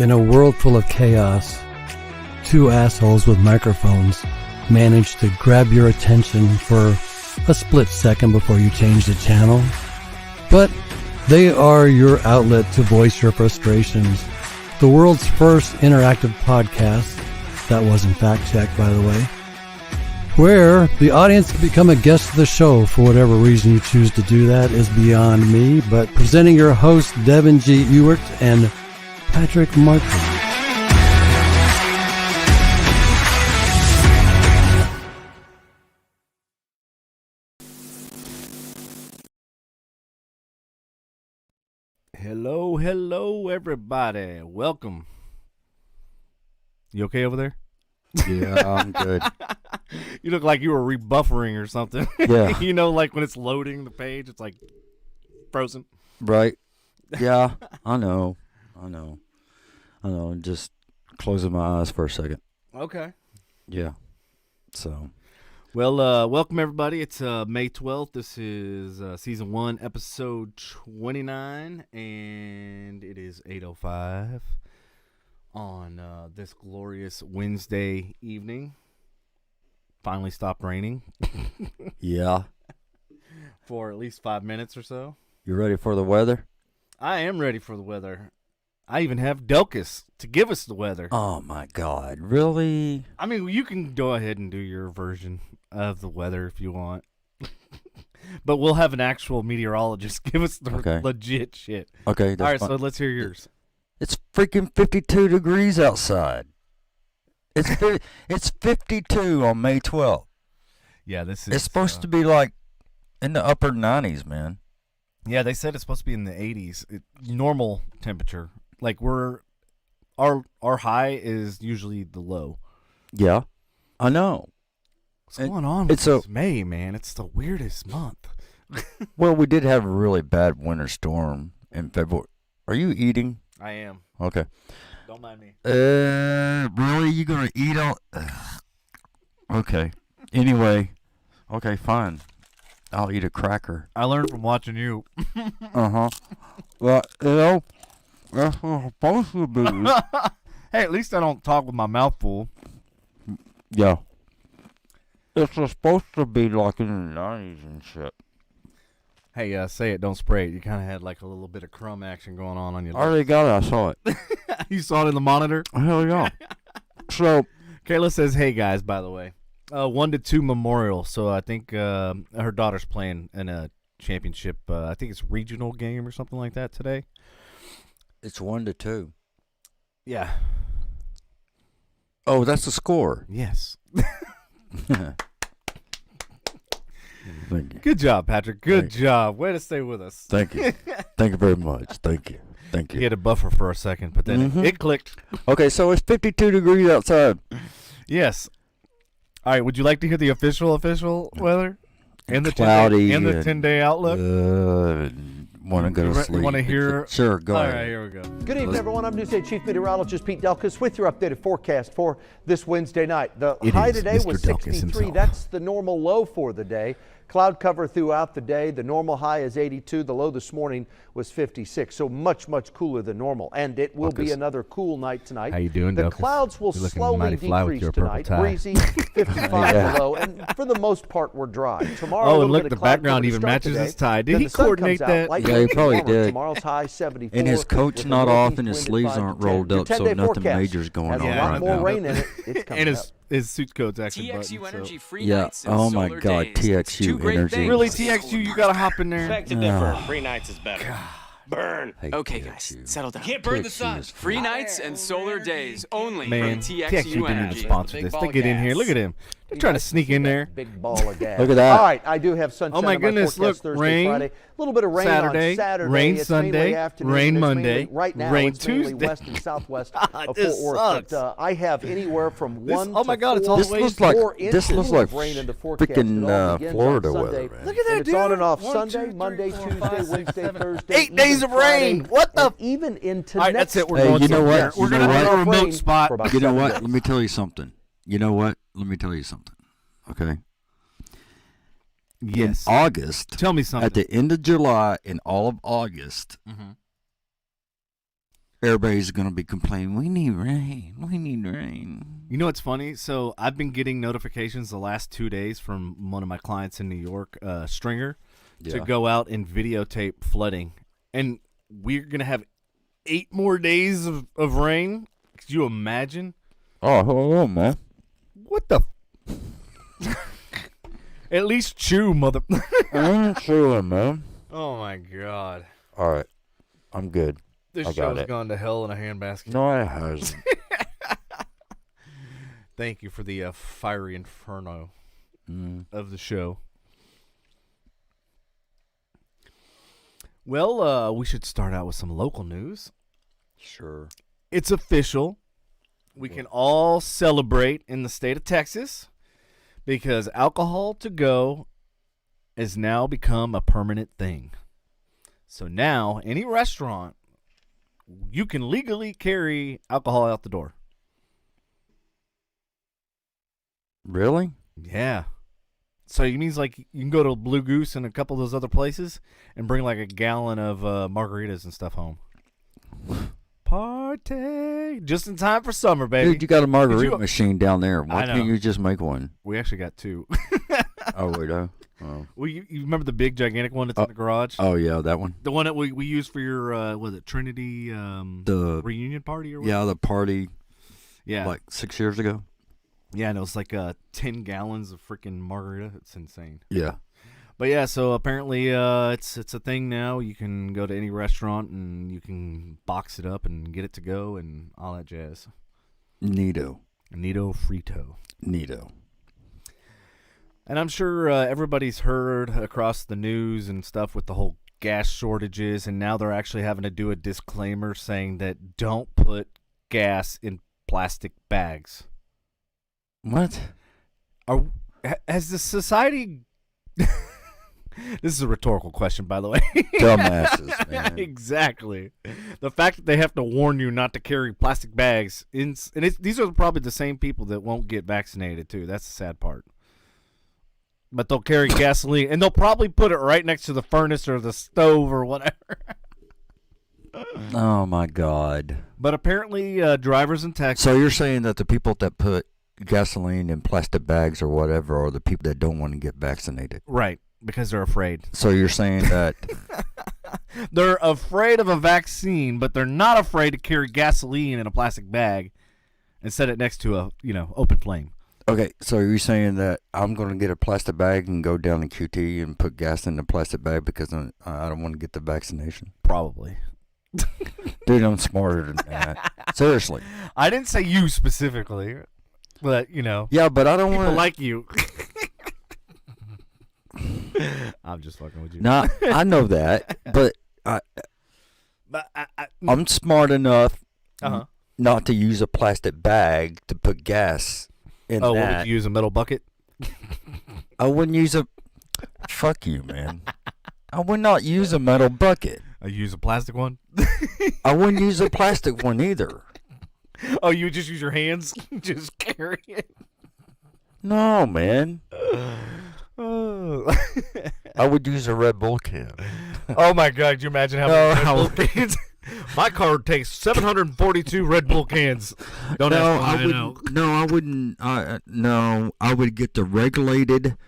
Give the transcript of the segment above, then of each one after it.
In a world full of chaos, two assholes with microphones manage to grab your attention for a split second before you change the channel. But they are your outlet to voice your frustrations. The world's first interactive podcast, that wasn't fact-checked by the way, where the audience can become a guest of the show for whatever reason you choose to do that is beyond me, but presenting your hosts Devin G. Ewert and Patrick Martin. Hello, everybody. Welcome. You okay over there? Yeah, I'm good. You look like you were rebuffering or something. Yeah. You know, like when it's loading the page, it's like frozen. Right. Yeah, I know. Just closing my eyes for a second. Okay. Yeah. So. Well, welcome, everybody. It's May 12th. This is Season 1, Episode 29, and it is 8:05 on this glorious Wednesday evening. Finally stopped raining. Yeah. For at least 5 minutes or so. You ready for the weather? I am ready for the weather. I even have Delkus to give us the weather. Oh, my God. Really? I mean, you can go ahead and do your version of the weather if you want. But we'll have an actual meteorologist give us the legit shit. Okay. All right, fine. so let's hear yours. It's freaking 52 degrees outside. It's 52 on May 12th. Yeah, this is... It's supposed to be like in the upper 90s, man. Yeah, they said it's supposed to be in the 80s. Normal temperature. Like our high is usually the low. Yeah, I know. What's going on with it's this May, man? It's the weirdest month. Well, we did have a really bad winter storm in February. Are you eating? I am. Okay. Don't mind me. Really? You gonna eat all? Okay. Anyway. Okay, fine. I'll eat a cracker. I learned from watching you. Uh-huh. Well, you know, that's what it's supposed to be. Hey, at least I don't talk with my mouth full. Yeah. It's supposed to be like in the 90s and shit. Hey, say it, don't spray it. You kind of had like a little bit of crumb action going on your I already got it. I saw it. You saw it in the monitor? Hell yeah. So, Kayla says, hey, guys, by the way. 1-2 Memorial. So I think her daughter's playing in a championship. I think it's regional game or something like that today. it's 1-2. Yeah. Oh, that's the score. Yes. Thank you. Good job, Patrick. Good job. Way to stay with us. Thank you. Thank you very much. Thank you. He had a buffer for a second, but then it clicked. Okay, so it's 52 degrees outside. Yes. All right, would you like to hear the official weather? And the cloudy 10-day outlook? Want to go to sleep. Want to hear? Sure, go ahead. All right, here we go. Good evening, everyone. I'm Newsday Chief Meteorologist Pete Delkus with your updated forecast for this Wednesday night. The high today was 63. That's the normal low for the day. Cloud cover throughout the day. The normal high is 82. The low this morning was 56. So much cooler than normal. And it will be another cool night tonight. How you doing, The Delkus? clouds will slowly decrease tonight. Tie. Breezy, 55 below. And for the most part, we're dry. Tomorrow, oh, and look, the background even matches his tie. Did he coordinate that? Yeah, he probably did. Tomorrow's high 74. And his coat's not off and his sleeves aren't rolled up, so nothing major's going on right right now. More rain in it. It's coming and up. his suit coat's actually TXU Energy free yeah. nights and Oh my solar God, days. TXU Energy. Really, TXU, you gotta hop in there. Beg to differ. Free nights is better. Burn. Okay, guys, settle down. Can't burn the sun. Free nights and solar days only Man, from TXU, TXU didn't even Energy. sponsor this. They get in here. Look at him. They're trying to sneak in there. Big ball of gas. Look at that. All right, I do have sunshine. Oh my on goodness, forecast look, Thursday, rain Friday. A little bit of rain Saturday, on Saturday. rain It's Sunday, mainly afternoon, rain it's Monday, mainly, right now, rain it's mainly Tuesday. west and southwest of This Fort Worth. sucks. But I have anywhere from This- 1 oh my to God, it's 4 all This the way looks like inches of rain in the forecast. freaking It all begins on Florida Sunday. weather, man. Look at that, And it's on dude. and off 1, Sunday, 2, 3, Monday, 4, Tuesday, 5, 6, Wednesday, 7. Thursday. 8 days even of rain. Friday, What the? and even into All right, next that's it. We're Hey, going you know somewhere. what? We're You going to know have a what? remote Rain spot. for about You know 7 what? days. Let me tell you something. You know what? Let me tell you something. Okay? Yes. In August, Tell me something. at the end of July and all of August, Mhm. everybody's going to be complaining, we need rain. We need rain. You know what's funny? So I've been getting notifications the last 2 days from one of my clients in New York, Stringer, to go out and videotape flooding. And we're going to have 8 more days of rain. Could you imagine? Oh, hold on, man. What the? At least chew, mother. I'm chewing, man. Oh, my God. All right. I'm good. This show's gone to hell in a handbasket. No, it hasn't. Thank you for the fiery inferno of the show. Well, we should start out with some local news. Sure. It's official. We can all celebrate in the state of Texas because alcohol to go has now become a permanent thing. So now, any restaurant, you can legally carry alcohol out the door. Really? Yeah. So it means like you can go to Blue Goose and a couple of those other places and bring like a gallon of margaritas and stuff home. Party just in time for summer, baby. Dude, you got a margarita machine down there. Why can't you just make one? We actually got 2. Oh, we do? Oh. Well, you remember the big gigantic one that's in the garage? Oh, yeah, that one. The one that we used for your was it Trinity the reunion party or whatever? Yeah, the party. Yeah, like 6 years ago. Yeah, and it was like 10 gallons of freaking margarita. It's insane. Yeah. But yeah, so apparently it's a thing now. You can go to any restaurant and you can box it up and get it to go and all that jazz. Neato frito. Neato. And I'm sure everybody's heard across the news and stuff with the whole gas shortages, and now they're actually having to do a disclaimer saying that don't put gas in plastic bags. What? Has the society... This is a rhetorical question, by the way. Dumbasses, man. Exactly. The fact that they have to warn you not to carry plastic bags, these are probably the same people that won't get vaccinated, too. That's the sad part. But they'll carry gasoline, and they'll probably put it right next to the furnace or the stove or whatever. Oh, my God. But apparently drivers in Texas... So you're saying that the people that put gasoline in plastic bags or whatever are the people that don't want to get vaccinated? Right. Because they're afraid. So you're saying that... They're afraid of a vaccine, but they're not afraid to carry gasoline in a plastic bag and set it next to a, open flame. Okay, so you're saying that I'm going to get a plastic bag and go down to QT and put gas in the plastic bag because I don't want to get the vaccination? Probably. Dude, I'm smarter than that. Seriously. I didn't say you specifically, but, Yeah, but I don't want people like you. I'm just fucking with you. No, I know that, but I'm smart enough not to use a plastic bag to put gas in that. Oh, would you use a metal bucket? I wouldn't use a... Fuck you, man. I would not use a metal bucket. I use a plastic one? I wouldn't use a plastic one either. Oh, you would just use your hands? Just carry it? No, man. I would use a Red Bull can. Oh my God! Could you imagine having Red Bull cans? My car takes 742 Red Bull cans. I wouldn't. No, I would get the regulated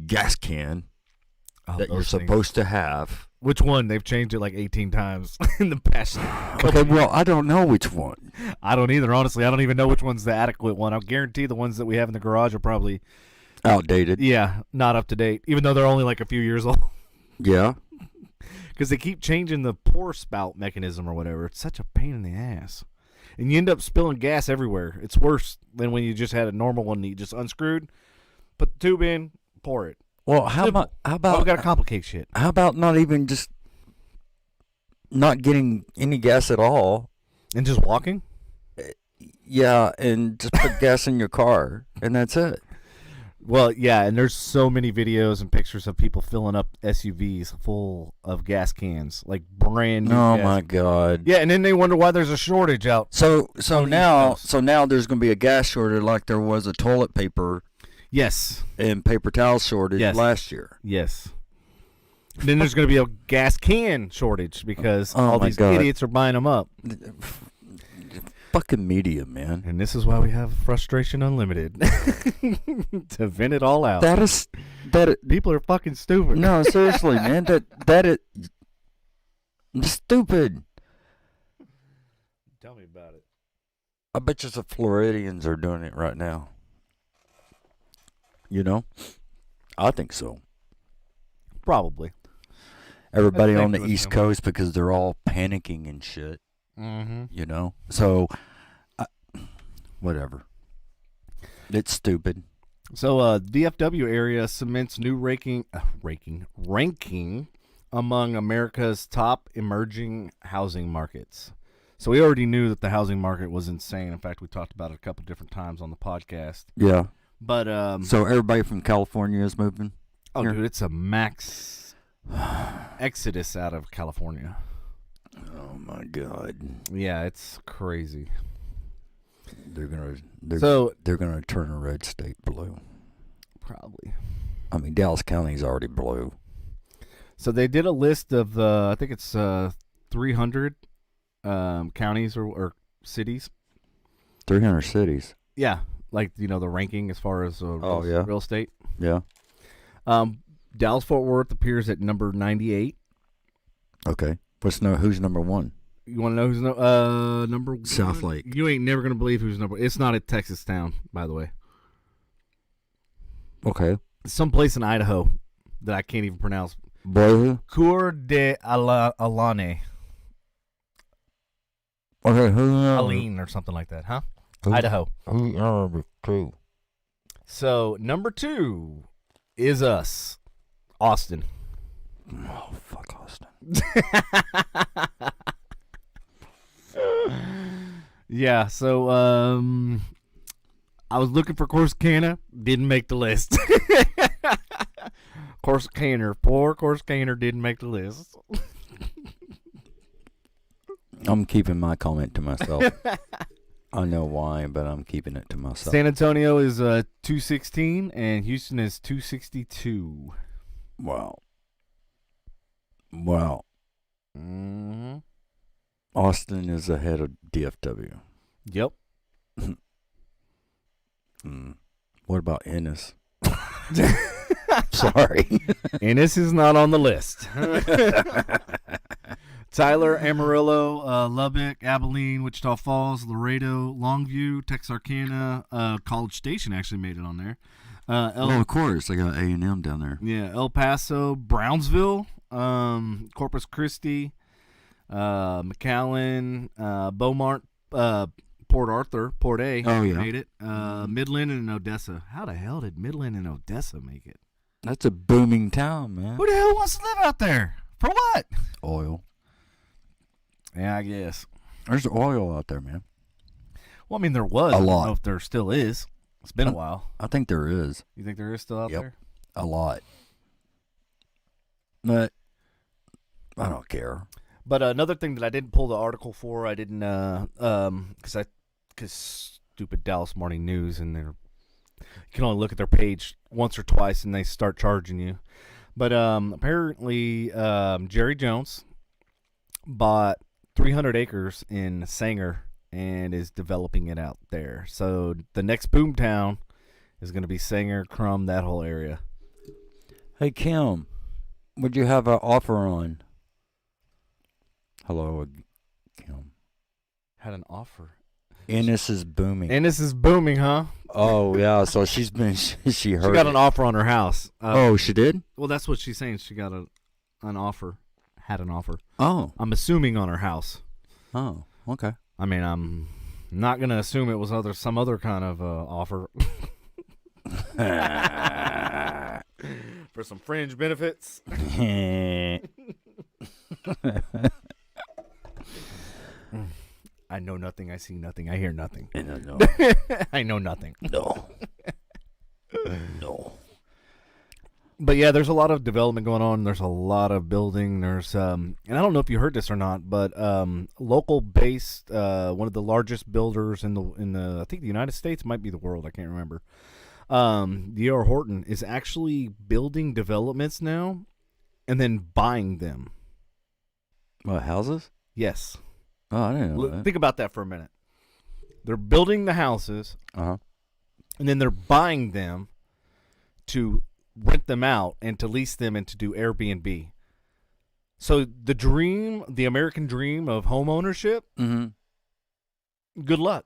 gas can that you're supposed to have. Which one? They've changed it like 18 times in the past. Okay, well, I don't know which one. I don't either. Honestly, I don't even know which one's the adequate one. I'll guarantee the ones that we have in the garage are probably outdated. Yeah, not up to date, even though they're only like a few years old. Yeah. Because they keep changing the pour spout mechanism or whatever. It's such a pain in the ass. And you end up spilling gas everywhere. It's worse than when you just had a normal one that you just unscrewed, put the tube in, pour it. Well, how about we got to complicate shit. How about not even just not getting any gas at all? And just walking? Yeah, and just put gas in your car, and that's it. Well, yeah, and there's so many videos and pictures of people filling up SUVs full of gas cans, like brand new. Oh gas. My God! Yeah, and then they wonder why there's a shortage out. So now there's going to be a gas shortage, like there was a toilet paper. Yes. And paper towel shortage last year. Yes. Then there's going to be a gas can shortage because all these idiots are buying them up. Fucking media, man. And this is why we have Frustration Unlimited to vent it all out. People are fucking stupid. No, seriously, man. That is stupid. Tell me about it. I bet you the Floridians are doing it right now. You know? I think so. Probably. Everybody on the East Coast because they're all panicking and shit. Mm-hmm. You know? So, whatever. It's stupid. So, DFW area cements new ranking among America's top emerging housing markets. So we already knew that the housing market was insane. In fact, we talked about it a couple different times on the podcast. Yeah. But so everybody from California is moving? Oh, here? Dude, it's a max exodus out of California. Oh my God. Yeah, it's crazy. They're gonna turn a red state blue. Probably. I mean, Dallas County's already blue. So they did a list of I think it's 300 counties or cities. 300 cities. Yeah, like the ranking as far as real estate. Yeah. Dallas Fort Worth appears at number 98. Okay. Who's number one? You want to know who's number one? South Lake. You ain't never gonna believe who's number. It's not a Texas town, by the way. Okay. It's someplace in Idaho that I can't even pronounce. Boy. Coeur d'Alene. Okay, Aline or something like that, huh? Idaho. True. So number 2 is us, Austin. Oh, fuck Austin. Yeah, so I was looking for Corsicana, didn't make the list. Poor Corsicana didn't make the list. I'm keeping my comment to myself. I know why, but I'm keeping it to myself. San Antonio is 216 and Houston is 262. Wow. Mm-hmm. Austin is ahead of DFW. Yep. What about Ennis? Sorry. Ennis is not on the list. Tyler, Amarillo, Lubbock, Abilene, Wichita Falls, Laredo, Longview, Texarkana, College Station actually made it on there. Of course. I got A&M down there. Yeah, El Paso, Brownsville, Corpus Christi, McAllen, Beaumont, Port Arthur, Port A made it. Midland and Odessa. How the hell did Midland and Odessa make it? That's a booming town, man. Who the hell wants to live out there? For what? Oil. Yeah, I guess. There's oil out there, man. Well, I mean, there was. A lot. I don't know if there still is. It's been a while. I think there is. You think there is still out there? A lot. But I don't care. But another thing that I didn't pull the article for, I didn't, because stupid Dallas Morning News, and you can only look at their page once or twice, and they start charging you. But apparently, Jerry Jones bought 300 acres in Sanger and is developing it out there. So the next boomtown is going to be Sanger, Crum, that whole area. Hey, Kim, would you have an offer on? Hello, Kim. Had an offer. Ennis is booming. Ennis is booming, huh? Oh, yeah. So she heard. She got an offer on her house. She did? Well, that's what she's saying. She got an offer. Had an offer. Oh. I'm assuming on her house. Oh, okay. I mean, I'm not going to assume it was some other kind of offer. For some fringe benefits. I know nothing. I see nothing. I hear nothing. No. I know nothing. No. But yeah, there's a lot of development going on. There's a lot of building. There's and I don't know if you heard this or not, but local based one of the largest builders in the I think the United States, might be the world, I can't remember. D.R. Horton is actually building developments now and then buying them. What, houses? Yes. Oh, I didn't know that. Think about that for a minute. They're building the houses, Uh-huh. and then they're buying them to rent them out and to lease them and to do Airbnb. So the American dream of home ownership, good luck.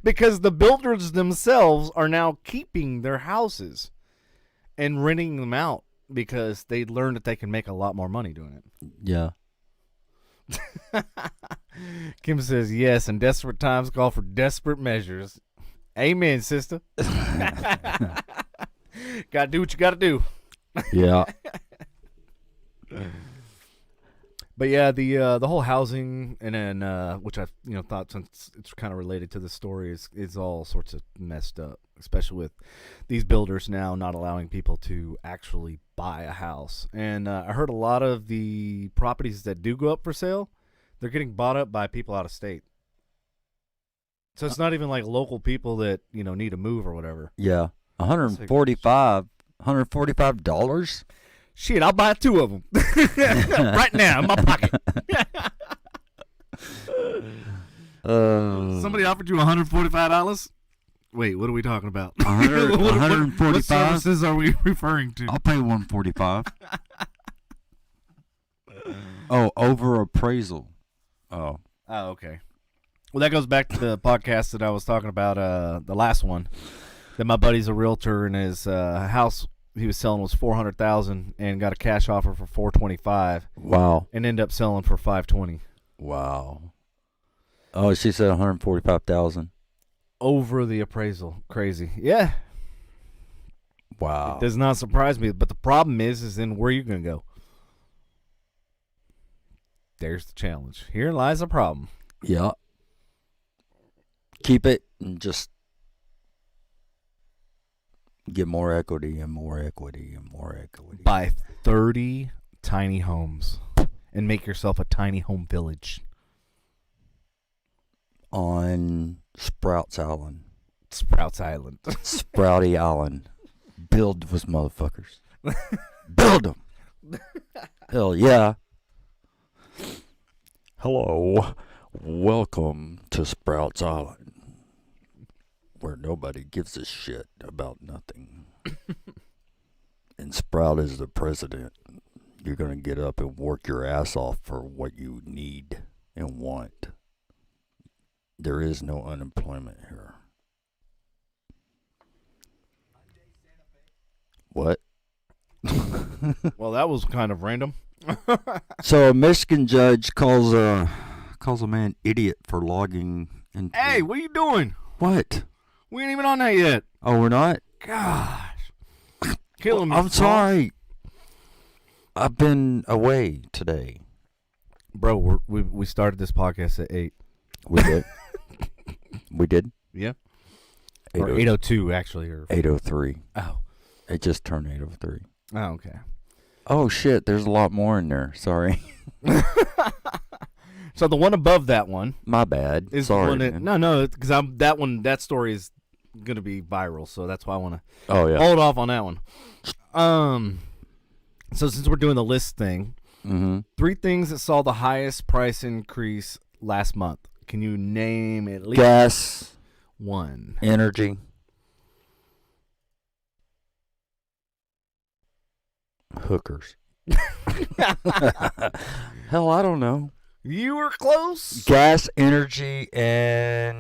Because the builders themselves are now keeping their houses and renting them out because they learned that they can make a lot more money doing it. Yeah. Kim says, yes, and desperate times call for desperate measures. Amen, sister. Gotta do what you gotta do. Yeah. But yeah, the whole housing and then which I thought, since it's kind of related to the story, is all sorts of messed up, especially with these builders now not allowing people to actually buy a house. And I heard a lot of the properties that do go up for sale, they're getting bought up by people out of state. So it's not even like local people that need to move or whatever. Yeah. $145. Shit, I'll buy 2 of them right now in my pocket. Somebody offered you $145? Wait, what are we talking about? 145. What services are we referring to? I'll pay $145. Oh, over appraisal. Oh, okay. Well, that goes back to the podcast that I was talking about, the last one. That my buddy's a realtor, and his house he was selling was $400,000 and got a cash offer for $425,000. Wow. And ended up selling for $520,000. Wow. Oh, she said $145,000 over the appraisal. Crazy. Yeah. Wow. It does not surprise me, but the problem is then where are you going to go? There's the challenge. Here lies the problem. Yeah. Keep it and just get more equity and more equity and more equity. Buy 30 tiny homes and make yourself a tiny home village. On Sprouts Island. Sprouts Island. Sprouty Island. Build those motherfuckers. Build them. Hell yeah. Hello. Welcome to Sprouts Island, where nobody gives a shit about nothing. And Sprout is the president. You're going to get up and work your ass off for what you need and want. There is no unemployment here. What? Well, that was kind of random. So a Michigan judge calls a man idiot for logging. Hey, what are you doing? What? We ain't even on that yet. Oh, we're not? Gosh. Killing me. I'm sorry. I've been away today. Bro, we started this podcast at 8. We did. We did? Yeah. Or 8:02, actually. Or 8:03. Oh. It just turned 8:03. Oh, okay. Oh, shit. There's a lot more in there. Sorry. So the one above that one. My bad. Is sorry. The one no, because that story is going to be viral, so that's why I want to hold off on that one. So since we're doing the list thing, 3 things that saw the highest price increase last month. Can you name at least gas, one? Energy, hookers. Hell, I don't know. You were close. Gas, energy, and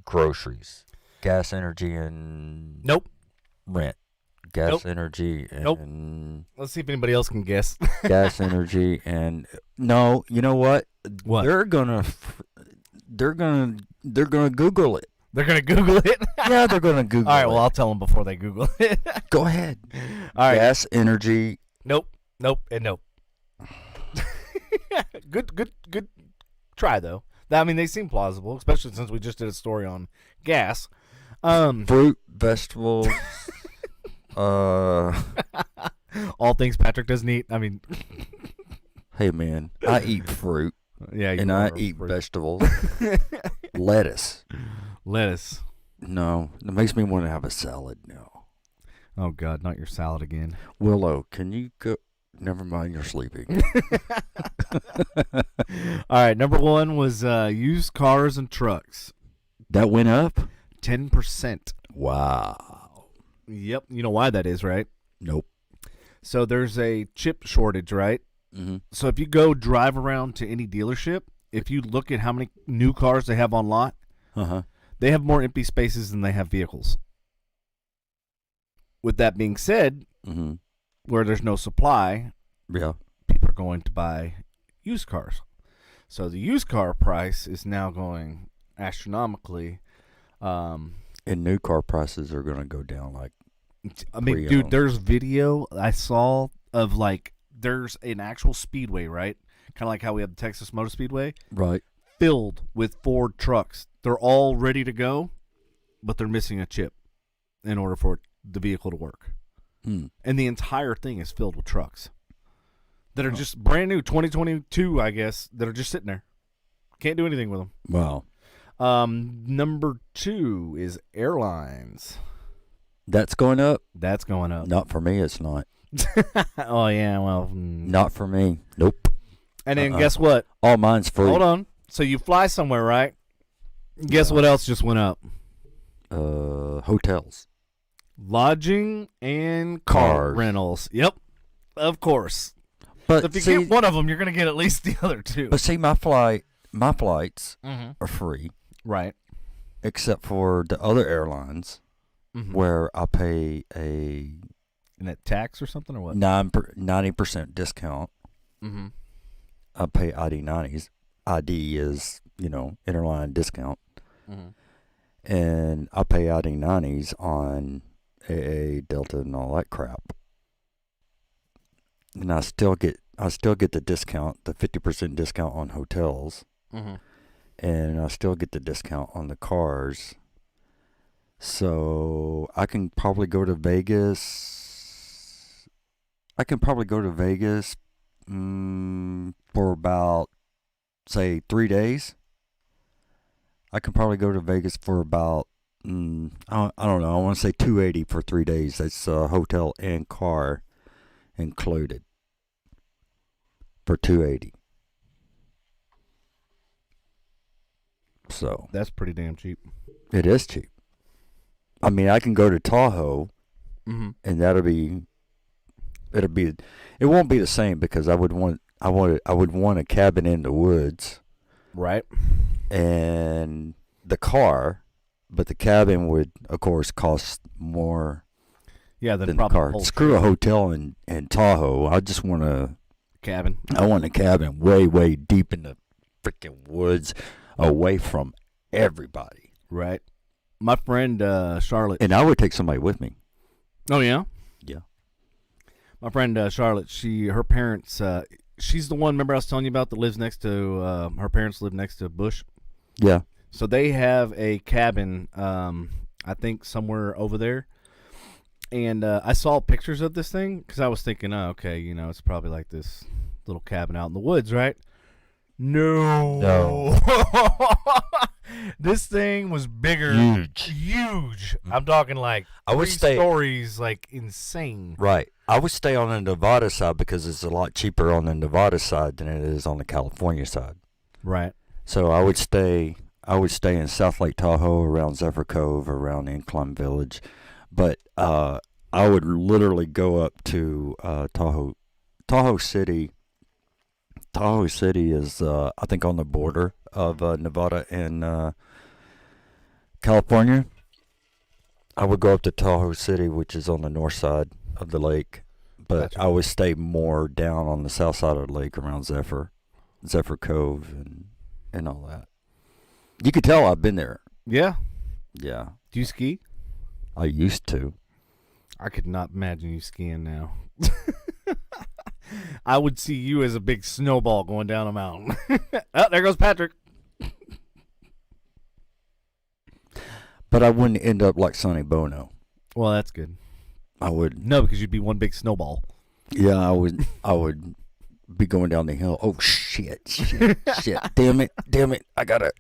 groceries. Gas, energy, and nope. Rent. Gas, nope. energy, and nope. Let's see if anybody else can guess. Gas, energy, and no. You know what? What? They're gonna Google it. They're gonna Google it. Yeah, they're gonna Google it. All right. Well, I'll tell them before they Google it. Go ahead. All right. Gas, energy. Nope. And nope. Good try though. I mean, they seem plausible, especially since we just did a story on gas. Fruit, vegetables. All things Patrick doesn't eat. I mean, hey man, I eat fruit. Yeah, and I eat vegetables. Lettuce. Lettuce. No, it makes me want to have a salad now. Oh, God, not your salad again. Willow, can you go? Never mind, you're sleeping. All right, number one was used cars and trucks. That went up? 10%. Wow. Yep. You know why that is, right? Nope. So there's a chip shortage, right? Mm-hmm. So if you go drive around to any dealership, if you look at how many new cars they have on lot, they have more empty spaces than they have vehicles. With that being said, where there's no supply, people are going to buy used cars. So the used car price is now going astronomically. And new car prices are going to go down like. I mean, dude, there's video I saw of like there's an actual speedway, right? Kind of like how we have the Texas Motor Speedway, right? Filled with Ford trucks. They're all ready to go, but they're missing a chip in order for the vehicle to work. And the entire thing is filled with trucks that are just brand new, 2022, I guess, that are just sitting there. Can't do anything with them. Wow. Number two is airlines. That's going up? That's going up. Not for me, it's not. Oh, yeah, well. Not for me. Nope. And then guess what? All mine's free. Hold on. So you fly somewhere, right? Guess what else just went up? Hotels. Lodging and Cars. car rentals. Yep, of course. But so if you get one of them, you're going to get at least the other two. But see, my flights are free, right? Except for the other airlines, where I pay a net tax or something or what? 90% discount. I pay ID90s. ID is interline discount, and I pay ID90s on AA, Delta, and all that crap. And I still get the discount, the 50% discount on hotels, and I still get the discount on the cars. So I can probably go to Vegas. For about, say, 3 days. I can probably go to Vegas for about, I don't know, I want to say $280 for 3 days. That's hotel and car included for $280. So that's pretty damn cheap. It is cheap. I mean, I can go to Tahoe, and it won't be the same because I would want a cabin in the woods, right? And the car, but the cabin would, of course, cost more. Yeah, than the car. Screw a hotel in Tahoe. I just want a cabin. I want a cabin way, way deep in the freaking woods, away from everybody. Right. My friend Charlotte, and I would take somebody with me. Oh yeah. Yeah. My friend Charlotte, her parents. She's the one. Remember I was telling you about that lives next to. Her parents live next to Bush. Yeah. So they have a cabin. I think somewhere over there. And I saw pictures of this thing because I was thinking, oh, okay, it's probably like this little cabin out in the woods, right? No. This thing was bigger. Huge. I'm talking like I would 3 stories, like insane. Right. I would stay on the Nevada side because it's a lot cheaper on the Nevada side than it is on the California side. Right. So I would stay in South Lake Tahoe, around Zephyr Cove, around Incline Village. But I would literally go up to Tahoe City. Tahoe City is, I think, on the border of Nevada and California. I would go up to Tahoe City, which is on the north side of the lake. But Gotcha. I would stay more down on the south side of the lake around Zephyr Cove and all that. You could tell I've been there. Yeah. Yeah. Do you ski? I used to. I could not imagine you skiing now. I would see you as a big snowball going down a mountain. Oh, there goes Patrick. But I wouldn't end up like Sonny Bono. Well, that's good. I would. No, because you'd be one big snowball. Yeah, I would be going down the hill. Oh, shit. Damn it. I gotta.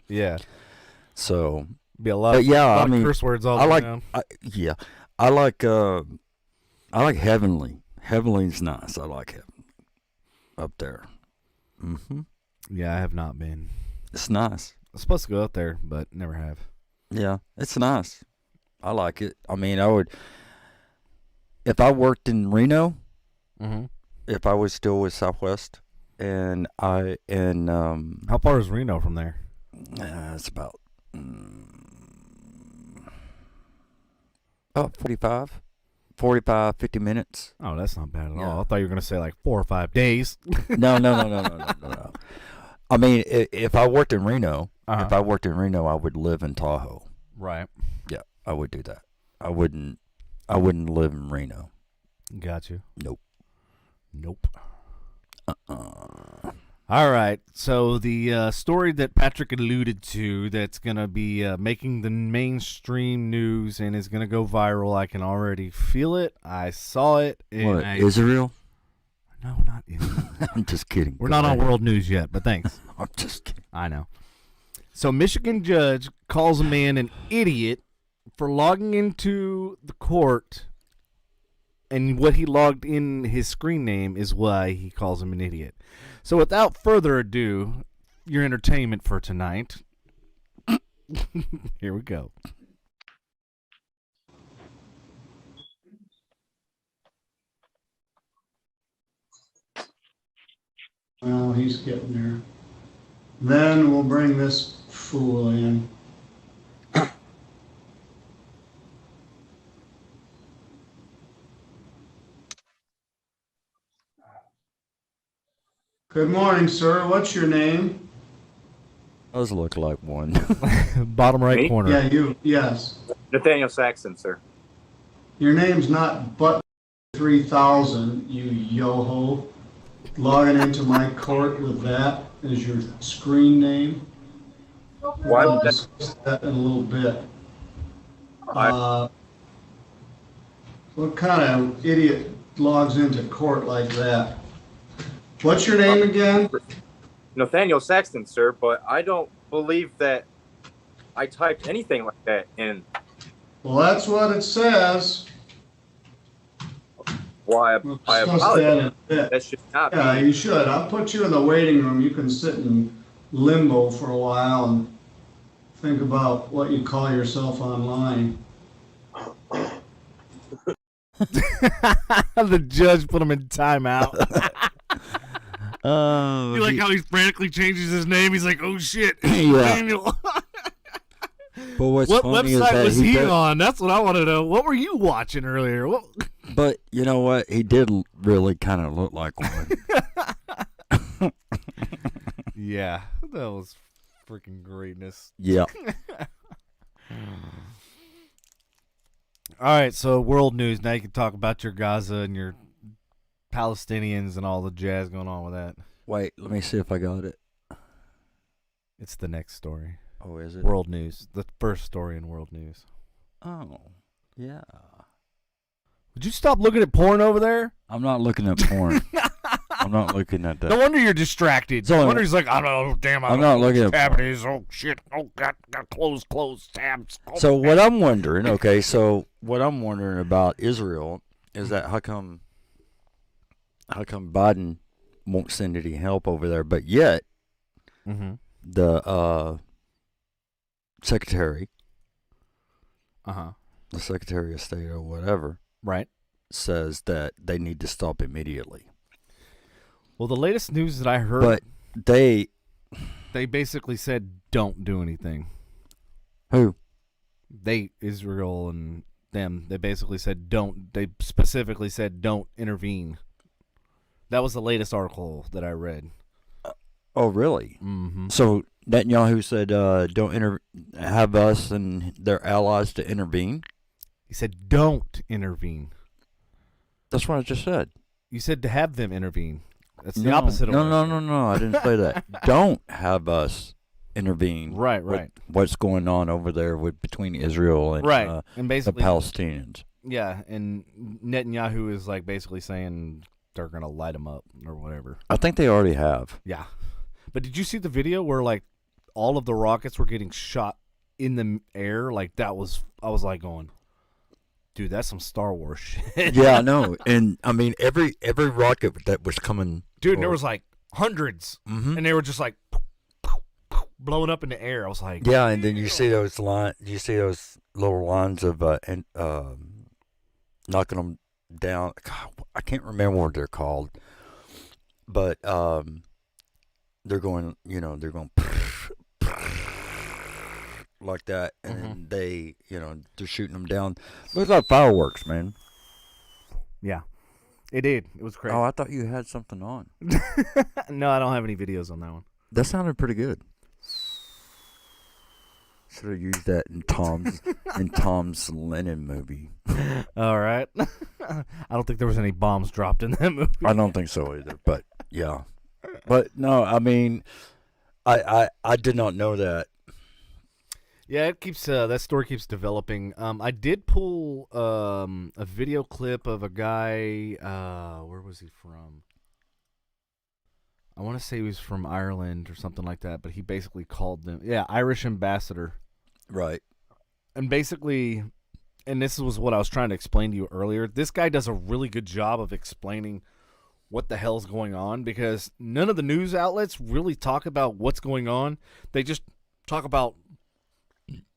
Yeah. So, Be a lot. Yeah, of curse words all I the like. time. I like Heavenly. Heavenly's nice. I like Heavenly up there. Mm-hmm. Yeah, I have not been. It's nice. I'm supposed to go up there, but never have. Yeah, it's nice. I like it. I mean, I would, if I worked in Reno, if I was still with Southwest, and how far is Reno from there? It's about 45, 50 minutes. Oh, that's not bad at all. I thought you were going to say like 4 or 5 days. No. I mean, if I worked in Reno, I would live in Tahoe. Right. Yeah, I would do that. I wouldn't live in Reno. Got you. Nope. All right. So the story that Patrick alluded to that's going to be making the mainstream news and is going to go viral, I can already feel it. I saw it. What, Israel? No, not Israel. I'm just kidding. We're not on world news yet, but thanks. I'm just kidding. I know. So Michigan judge calls a man an idiot for logging into the court, and what he logged in his screen name is why he calls him an idiot. So without further ado, your entertainment for tonight. Here we go. Well, he's getting there. Then we'll bring this fool in. Good morning, sir. What's your name? Does look like one. Bottom right Me? corner. Yeah, you. Yes. Nathaniel Saxon, sir. Your name's not Butt 3000, you yo-ho. Logging into my court with that as your screen name. Why We'll would that? discuss that in a little bit. What kind of idiot logs into court like that? What's your name again? Nathaniel Saxton, sir, but I don't believe that I typed anything like that in. Well, that's what it says. Why, We'll I discuss that apologize. in a bit. That should not be. Yeah, you should. I'll put you in the waiting room. You can sit in limbo for a while and think about what you call yourself online. The judge put him in timeout. Oh, You like how he frantically changes his name? He's like, oh shit, Yeah. Daniel. But what's What funny is website that was he does- on? That's what I want to know. What were you watching earlier? What? But you know what? He did really kind of look like one. Yeah, that was freaking greatness. Yeah. All right, so world news. Now you can talk about your Gaza and your Palestinians and all the jazz going on with that. Wait, let me see if I got it. It's the next story. Oh, is it? World news. The first story in world news. Oh, yeah. Would you stop looking at porn over there? I'm not looking at porn. I'm not looking at that. No wonder you're distracted. No only- wonder he's like, I don't know, damn, I I'm don't not know looking which at tab it is. Oh, shit. Oh, got close, tabs. Oh, So what I'm wondering, okay, so what I'm wondering about Israel is that how come Biden won't send any help over there, but yet the secretary, the Secretary of State or whatever, Right. says that they need to stop immediately. Well, the latest news that I heard, But they basically said don't do anything. who? They, Israel and them, they basically said don't. They specifically said don't intervene. That was the latest article that I read. Oh, really? Mm-hmm. So Netanyahu said don't have us and their allies to intervene. He said don't intervene. That's what I just said. You said to have them intervene. That's the opposite of what I said. No. I didn't say that. Don't have us intervene. Right. with what's going on over there between Israel and Right. And the basically, Palestinians. yeah, and Netanyahu is like basically saying they're going to light them up or whatever. I think they already have. Yeah. But did you see the video where like all of the rockets were getting shot in the air, like I was like going, dude, that's some Star Wars shit. Yeah, I know. And I mean, every rocket that was coming, dude, there was like hundreds, mm-hmm. and they were just like blowing up in the air. I was like, yeah, and then you see those little lines of knocking them down. God, I can't remember what they're called, but they're going like that, and then they, they're shooting them down. It was like fireworks, man. yeah, it did. It was crazy. Oh, I thought you had something on. No, I don't have any videos on that one. That sounded pretty good. Should have used that in Tom's Lennon movie. All right. I don't think there was any bombs dropped in that movie. I don't think so either, but yeah. But no, I mean, I did not know that. Yeah, it keeps that story keeps developing. I did pull a video clip of a guy. Where was he from? I want to say he was from Ireland or something like that, but he basically called them, Irish ambassador. Right. And basically, and this was what I was trying to explain to you earlier, this guy does a really good job of explaining what the hell's going on, because none of the news outlets really talk about what's going on. They just talk about,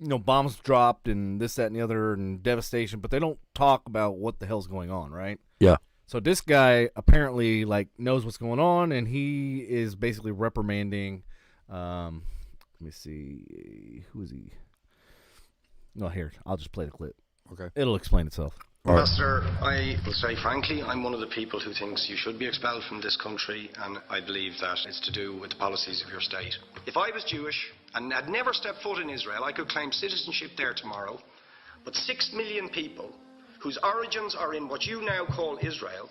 bombs dropped and this, that, and the other, and devastation, but they don't talk about what the hell's going on, right? Yeah. So this guy apparently knows what's going on, and he is basically reprimanding. Let me see, who is he? No, here, I'll just play the clip. Okay. It'll explain itself. Ambassador, I will say frankly, I'm one of the people who thinks you should be expelled from this country, and I believe that it's to do with the policies of your state. If I was Jewish and had never stepped foot in Israel, I could claim citizenship there tomorrow, but 6 million people whose origins are in what you now call Israel,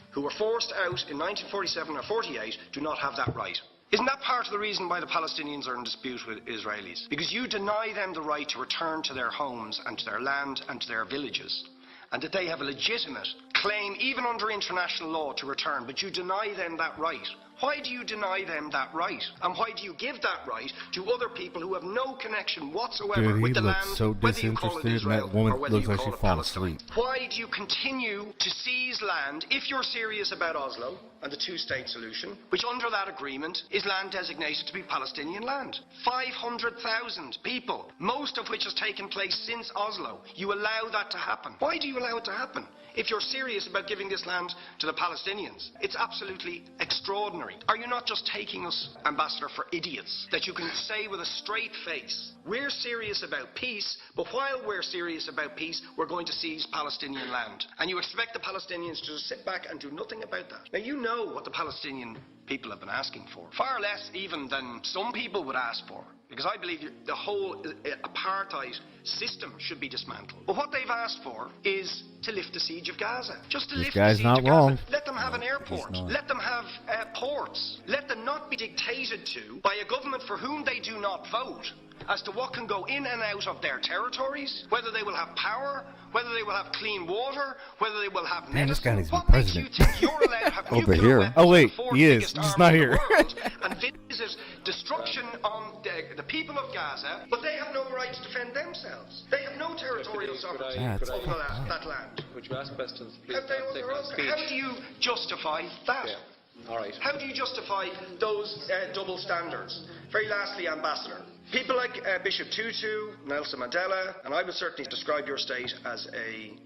who were forced out in 1947 or 48, do not have that right. Isn't that part of the reason why the Palestinians are in dispute with Israelis? Because you deny them the right to return to their homes and to their land and to their villages, and that they have a legitimate claim, even under international law, to return, but you deny them that right. Why do you deny them that right? And why do you give that right to other people who have no connection whatsoever Dude, with the land, so whether you call it disinterested, Israel and that woman or whether looks you like call she's it falling Palestine? asleep. Why do you continue to seize land if you're serious about Oslo and the two-state solution, which under that agreement is land designated to be Palestinian land? 500,000 people, most of which has taken place since Oslo. You allow that to happen. Why do you allow it to happen? If you're serious about giving this land to the Palestinians, it's absolutely extraordinary. Are you not just taking us, Ambassador, for idiots? That you can say with a straight face, we're serious about peace, but while we're serious about peace, we're going to seize Palestinian land. And you expect the Palestinians to just sit back and do nothing about that. Now, you know what the Palestinian people have been asking for. Far less even than some people would ask for. Because I believe the whole apartheid system should be dismantled. But what they've asked for is to lift the siege of Gaza. Just to lift the siege of Gaza. Let them have an airport. Let them have ports. Let them not be dictated to by a government for whom they do not vote as to what can go in and out of their territories, whether they will have power, whether they will have clean water, whether they will have medicine. Man, this guy needs to be what makes president. you think you're allowed to have Over nuclear here. weapons Oh, wait, with the fourth he is. biggest He's army not in here. the world and visit destruction on the people of Gaza, but they have no right to defend themselves. They have no territorial sovereignty over that land. Would you ask questions, please? How do you justify that? Yeah. All right. How do you justify those double standards? Very lastly, Ambassador, people like Bishop Tutu, Nelson Mandela, and I would certainly describe your state as a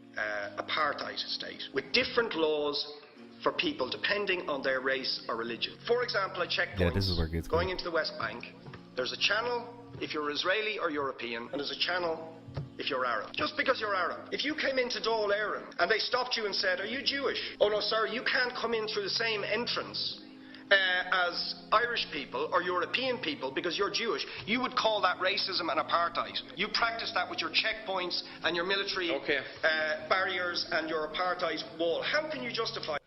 apartheid state with different laws for people depending on their race or religion. For example, at checkpoints this is where it gets going into the West Bank, there's a channel if you're Israeli or European, and there's a channel if you're Arab. Just because you're Arab. If you came into Dáil Éireann and they stopped you and said, are you Jewish? Oh no, sorry, you can't come in through the same entrance as Irish people or European people because you're Jewish, you would call that racism and apartheid. You practice that with your checkpoints and your military barriers and your apartheid wall. How can you justify?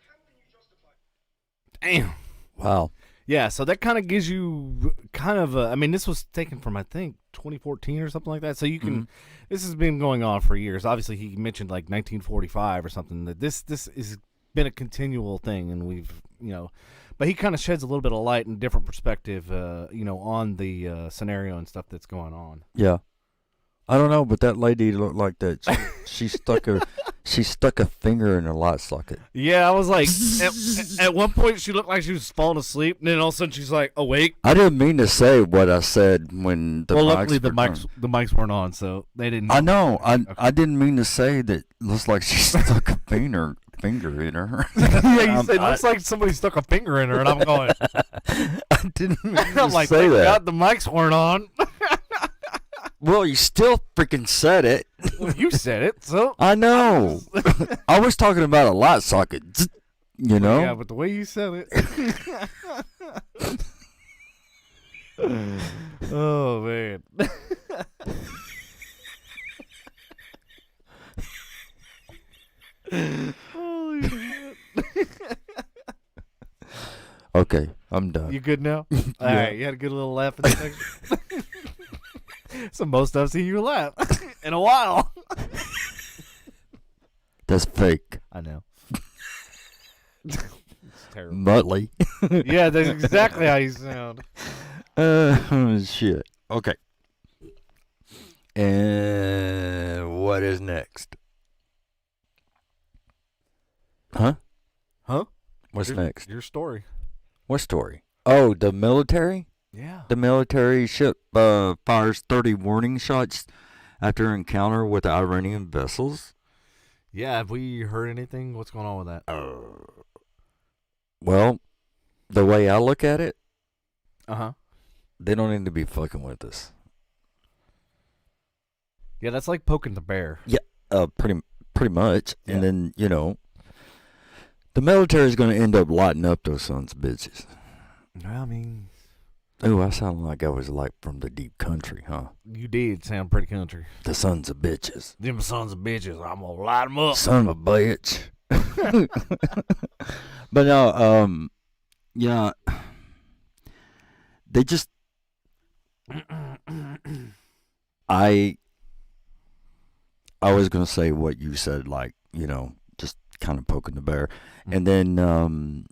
Damn. Wow. Yeah, so that kind of gives you kind of I mean, this was taken from, I think, 2014 or something like that. So you can, this has been going on for years. Obviously, he mentioned like 1945 or something. That this has been a continual thing, and we've, but he kind of sheds a little bit of light and different perspective, on the scenario and stuff that's going on. Yeah. I don't know, but that lady looked like that. She stuck a finger in her light socket. Yeah, I was like, at one point she looked like she was falling asleep, and then all of a sudden she's like awake. I didn't mean to say what I said when the luckily the mics weren't on, so they didn't. I know. Okay. I didn't mean to say that. Looks like she stuck a finger in her. Yeah, you said looks like somebody stuck a finger in her, and I'm going. I didn't mean to I'm like, say thank that. God the mics weren't on. Well, you still freaking said it. Well, you said it, so I know. I was talking about a light socket. You know. Yeah, but the way you said it. Oh man. Holy shit. Okay, I'm done. You good now? All right, you had a good little laugh in the section. It's the most I've seen you laugh in a while. That's fake. I know. It's terrible. Muttley. Yeah, that's exactly how you sound. Shit. Okay. And what is next? Huh? What's next? Your story. What story? Oh, the military? Yeah. The military ship fires 30 warning shots after encounter with Iranian vessels. Yeah, have we heard anything? What's going on with that? Well, the way I look at it, they don't need to be fucking with us. Yeah, that's like poking the bear. Yeah, pretty much. Yeah. And then, you know, the military is going to end up lighting up those sons of bitches. I mean... Oh, I sound like I was like from the deep country, huh? You did sound pretty country. The sons of bitches. Them sons of bitches, I'm going to light them up. Son of a bitch. But no, yeah. They just... I was going to say what you said, like, you know, just kind of poking the bear. And then,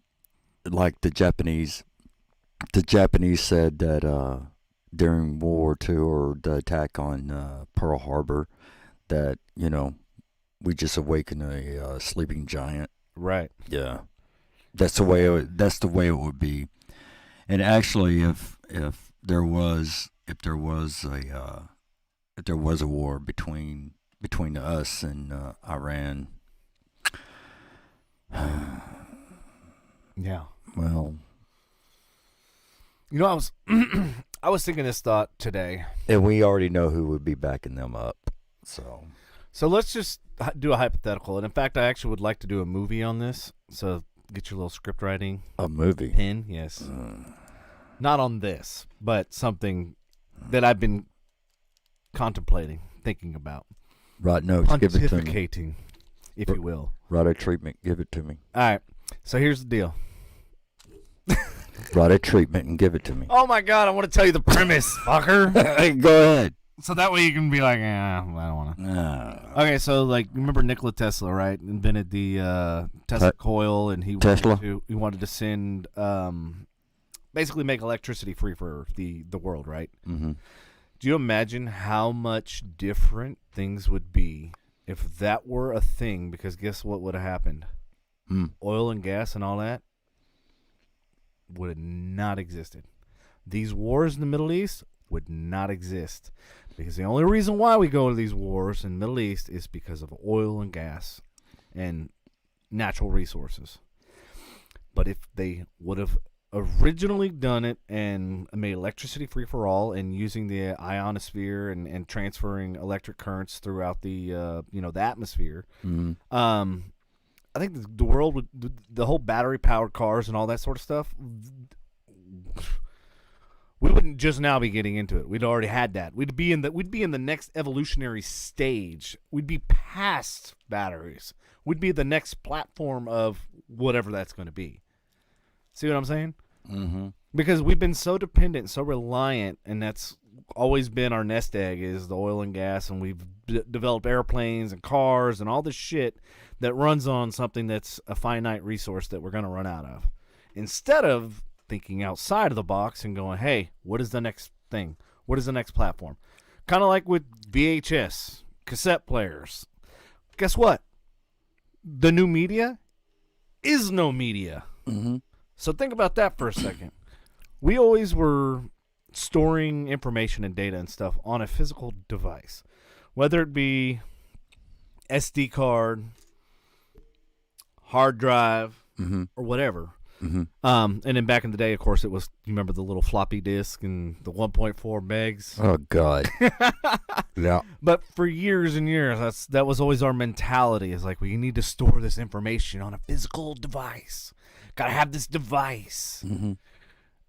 like the Japanese said that during World War II or the attack on Pearl Harbor, that, you know, we just awakened a sleeping giant. Right. Yeah. That's the way it would be. And actually, if there was a war between us and Iran, yeah. Well, you know, I was thinking this thought today, and we already know who would be backing them up. So let's just do a hypothetical. And in fact, I actually would like to do a movie on this. So get your little script writing. A movie? Pen, yes. Not on this, but something that I've been contemplating, thinking about. Write notes. Give it to me. Pontificating, if you will. Write a treatment. Give it to me. All right. So here's the deal. Write a treatment and give it to me. Oh my God! I want to tell you the premise, fucker. Go ahead. So that way you can be like, I don't want to. Okay, so like, remember Nikola Tesla, right? Invented the Tesla coil, and he wanted to send, basically make electricity free for the world, right? Mm-hmm. Do you imagine how much different things would be if that were a thing? Because guess what would have happened? Oil and gas and all that would have not existed. These wars in the Middle East would not exist. Because the only reason why we go to these wars in the Middle East is because of oil and gas and natural resources. But if they would have originally done it and made electricity free for all and using the ionosphere and transferring electric currents throughout the the atmosphere, I think the world would, the whole battery powered cars and all that sort of stuff, we wouldn't just now be getting into it. We'd already had that. We'd be in the next evolutionary stage. We'd be past batteries. We'd be the next platform of whatever that's going to be. See what I'm saying? Mm-hmm. Because we've been so dependent, so reliant, and that's always been our nest egg is the oil and gas, and we've developed airplanes and cars and all this shit that runs on something that's a finite resource that we're going to run out of. Instead of thinking outside of the box and going, hey, what is the next thing? What is the next platform? Kind of like with VHS, cassette players. Guess what? The new media is no media. Mm-hmm. So think about that for a second. We always were storing information and data and stuff on a physical device, whether it be SD card, hard drive, or whatever. Mm-hmm. And then back in the day, of course, it was, you remember the little floppy disk and the 1.4 megs? Oh, God. Yeah. But for years and years, that was always our mentality. Is like, we need to store this information on a physical device. Got to have this device. Mm-hmm.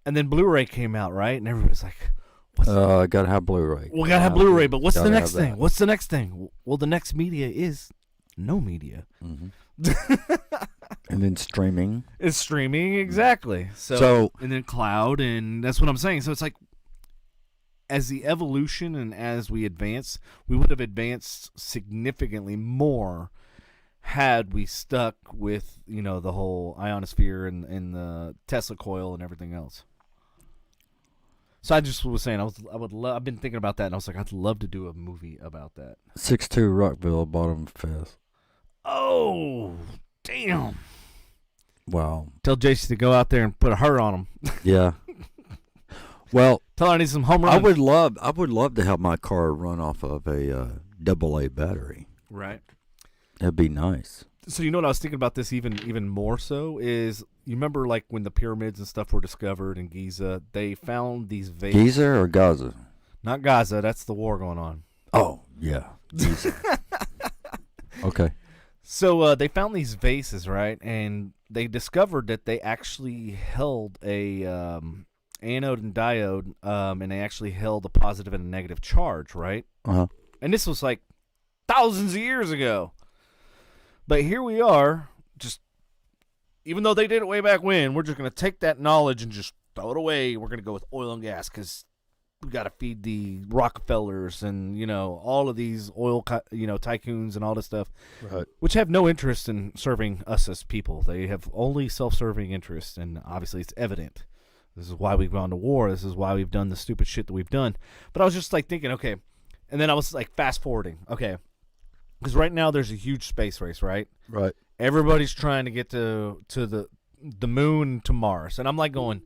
And then Blu-ray came out, right? And everybody's like, I got to have Blu-ray. we got to have Blu-ray, but what's the Gotta next have that. thing? What's the next thing? Well, the next media is no media. Mm-hmm. And then streaming. It's streaming, exactly. So, and then cloud, and that's what I'm saying. So it's like, as the evolution and as we advance, we would have advanced significantly more had we stuck with, the whole ionosphere and the Tesla coil and everything else. So I just was saying, I've been thinking about that, and I was like, I'd love to do a movie about that. 6'2" Rockville Bottom Fest. Oh, damn. Wow. Tell JC to go out there and put a hurt on him. Yeah. Well, tell her I need some home runs. I would love to have my car run off of a AA battery. Right. That'd be nice. So you know what I was thinking about this even more so is, you remember like when the pyramids and stuff were discovered in Giza, they found these vases. Giza or Gaza? Not Gaza, that's the war going on. Oh, yeah. Giza. Okay. So they found these vases, right? And they discovered that they actually held a anode and diode, and they actually held a positive and a negative charge, right? Uh-huh. And this was like thousands of years ago. But here we are, just, even though they did it way back when, we're just going to take that knowledge and just throw it away. We're going to go with oil and gas because we got to feed the Rockefellers and, all of these oil, tycoons and all this stuff, Right. which have no interest in serving us as people. They have only self-serving interest, and obviously it's evident. This is why we've gone to war. This is why we've done the stupid shit that we've done. But I was just like thinking, okay, and then I was like fast-forwarding, okay, because right now there's a huge space race, right? Right. Everybody's trying to get to the moon, to Mars. And I'm like going,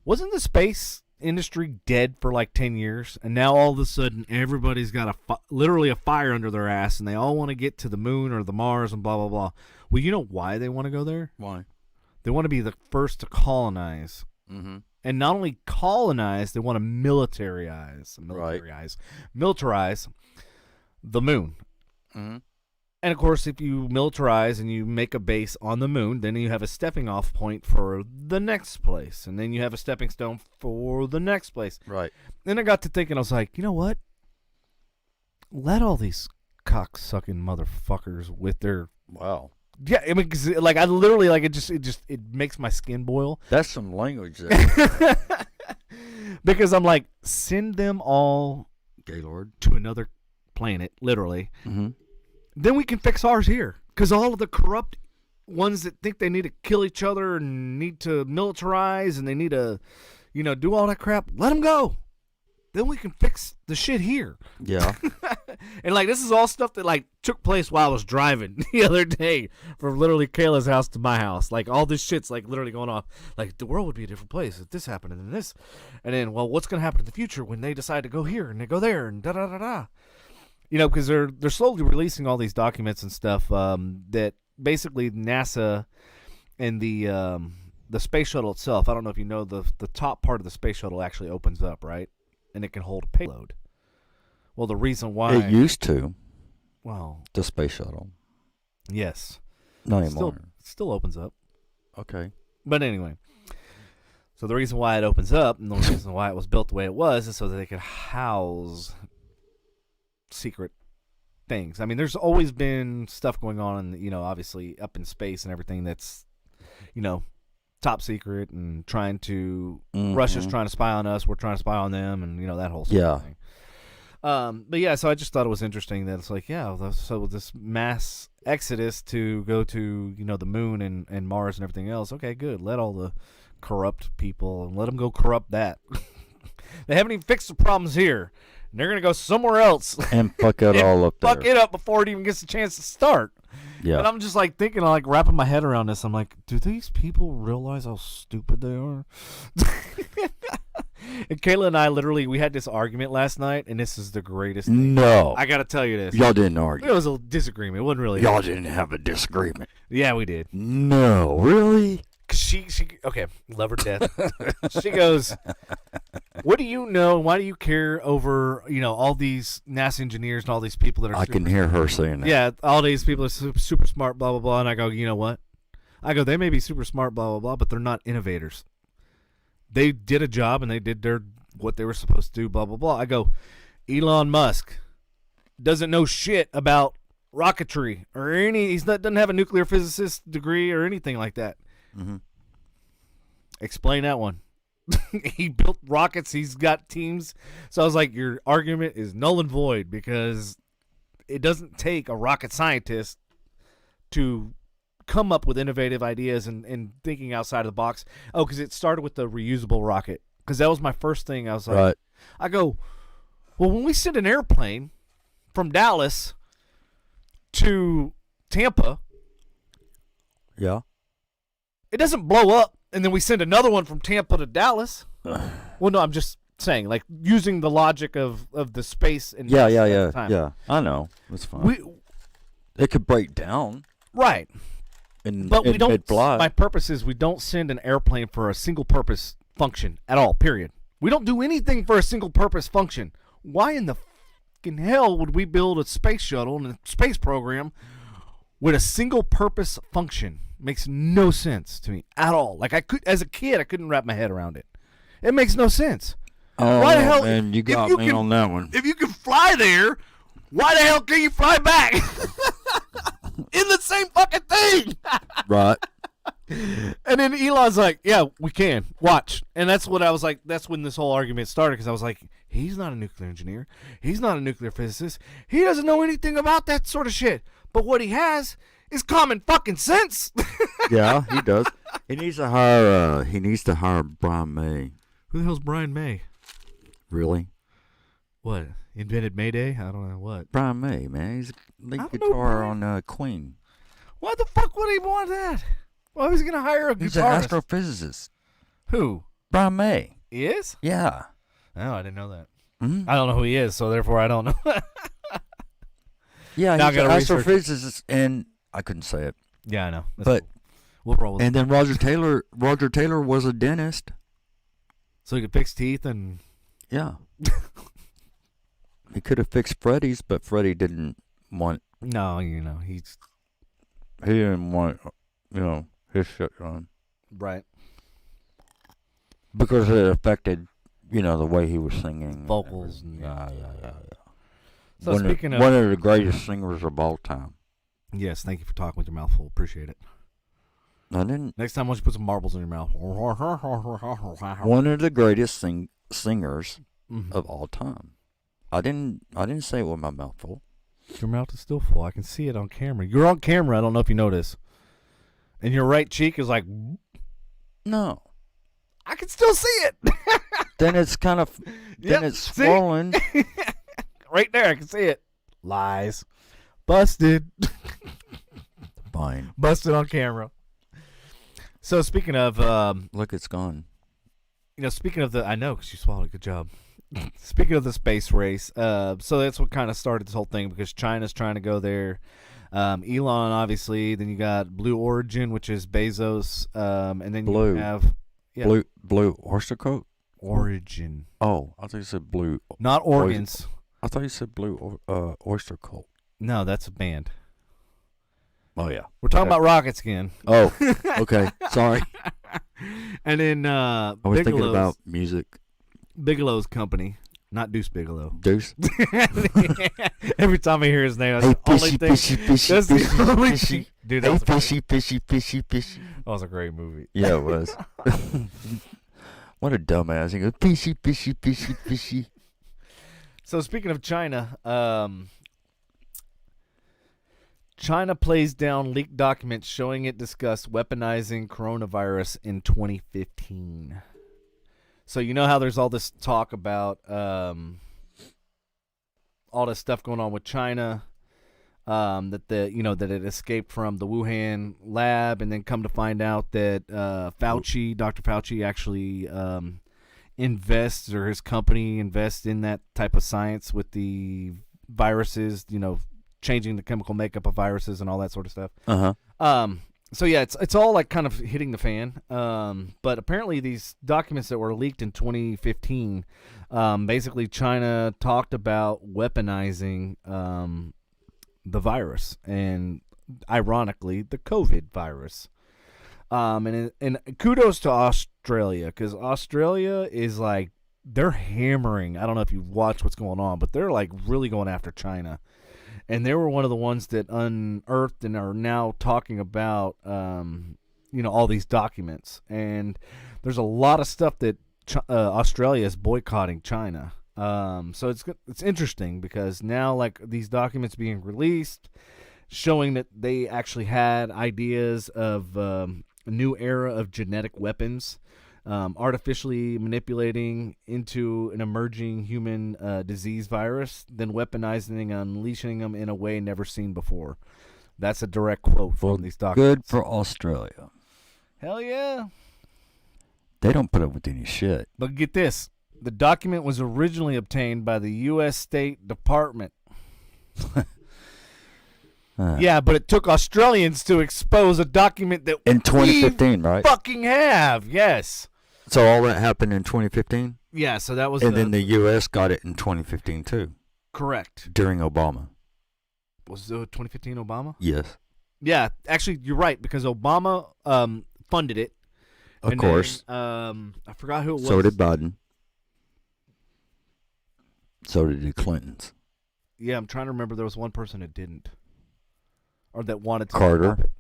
wasn't the space industry dead for like 10 years? And now all of a sudden everybody's got literally a fire under their ass, and they all want to get to the moon or the Mars and blah, blah, blah. Well, you know why they want to go there? Why? They want to be the first to colonize. Mm-hmm. And not only colonize, they want to militarize the moon. Mm-hmm. And, of course, if you militarize and you make a base on the moon, then you have a stepping off point for the next place. And then you have a stepping stone for the next place. Right. Then I got to thinking, I was like, you know what? Let all these cock-sucking motherfuckers with their... Wow. Yeah, I mean, 'cause, like, I literally, like, it makes my skin boil. That's some language there. Because I'm like, send them all Gaylord to another planet, literally. Mm-hmm. Then we can fix ours here. Because all of the corrupt ones that think they need to kill each other and need to militarize and they need to, do all that crap, let them go. Then we can fix the shit here. Yeah. And, like, this is all stuff that, like, took place while I was driving the other day from literally Kayla's house to my house. Like, all this shit's, like, literally going off. Like, the world would be a different place if this happened and then this. And then, well, what's going to happen in the future when they decide to go here and they go there and da-da-da-da. Because they're slowly releasing all these documents and stuff that basically NASA and the space shuttle itself, I don't know if you know, the top part of the space shuttle actually opens up, right? And it can hold a payload. Well, the reason why... It used to. Well... The space shuttle. Yes. Not anymore. Still opens up. Okay. But anyway. So the reason why it opens up, and the reason why it was built the way it was, is so that they could house secret things. I mean, there's always been stuff going on, obviously up in space and everything that's, top secret and trying to... Mm-hmm. Russia's trying to spy on us, we're trying to spy on them, and, that whole sort of thing. But yeah, so I just thought it was interesting that it's like, yeah, so this mass exodus to go to, the moon and Mars and everything else, okay, good. Let all the corrupt people, and let them go corrupt that. They haven't even fixed the problems here. and they're going to go somewhere else. And fuck it all up there. Fuck it up before it even gets a chance to start. Yeah. And I'm just like thinking, like wrapping my head around this. I'm like, do these people realize how stupid they are? And Kayla and I we had this argument last night, and this is the greatest thing. No. I got to tell you this. Y'all didn't argue. It was a disagreement. It wasn't really. Y'all didn't have a disagreement. Yeah, we did. No, really? Cause she okay, love her death. She goes, what do you know? Why do you care over, all these NASA engineers and all these people that are I can hear her saying that. Yeah, all these people are super smart, blah, blah, blah. And I go, you know what? I go, they may be super smart, blah, blah, blah, but they're not innovators. They did a job and they did what they were supposed to do, blah, blah, blah. I go, Elon Musk doesn't know shit about rocketry or doesn't have a nuclear physicist degree or anything like that. Mm-hmm. Explain that one. He built rockets. He's got teams. So I was like, your argument is null and void because it doesn't take a rocket scientist to come up with innovative ideas and thinking outside of the box. Oh, because it started with the reusable rocket. Because that was my first thing. I was like, right. I go, well, when we send an airplane from Dallas to Tampa, yeah, it doesn't blow up, and then we send another one from Tampa to Dallas. Well, no, I'm just saying, like, using the logic of the space and yeah. I know. It's fine. It could break down. Right. But we don't. Mid-fly. My purpose is we don't send an airplane for a single-purpose function at all, period. We don't do anything for a single-purpose function. Why in the fucking hell would we build a space shuttle and a space program with a single-purpose function? Makes no sense to me at all. Like, as a kid, I couldn't wrap my head around it. It makes no sense. Oh, why the hell? Man, you got me on that one. If you can fly there, why the hell can you fly back? In the same fucking thing. Right. And then Elon's like, yeah, we can. Watch. And that's what I was like, that's when this whole argument started, because I was like, he's not a nuclear engineer. He's not a nuclear physicist. He doesn't know anything about that sort of shit. But what he has is common fucking sense. Yeah, he does. He needs to hire Brian May. Who the hell's Brian May? Really? What? Invented Mayday? I don't know what. Brian May, man. He's lead guitar on Queen. Why the fuck would he want that? Why was he gonna hire a guitarist? He's an astrophysicist. Who? Brian May. He is? Yeah. Oh, I didn't know that. Mm-hmm. I don't know who he is, so therefore I don't know. Yeah, now he's an astrophysicist, and I couldn't say it. Yeah, I know. That's but cool. We'll roll with and then Roger Taylor was a dentist. So he could fix teeth and... Yeah. He could have fixed Freddy's, but Freddy didn't want... No, he didn't want, his shit on. Right. Because it affected, the way he was singing. Vocals. Yeah. So one of the greatest singers of all time. Yes, thank you for talking with your mouth full. Appreciate it. I didn't. Next time, why don't you put some marbles in your mouth? One of the greatest singers of all time. I didn't say it with my mouth full. Your mouth is still full. I can see it on camera. You're on camera. I don't know if you notice. And your right cheek is like... No. I can still see it. Then it's kind of... Then it's swollen. Right there. I can see it. Lies. Busted. Fine. Busted on camera. So speaking of... Look, it's gone. Speaking of the... I know, because you swallowed it. Good job. Speaking of the space race, so that's what kind of started this whole thing, because China's trying to go there. Elon, obviously. Then you got Blue Origin, which is Bezos. And then you have... Yeah. Blue Oyster Cult? Origin. Oh, I thought you said Blue... Not organs. I thought you said Blue Oyster Cult. No, that's a band. Oh, yeah. We're talking about rockets again. Oh, okay. Sorry. And then I was thinking about music. Bigelow's company. Not Deuce Bigelow. Deuce? Every time I hear his name, that's the only thing. Fishy. Dude, that was fishy. That was a great movie. Yeah, it was. What a dumbass. He goes, fishy. So speaking of China, China plays down leaked documents showing it discussed weaponizing coronavirus in 2015. So you know how there's all this talk about all this stuff going on with China, that that it escaped from the Wuhan lab, and then come to find out that Dr. Fauci actually invests, or his company invests in that type of science with the viruses, changing the chemical makeup of viruses and all that sort of stuff. So yeah, it's all like kind of hitting the fan. But apparently these documents that were leaked in 2015, basically China talked about weaponizing the virus, and ironically the COVID virus. And kudos to Australia, because Australia is like, they're hammering. I don't know if you've watched what's going on, but they're like really going after China. And they were one of the ones that unearthed and are now talking about, all these documents. And there's a lot of stuff that Australia is boycotting China. So it's interesting, because now, like, these documents being released, showing that they actually had ideas of a new era of genetic weapons, artificially manipulating into an emerging human disease virus, then weaponizing and unleashing them in a way never seen before. That's a direct quote from these documents. Good for Australia. Hell yeah. They don't put up with any shit. But get this. The document was originally obtained by the U.S. State Department. Yeah, but it took Australians to expose a document that in 2015, we right? Fucking have, yes. So all that happened in 2015? Yeah, so that was... And then the U.S. got it in 2015, too. Correct. During Obama. Was 2015 Obama? Yes. Yeah, actually, you're right, because Obama funded it. Of course. Then, I forgot who it was. So did Biden. So did the Clintons. Yeah, I'm trying to remember. There was one person that didn't. Or that wanted to. Carter. Stop it.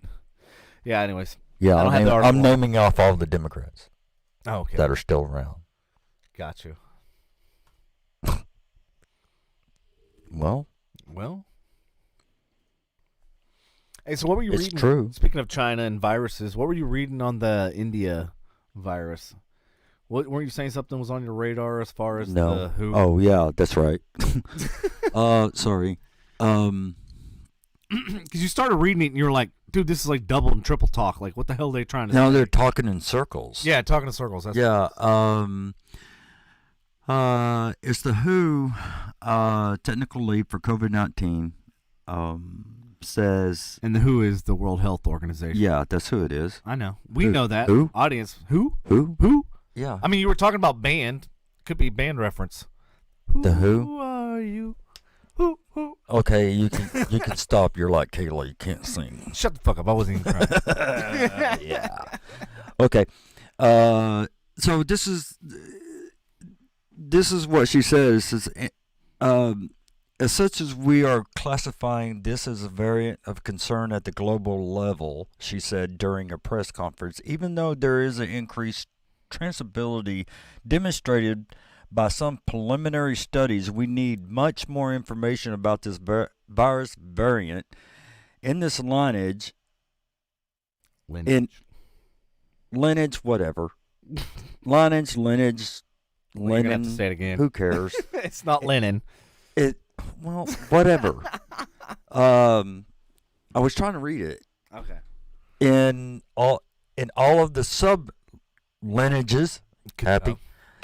Yeah, anyways. Yeah, I'm naming off all the Democrats. Oh, okay. That are still around. Got you. Well. Hey, so what were you reading? It's true. Speaking of China and viruses, what were you reading on the India virus? Weren't you saying something was on your radar as far as the WHO? Oh, yeah, that's right. Sorry. Because you started reading it and you're like, dude, this is like double and triple talk. Like, what the hell are they trying to say? Now they're talking in circles. Yeah, talking in circles. That's it's the WHO technical lead for COVID-19 says... And the WHO is the World Health Organization. Yeah, that's who it is. I know. We know that. Who? Audience. Who? Who? Yeah. I mean, you were talking about band. Could be band reference. The Who? Who are you? Who? Okay, you can stop. You're like Kayla. You can't sing. Shut the fuck up. I wasn't even trying. Yeah. Okay. So this is what she says. As such as we are classifying this as a variant of concern at the global level, she said during a press conference, even though there is an increased transmissibility demonstrated by some preliminary studies, we need much more information about this virus variant in this lineage. Whatever. Lineage. Well, you're gonna have to say it again. Who cares? It's not linen. Well, whatever. I was trying to read it. Okay. In all of the sub lineages. Happy.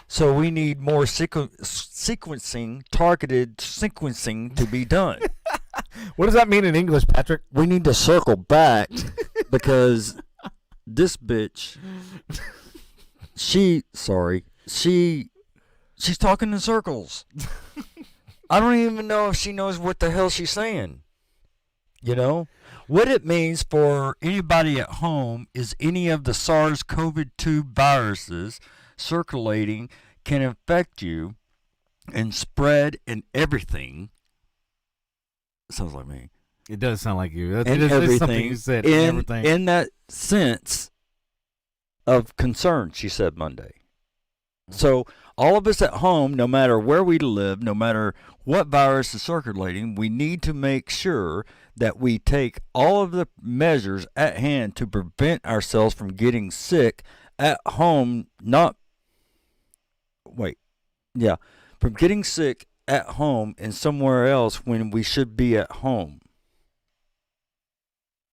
So we need more sequencing, targeted sequencing to be done. What does that mean in English, Patrick? We need to circle back because this bitch, she's talking in circles. I don't even know if she knows what the hell she's saying. You know? What it means for anybody at home is any of the SARS-CoV-2 viruses circulating can infect you and spread in everything. Sounds like me. It does sound like you. And it's everything. Something you said. Everything. In that sense of concern, she said Monday. So all of us at home, no matter where we live, no matter what virus is circulating, we need to make sure that we take all of the measures at hand to prevent ourselves from getting sick at home, from getting sick at home and somewhere else when we should be at home.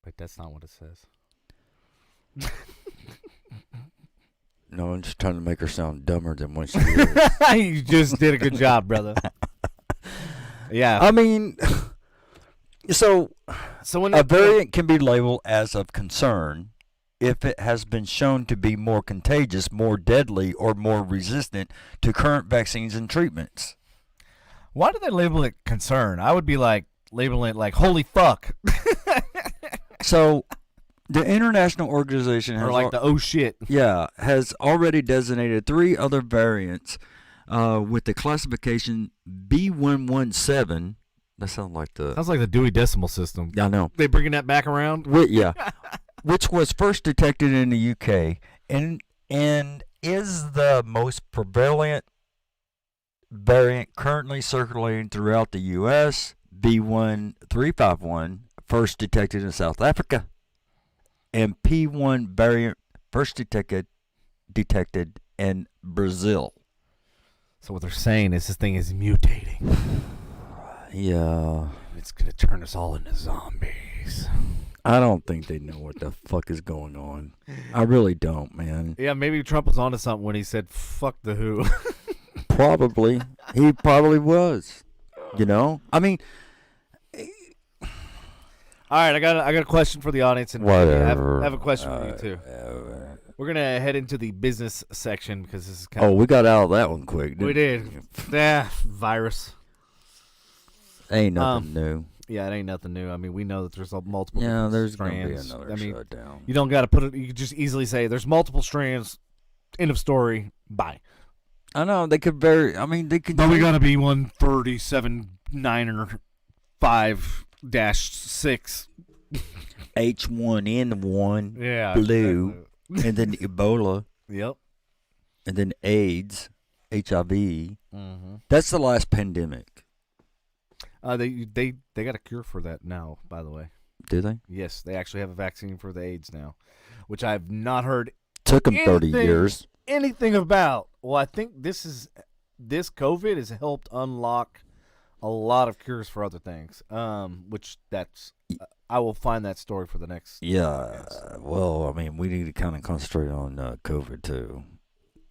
Wait, that's not what it says. No, I'm just trying to make her sound dumber than what she is. You just did a good job, brother. Yeah. I mean, so when a variant can be labeled as of concern if it has been shown to be more contagious, more deadly, or more resistant to current vaccines and treatments. Why do they label it concern? I would be like labeling it like holy fuck. So the international organization has or like the oh shit. Yeah, has already designated 3 other variants with the classification B117. That sounds like the Dewey Decimal System. I know. They bringing that back around? Yeah. Which was first detected in the UK and is the most prevalent variant currently circulating throughout the US. B1351 first detected in South Africa, and P1 variant first detected in Brazil. So what they're saying is this thing is mutating. Yeah. It's going to turn us all into zombies. I don't think they know what the fuck is going on. I really don't, man. Yeah, maybe Trump was onto something when he said, fuck the WHO. Probably. He probably was. You know? I mean... All right, I got a question for the audience, and whatever. I have a question for you too. We're gonna head into the business section because this is kind of. We got out of that one quick. We did. Virus. Ain't nothing new. Yeah, it ain't nothing new. I mean, we know that there's multiple. Yeah, there's strands. gonna be another shutdown. You don't got to put it. You can just easily say there's multiple strands. End of story. Bye. I know they could vary. I mean, they could. But we gotta be 137.9 or 5-6. H1N1. Yeah. Blue. And then Ebola. Yep. And then AIDS, HIV. Mm-hmm. That's the last pandemic. They got a cure for that now, by the way. Do they? Yes, they actually have a vaccine for the AIDS now, which I've not heard. Took them 30 years. Anything about. Well, I think this COVID has helped unlock a lot of cures for other things. Which I will find that story for the next. Yeah. Well, I mean, we need to kind of concentrate on COVID too.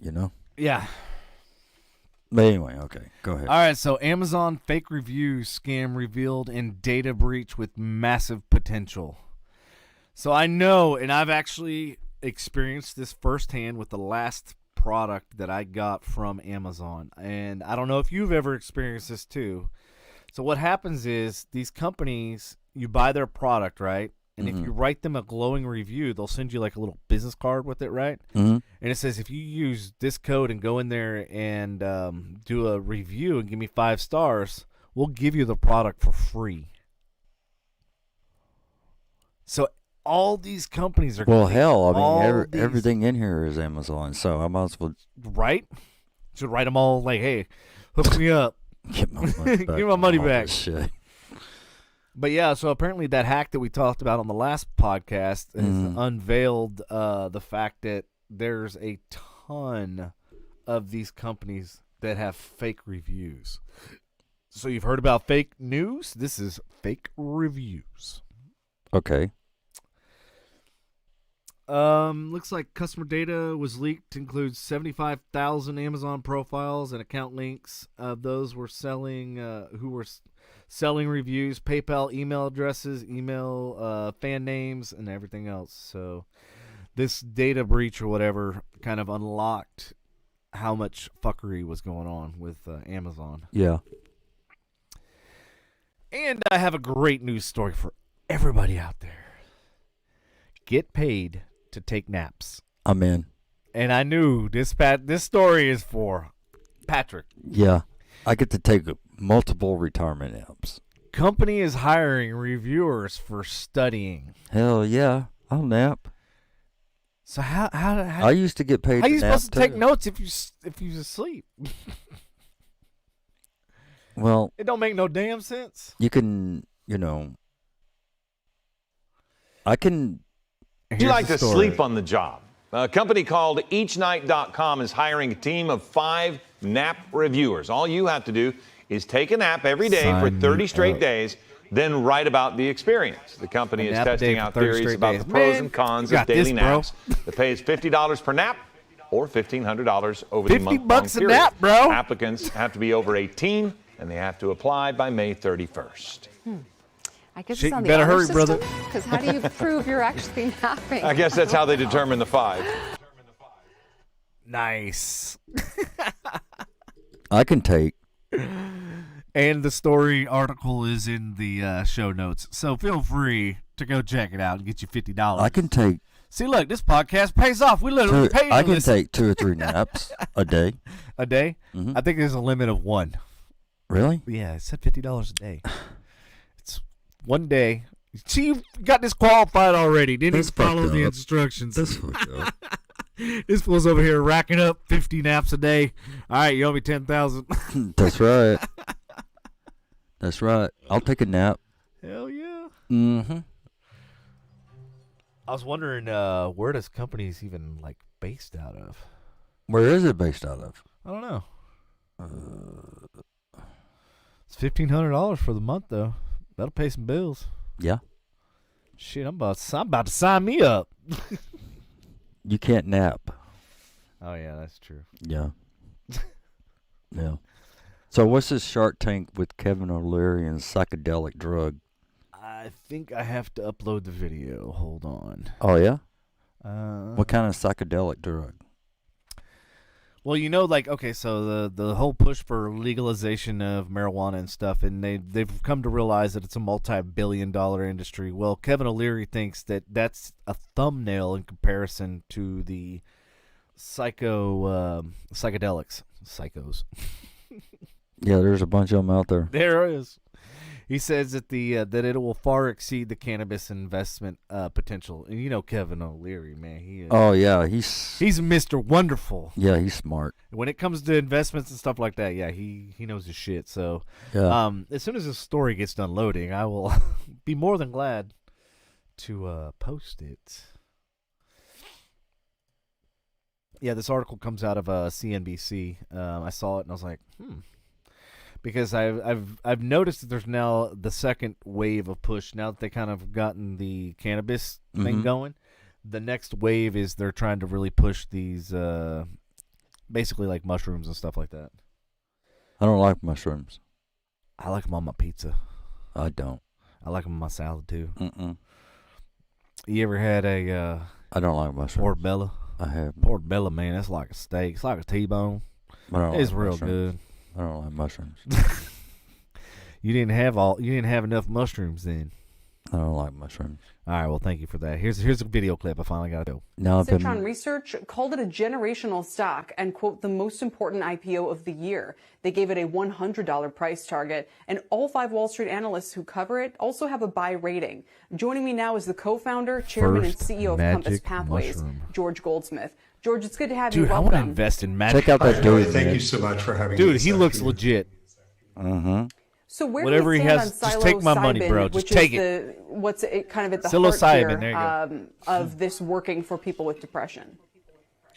You know. Yeah. But anyway, okay, go ahead. All right, so Amazon fake review scam revealed in data breach with massive potential. So I know, and I've actually experienced this firsthand with the last product that I got from Amazon. And I don't know if you've ever experienced this too. So what happens is these companies, you buy their product, right? And if you write them a glowing review, they'll send you like a little business card with it, right? Mm-hmm. And it says, if you use this code and go in there and do a review and give me 5 stars, we'll give you the product for free. So all these companies are hell, I mean, everything in here is Amazon, so I might as well. Right? Should write them all like, hey, hook me up. Get my money back. Give my money back. Shit. But yeah, so apparently that hack that we talked about on the last podcast has unveiled the fact that there's a ton of these companies that have fake reviews. So you've heard about fake news? This is fake reviews. Okay. Looks like customer data was leaked to include 75,000 Amazon profiles and account links. Those were selling selling reviews, PayPal email addresses, email fan names, and everything else. So this data breach or whatever kind of unlocked how much fuckery was going on with Amazon. Yeah. And I have a great news story for everybody out there. Get paid to take naps. I'm in. And I knew this story is for Patrick. Yeah. I get to take multiple retirement naps. Company is hiring reviewers for studying. Hell yeah. I'll nap. So how I used to get paid how to you nap supposed to take notes if you asleep? Well, it don't make no damn sense. You can, I can. You like to sleep on the job. A company called eachnight.com is hiring a team of 5 nap reviewers. All you have to do is take a nap every day for 30 straight days, then write about the experience. The company is testing out theories about the pros and cons of daily naps. The pay is $50 per nap or $1,500 over the month-long period. $50 a nap, bro. Applicants have to be over 18, and they have to apply by May 31st. I guess it's on the better honor hurry, system, brother. because how do you prove you're actually napping? I guess that's how they determine the 5. Nice. I can take. And the story article is in the show notes, so feel free to go check it out and get you $50. I can take. See, look, this podcast pays off. We literally pay. I can take 2 or 3 naps a day. A day? Mm-hmm. I think there's a limit of 1. Really? Yeah, it said $50 a day. It's 1 day. See, you got this qualified already. Didn't even follow the instructions. That's fucked up. This fool's over here racking up 50 naps a day. All right, you owe me 10,000. That's right. That's right. I'll take a nap. Hell yeah. Mm-hmm. I was wondering, where does companies even like based out of? Where is it based out of? I don't know. It's $1,500 for the month though. That'll pay some bills. Yeah. Shit, I'm about to sign me up. You can't nap. Oh yeah, that's true. Yeah. Yeah. So what's this Shark Tank with Kevin O'Leary and psychedelic drug? I think I have to upload the video. Hold on. Oh yeah. What kind of psychedelic drug? Well, you know, like, okay, so the whole push for legalization of marijuana and stuff, and they've come to realize that it's a multi-billion-dollar industry. Well, Kevin O'Leary thinks that that's a thumbnail in comparison to the psychedelics. Psychos. Yeah, there's a bunch of them out there. There is. He says that that it will far exceed the cannabis investment potential. And you know Kevin O'Leary, man. He is, Oh yeah, he's Mr. Wonderful. Yeah, he's smart. When it comes to investments and stuff like that, yeah, he knows his shit. So, Yeah. As soon as the story gets done loading, I will be more than glad to post it. Yeah, this article comes out of CNBC. I saw it and I was like, because I've noticed that there's now the second wave of push. Now that they kind of gotten the cannabis thing going, the next wave is they're trying to really push these, basically like mushrooms and stuff like that. I don't like mushrooms. I like them on my pizza. I don't. I like them on my salad too. Mm-mm. You ever had a I don't like mushrooms. portobello? I have. Portobello, man, that's like a steak. It's like a T-bone. It's real good. I don't like mushrooms. You didn't have enough mushrooms then. I don't like mushrooms. All right, well, thank you for that. Here's a video clip. I finally got to go. Now Citron Research called it a generational stock and, quote, the most important IPO of the year. They gave it a $100 price target, and all 5 Wall Street analysts who cover it also have a buy rating. Joining me now is the co-founder, chairman, and CEO of Compass Pathways, George Goldsmith. George, it's good to have you. Dude, I want to invest in magic. Check out that dude. Thank you so much for having me. Dude, he looks legit. Mm-hmm. So where Whatever do we he stand has, on just take my money, bro. Just take it. What's kind of at the Psilocybin, heart there you here of this working for people with depression?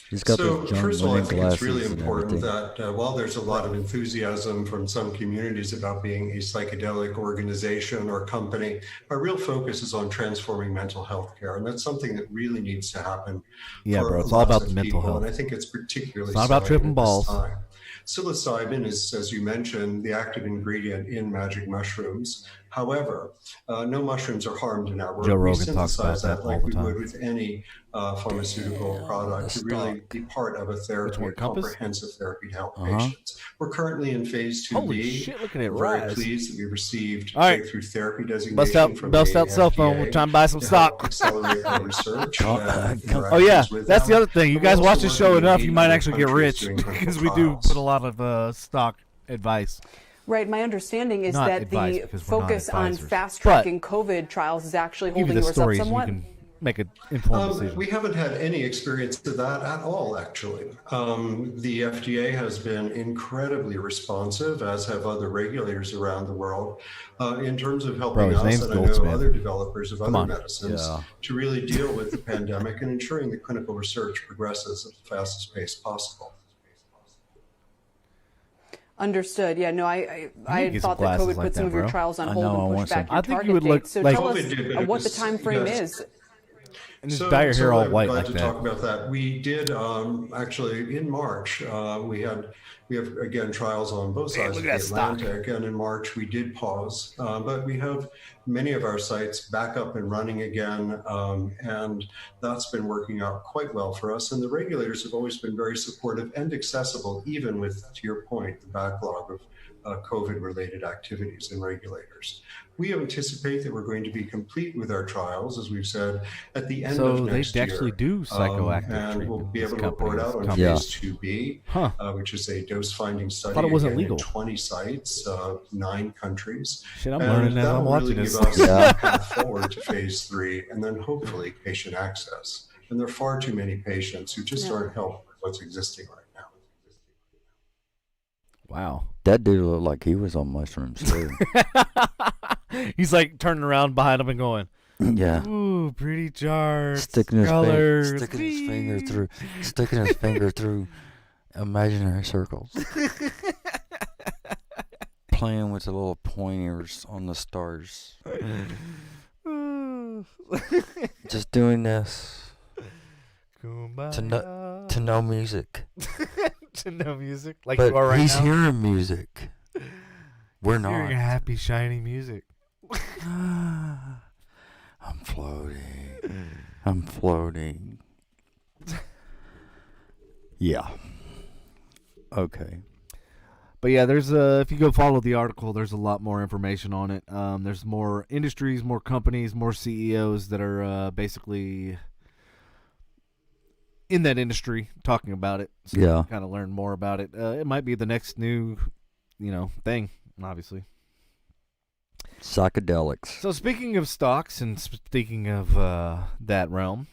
He's got So those John first of all, I Lennon think it's really glasses and important everything. that while there's a lot of enthusiasm from some communities about being a psychedelic organization or company, our real focus is on transforming mental health care. And that's something that really needs to happen. Yeah, for bro, it's all about lots the of mental people, health. And I think it's particularly It's not about tripping balls. time. Psilocybin is, as you mentioned, the active ingredient in magic mushrooms. However, no mushrooms are harmed in our work. Joe We Rogan talks about synthesize that that all like the we time. would with any pharmaceutical product to really be part of a therapy, a comprehensive therapy to help patients. We're currently in phase 2B. Holy shit, look at it We're rise. very pleased that we received All right. breakthrough therapy designation from Bust out the cell phone. FDA We're trying to buy some to stock. help accelerate our research. Oh yeah, that's the other thing. You guys watch this show enough, you might actually get rich because we do put a lot of stock advice. Right. My understanding is Not that advice, the because we're not focus on advisors. fast-tracking COVID trials is actually Give you holding the yours up stories, you somewhat. can make an informed decision. We haven't had any experience to that at all, actually. The FDA has been incredibly responsive, as have other regulators around the world, in terms of helping his us name's and I know Goldsmith. other developers of Come other on. medicines Yeah. to really deal with the pandemic and ensuring that clinical research progresses at the fastest pace possible. Understood. Yeah, no, I get thought some that glasses COVID like put some that, of your bro. trials on I hold know, I and want pushed back some. your I think target you would look date. So like- tell us COVID did, but it what the was- time frame yes. is. And just dye your hair all I'm white glad like to that. talk about that. We did actually in March. We have again trials on both sides of look the at that stock. Atlantic, and in March we did pause, but we have many of our sites back up and running again, and that's been working out quite well for us. And the regulators have always been very supportive and accessible, even with, to your point, the backlog of COVID-related activities and regulators. We anticipate that we're going to be complete with our trials, as we've said, at the end of next year. They actually do psychoactive and treatment. we'll be these able to report out on companies. phase 2B, which is a dose-finding study Thought it wasn't again, legal. in 20 sites, 9 countries. Shit, I'm And learning as that I'm will watching really this. give us a path forward to phase 3, and then hopefully patient access. And there are far too many patients who just aren't helped with what's existing right now. Wow. That dude looked like he was on mushrooms too. He's like turning around behind him and going, Yeah. "Ooh, pretty charts, Sticking his colors, sticking his finger through imaginary circles. Playing with the little pointers on the stars. Just doing this to no music. To no music, like But you are right he's now. hearing music. We're not. Hearing happy, shiny music. I'm floating. Yeah. Okay. But yeah, there's if you go follow the article, there's a lot more information on it. There's more industries, more companies, more CEOs that are basically in that industry talking about it. So you can kind of learn more about it. It might be the next new, thing, obviously. Psychedelics. So speaking of stocks and speaking of that realm,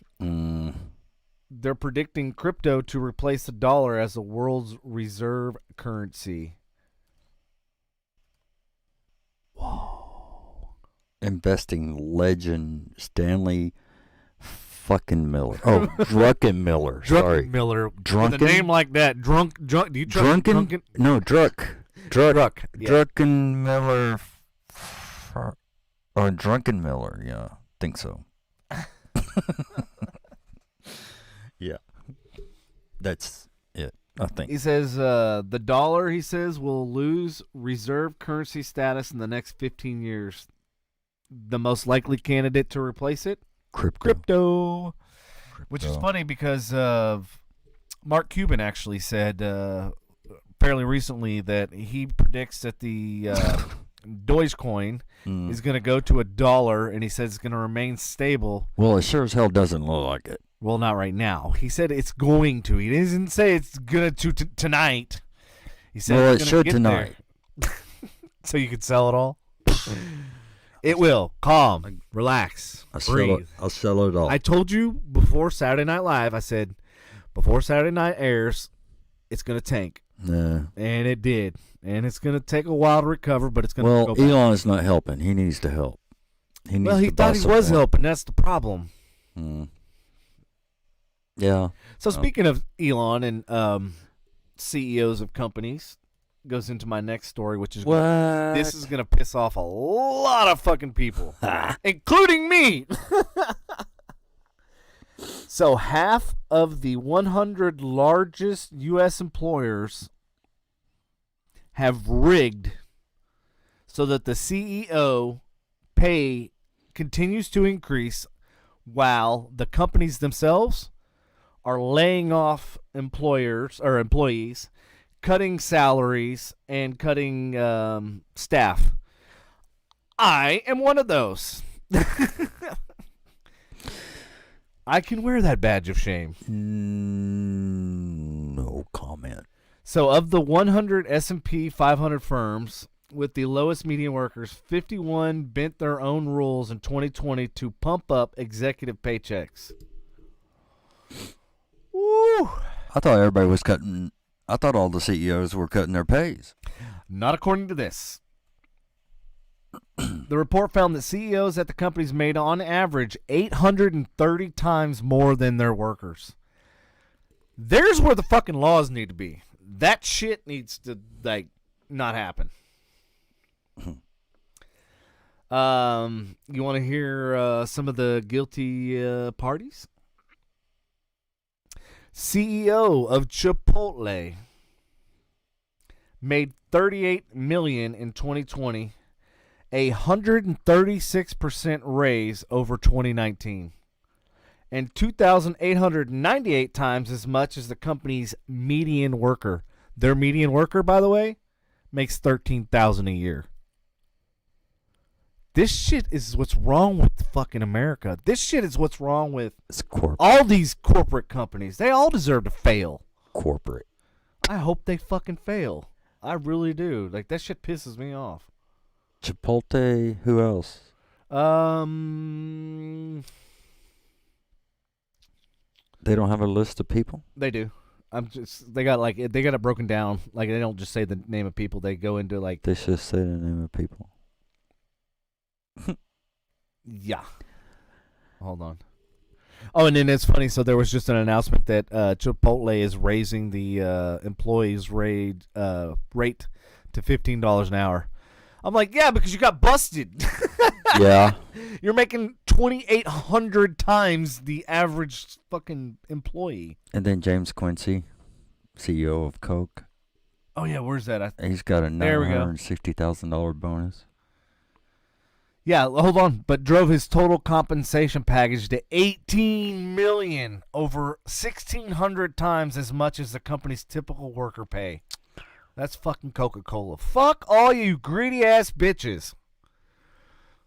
they're predicting crypto to replace the dollar as the world's reserve currency. Whoa. Investing legend Stanley fucking Miller. Oh, Drunken Miller. Sorry. Miller. Drunken? With a name like that. Drunk. Do you trust Drunken? No, Druck. Yeah. Drunken Miller. Or Drunken Miller. Yeah, think so. Yeah. That's it, I think. He says the dollar, he says, will lose reserve currency status in the next 15 years. The most likely candidate to replace it? Crypto. Which is funny because Mark Cuban actually said fairly recently that he predicts that the Dogecoin is going to go to $1, and he says it's going to remain stable. Well, it sure as hell doesn't look like it. Well, not right now. He said it's going to. He doesn't say it's going to tonight. He said well, it's it should get tonight. So you could sell it all? It will. Calm. Relax. Breathe. I'll sell it all. I told you before Saturday Night Live, I said, before Saturday Night airs, it's going to tank. Nah. And it did. And it's going to take a while to recover, but it's going to go back. Well, Elon's not helping. He needs to help. He thought he was helping. That's the problem. Yeah. So speaking of Elon and CEOs of companies, goes into my next story, which is this is gonna piss off a lot of fucking people, including me. So half of the 100 largest U.S. employers have rigged so that the CEO pay continues to increase while the companies themselves are laying off employees, cutting salaries, and cutting staff. I am one of those. I can wear that badge of shame. No comment. So of the 100 S&P 500 firms with the lowest median workers, 51 bent their own rules in 2020 to pump up executive paychecks. Woo! I thought everybody was cutting. I thought all the CEOs were cutting their pays. Not according to this. The report found that CEOs at the companies made on average 830 times more than their workers. There's where the fucking laws need to be. That shit needs to not happen. You want to hear some of the guilty parties? CEO of Chipotle made $38 million in 2020, a 136% raise over 2019, and 2,898 times as much as the company's median worker. Their median worker, by the way, makes $13,000 a year. This shit is what's wrong with fucking America. This shit is what's wrong with all these corporate companies. They all deserve to fail. Corporate. I hope they fucking fail. I really do. Like, that shit pisses me off. Chipotle, who else? They don't have a list of people? They do. They got it broken down. Like, they don't just say the name of people. They go into like. They should say the name of people. Yeah. Hold on. Oh, and then it's funny. So there was just an announcement that Chipotle is raising the employees' rate to $15 an hour. I'm like, yeah, because you got busted. Yeah. You're making 2,800 times the average fucking employee. And then James Quincy, CEO of Coke. Oh, yeah, where's that? He's got a $960,000 bonus. Yeah, hold on, but drove his total compensation package to $18 million, over 1,600 times as much as the company's typical worker pay. That's fucking Coca-Cola. Fuck all you greedy ass bitches.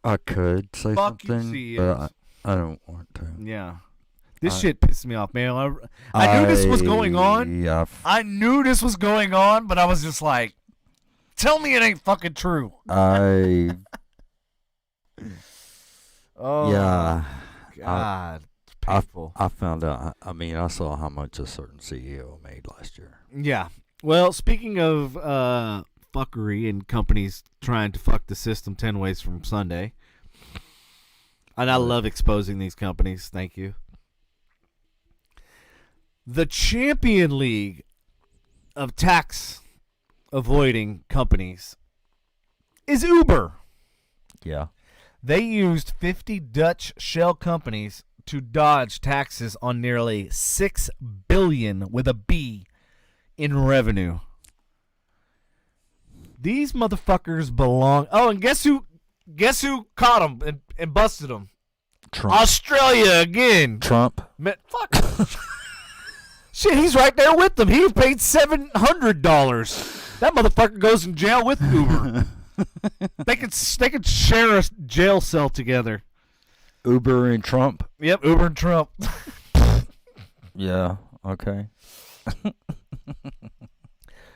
I could say Fuck something, you, but I don't want to. Yeah. This shit pisses me off, man. I knew this was going on. Yeah. I knew this was going on, but I was just like, tell me it ain't fucking true. Oh, yeah. God. Painful. I found out. I mean, I saw how much a certain CEO made last year. Yeah. Well, speaking of fuckery and companies trying to fuck the system 10 ways from Sunday, and I love exposing these companies. Thank you. The Champion League of tax avoiding companies is Uber. Yeah. They used 50 Dutch shell companies to dodge taxes on nearly $6 billion with a B in revenue. These motherfuckers belong. Oh, and guess who caught them and busted them? Trump. Australia again. Trump. Fuck. Shit, he's right there with them. He paid $700. That motherfucker goes in jail with Uber. They could share a jail cell together. Uber and Trump? Yep, Uber and Trump. Yeah, okay.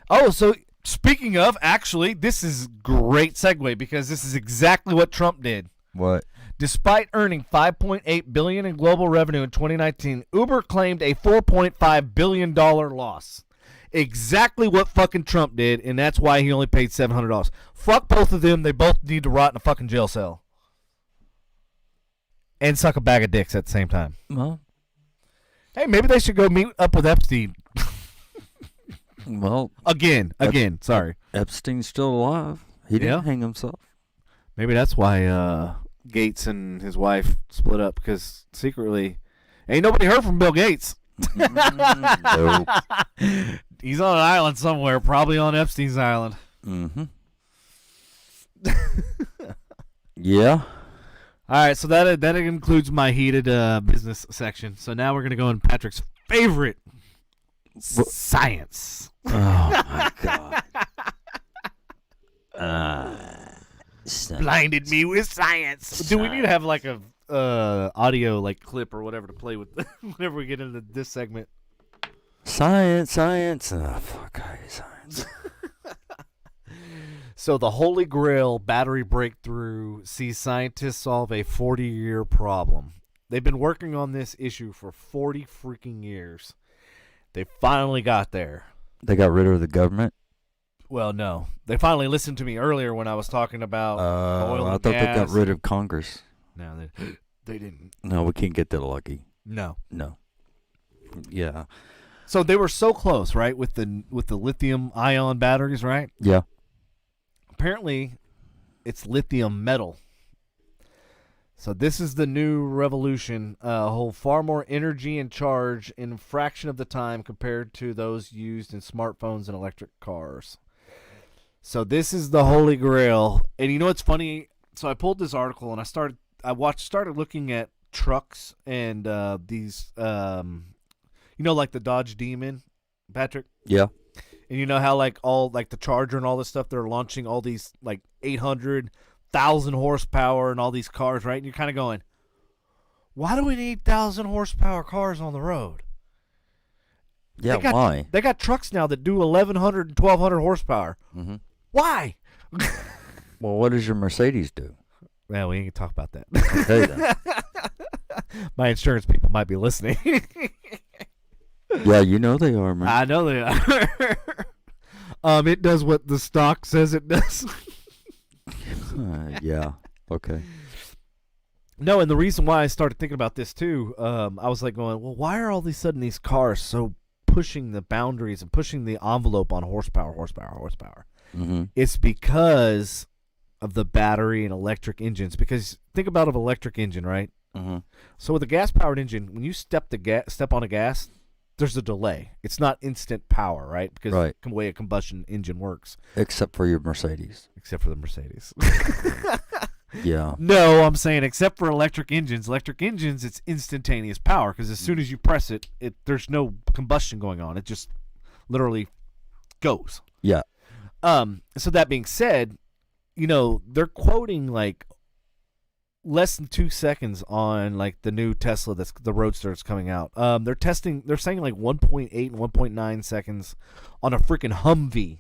Oh, so speaking of, actually, this is great segue because this is exactly what Trump did. What? Despite earning $5.8 billion in global revenue in 2019, Uber claimed a $4.5 billion loss. Exactly what fucking Trump did, and that's why he only paid $700. Fuck both of them. They both need to rot in a fucking jail cell. And suck a bag of dicks at the same time. Well. Hey, maybe they should go meet up with Epstein. Well. Again, sorry. Epstein's still alive. He didn't hang himself. Maybe that's why Gates and his wife split up, because secretly ain't nobody heard from Bill Gates. Nope. He's on an island somewhere, probably on Epstein's island. Mm-hmm. Yeah. All right, so that includes my heated business section. So now we're going to go in Patrick's favorite, science. Oh, my God. Blinded me with science. Do we need to have like a audio like clip or whatever to play with whenever we get into this segment? Science. Oh, fuck, science. So the Holy Grail battery breakthrough sees scientists solve a 40-year problem. They've been working on this issue for 40 freaking years. They finally got there. They got rid of the government? Well, no. They finally listened to me earlier when I was talking about oil and I thought gas. they got rid of Congress. No, they didn't. No, we can't get that lucky. No. Yeah. So they were so close, right, with the lithium ion batteries, right? Yeah. apparently it's lithium metal. So this is the new revolution. Hold far more energy and charge in a fraction of the time compared to those used in smartphones and electric cars. So this is the holy grail. And you know what's funny? So I pulled this article and I started looking at trucks and these, like the Dodge Demon, Patrick. Yeah. And you know how like all like the Charger and all this stuff, they're launching all these like 800,000 horsepower and all these cars, right? And you're kind of going, why do we need 1,000 horsepower cars on the road? Yeah, why? They got trucks now that do 1,100 and 1,200 horsepower. Mm-hmm. Why? Well, what does your Mercedes do? Well, we ain't gonna talk about that. Okay, then. My insurance people might be listening. Yeah, you know they are, man. I know they are. It does what the stock says it does. Yeah. Okay. No, and the reason why I started thinking about this too, I was like going, well, why are all these these cars so pushing the boundaries and pushing the envelope on horsepower? Mm-hmm. It's because of the battery and electric engines. Because think about an electric engine, right? Mm-hmm. So with a gas-powered engine, when you step on a gas, there's a delay. It's not instant power, right? Because the way a combustion engine works. Except for your Mercedes. Except for the Mercedes. Yeah. No, I'm saying except for electric engines. Electric engines, it's instantaneous power because as soon as you press it, there's no combustion going on. It just literally goes. Yeah. So that being said, they're quoting like less than 2 seconds on like the new Tesla that's the Roadster that's coming out. They're saying like 1.8 and 1.9 seconds on a freaking Humvee,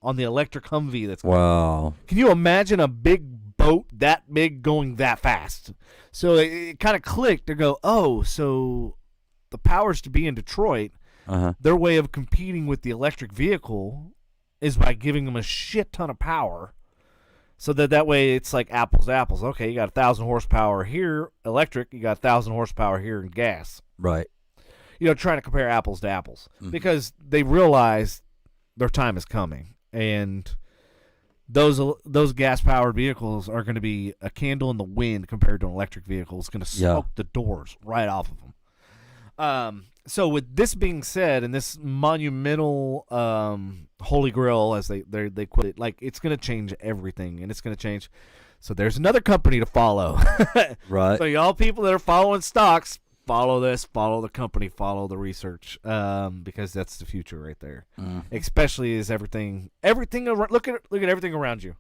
on the electric Humvee that's coming out. Can you imagine a big boat that big going that fast? So it kind of clicked to go, oh, so the powers to be in Detroit, their way of competing with the electric vehicle is by giving them a shit ton of power. So that way it's like apples to apples. Okay, you got 1,000 horsepower here, electric. You got 1,000 horsepower here in gas. Right. Trying to compare apples to apples. Mm-hmm. Because they realize their time is coming. And those gas-powered vehicles are going to be a candle in the wind compared to an electric vehicle. It's going to smoke the doors right off of them. So with this being said, and this monumental holy grail, as they quote it, like it's going to change everything, and it's going to change. So there's another company to follow. Right. So y'all people that are following stocks, follow this, follow the company, follow the research, because that's the future right there. Especially as everything look at everything around you,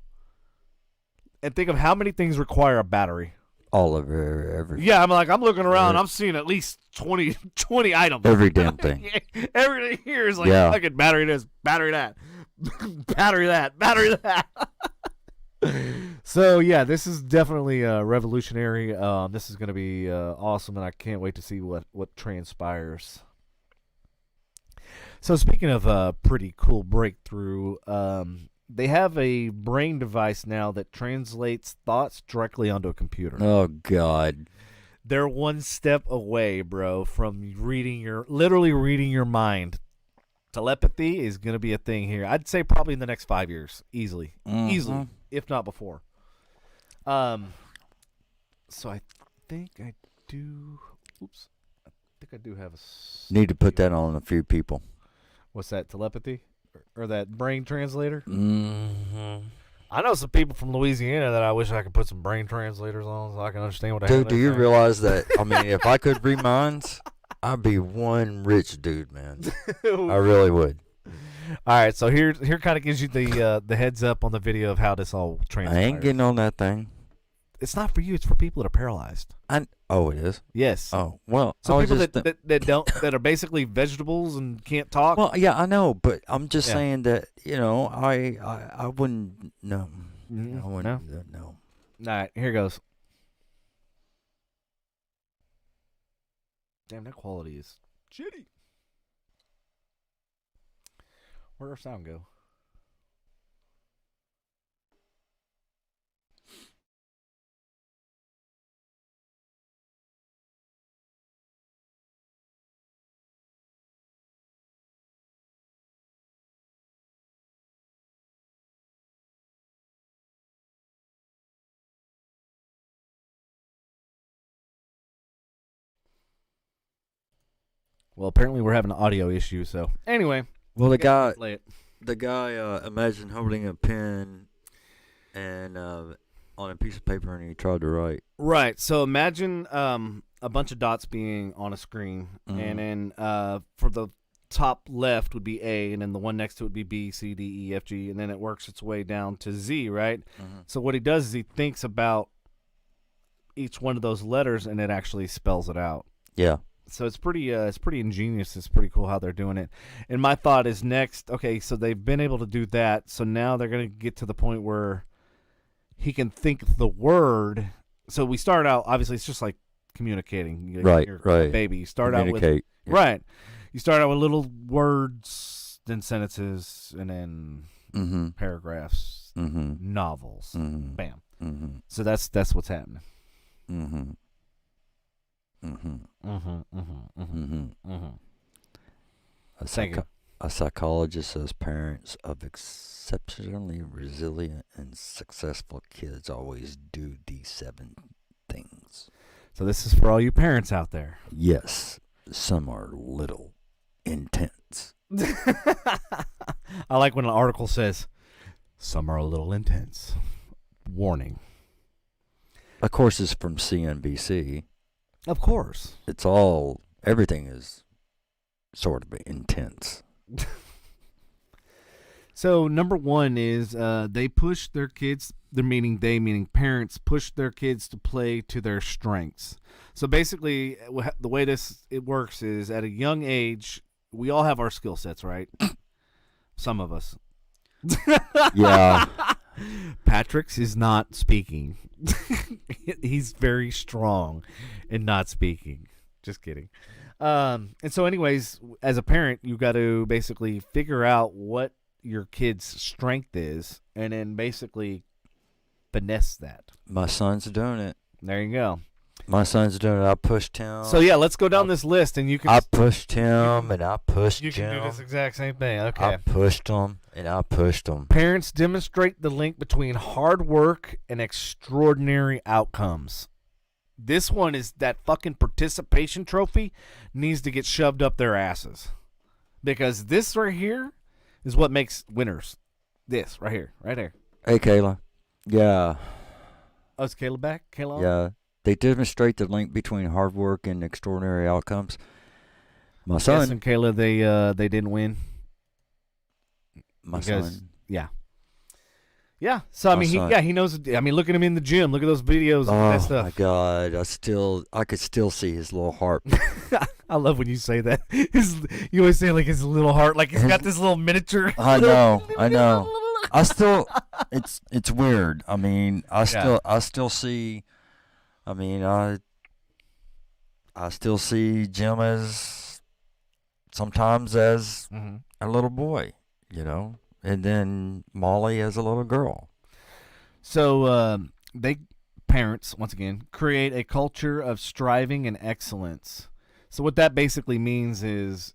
and think of how many things require a battery. All of everything. Yeah, I'm looking around. I'm seeing at least 20 items. Every damn thing. Everything here is like fucking battery this, battery that, battery that. So yeah, this is definitely revolutionary. This is going to be awesome, and I can't wait to see what transpires. So speaking of a pretty cool breakthrough, they have a brain device now that translates thoughts directly onto a computer. Oh, God. They're one step away, bro, from literally reading your mind. Telepathy is going to be a thing here. I'd say probably in the next 5 years. Easily, if not before. So I think I do. Oops. I think I do have a. Need to put that on a few people. What's that, telepathy? Or that brain translator? Mm-hmm. I know some people from Louisiana that I wish I could put some brain translators on so I can understand what Dude, do you realize that, I mean, if I could read minds, I'd be one rich dude, man. I really would. All right, so here kind of gives you the heads up on the video of how this all transpires. I ain't getting on that thing. It's not for you. It's for people that are paralyzed. Oh, it is? Yes. Oh, well. So people that are basically vegetables and can't talk. Well, yeah, I know, but I'm just saying that, I wouldn't, no. Mm-hmm. I wouldn't, no. All right, here goes. Damn, that quality is shitty. Where'd our sound go? Well, apparently we're having an audio issue. So anyway, well, the guy, play it. Imagine holding a pen and on a piece of paper, and he tried to write. Right. So imagine a bunch of dots being on a screen, and then for the top left would be A, and then the one next to it would be B, C, D, E, F, G, and then it works its way down to Z, right? So what he does is he thinks about each one of those letters, and it actually spells it out. Yeah. So it's pretty ingenious. It's pretty cool how they're doing it. And my thought is next, okay, so they've been able to do that, so now they're going to get to the point where he can think the word. So we start out, obviously, it's just like communicating. Right. A baby. You start out with right. You start out with little words, then sentences, and then paragraphs, novels. Bam. So that's what's happening. A psychologist says parents of exceptionally resilient and successful kids always do these 7 things. So this is for all you parents out there. Yes, some are little intense. I like when an article says, some are a little intense. Warning. Of course, it's from CNBC. Of course. Everything is sort of intense. So number one is they push their kids, meaning parents, push their kids to play to their strengths. So basically, the way it works is at a young age, we all have our skill sets, right? Some of us. Yeah. Patrick's is not speaking. He's very strong in not speaking. Just kidding. And so anyways, as a parent, you got to basically figure out what your kid's strength is and then basically finesse that. My son's doing it. There you go. My son's doing it. I pushed him. So yeah, let's go down this list and you can. I pushed him and I pushed him. You can do this exact same thing. Okay. I pushed him and I pushed him. Parents demonstrate the link between hard work and extraordinary outcomes. This one is that fucking participation trophy needs to get shoved up their asses. Because this right here is what makes winners. This right here. Right here. Hey, Kayla. Yeah. Oh, is Kayla back? Kayla? Yeah. They demonstrate the link between hard work and extraordinary outcomes. My son. Yes, and Kayla, they didn't win. My son. Yeah. Yeah. So I mean, he knows. I mean, look at him in the gym. Look at those videos. Oh that stuff. My God! I could still see his little heart. I love when you say that. You always say like his little heart, like he's got this little miniature. I know. I still, it's weird. I mean, I still see. I mean, I still see Jim sometimes as a little boy, you know, and then Molly as a little girl. So parents, once again, create a culture of striving and excellence. So what that basically means is,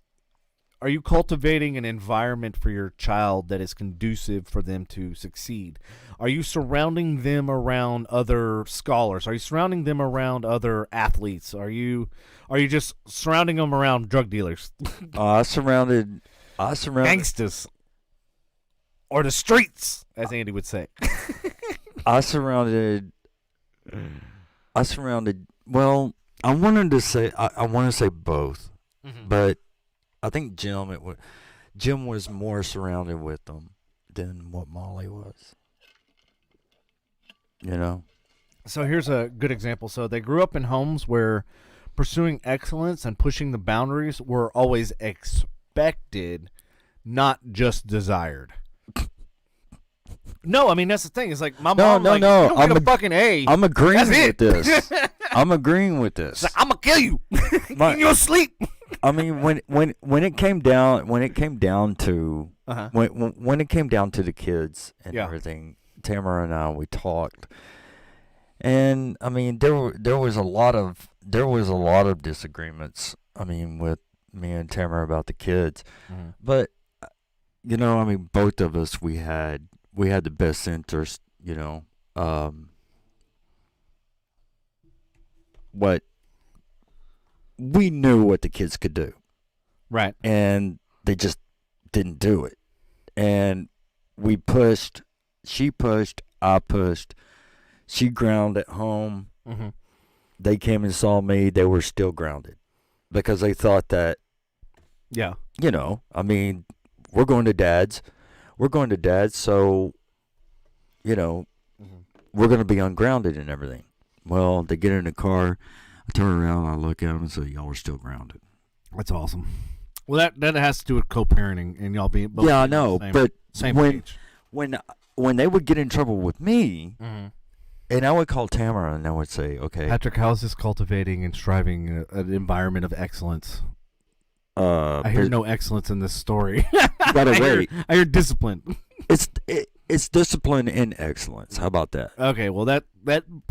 are you cultivating an environment for your child that is conducive for them to succeed? Are you surrounding them around other scholars? Are you surrounding them around other athletes? Are you just surrounding them around drug dealers? I surrounded gangsters, or the streets, as Andy would say. I surrounded. Well, I want to say both, but I think Jim was more surrounded with them than what Molly was. You know? So here's a good example. So they grew up in homes where pursuing excellence and pushing the boundaries were always expected, not just desired. No, I mean, that's the thing. It's like, my mom, no. You don't get a fucking A. I'm agreeing with this. I'm agreeing with this. It's like, I'm going to kill you in your sleep. I mean, when it came down to when it came down to the kids and everything, Tamara and I, we talked, and I mean there was a lot of disagreements. I mean, with me and Tamara about the kids, but you know, I mean, both of us we had the best interest. You know, what we knew what the kids could do. Right. And they just didn't do it. And we pushed. She pushed. I pushed. She ground at home. Mm-hmm. They came and saw me. They were still grounded because they thought that, yeah, you know, I mean, we're going to Dad's. We're going to Dad's, so, you know, we're going to be ungrounded and everything. Well, they get in the car. I turn around. I look at them and say, y'all are still grounded. That's awesome. Well, that has to do with co-parenting and y'all being both. Yeah, I know, but same when age. when they would get in trouble with me, mm-hmm. and I would call Tamara and I would say, okay, Patrick, how is this cultivating and striving an environment of excellence? I hear no excellence in this story. Gotta wait. I hear discipline. It's discipline and excellence. How about that? Okay, well that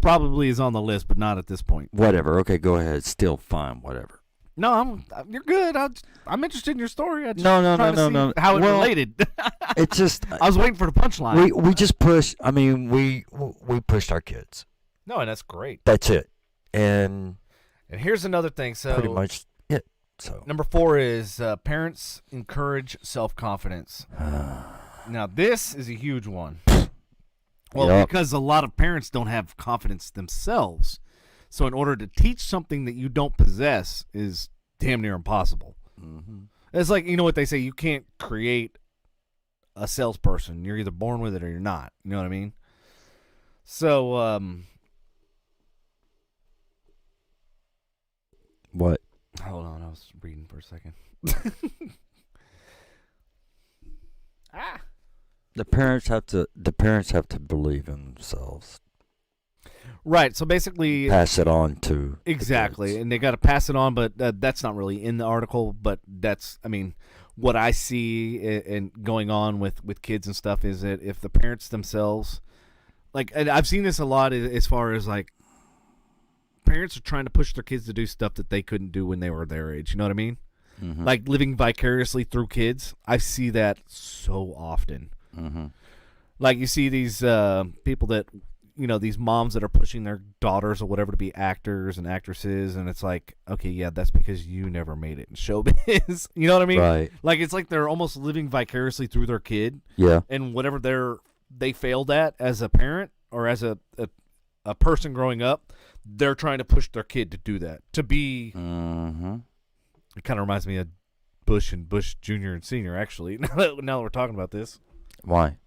probably is on the list, but not at this point. Whatever. Okay, go ahead. Still fine. Whatever. No, you're good. I'm interested in your story. No. How it related. It's just I was waiting for the punchline. We just push. I mean, we pushed our kids. No, and that's great. That's it. And here's another thing. So pretty much it. So number 4 is parents encourage self-confidence. Now this is a huge one. Well, because a lot of parents don't have confidence themselves. So in order to teach something that you don't possess is damn near impossible. Mm-hmm. It's like, you know what they say, you can't create a salesperson. You're either born with it or you're not. You know what I mean? So, what? Hold on, I was reading for a second. The parents have to believe in themselves. Right, so basically pass it on to exactly, and they got to pass it on, but that's not really in the article. But that's, I mean, what I see and going on with kids and stuff is that if the parents themselves, like, and I've seen this a lot as far as like parents are trying to push their kids to do stuff that they couldn't do when they were their age. You know what I mean? Mm-hmm. Like living vicariously through kids. I see that so often. Mm-hmm. Like you see these people that, you know, these moms that are pushing their daughters or whatever to be actors and actresses, and it's like, okay, yeah, that's because you never made it in showbiz. You know what I mean? Right. Like it's like they're almost living vicariously through their kid. Yeah. And whatever they failed at as a parent or as a person growing up, they're trying to push their kid to do that. To be. Mm-hmm. It kind of reminds me of Bush and Bush Jr. and Sr. Actually. Now that we're talking about this. Why?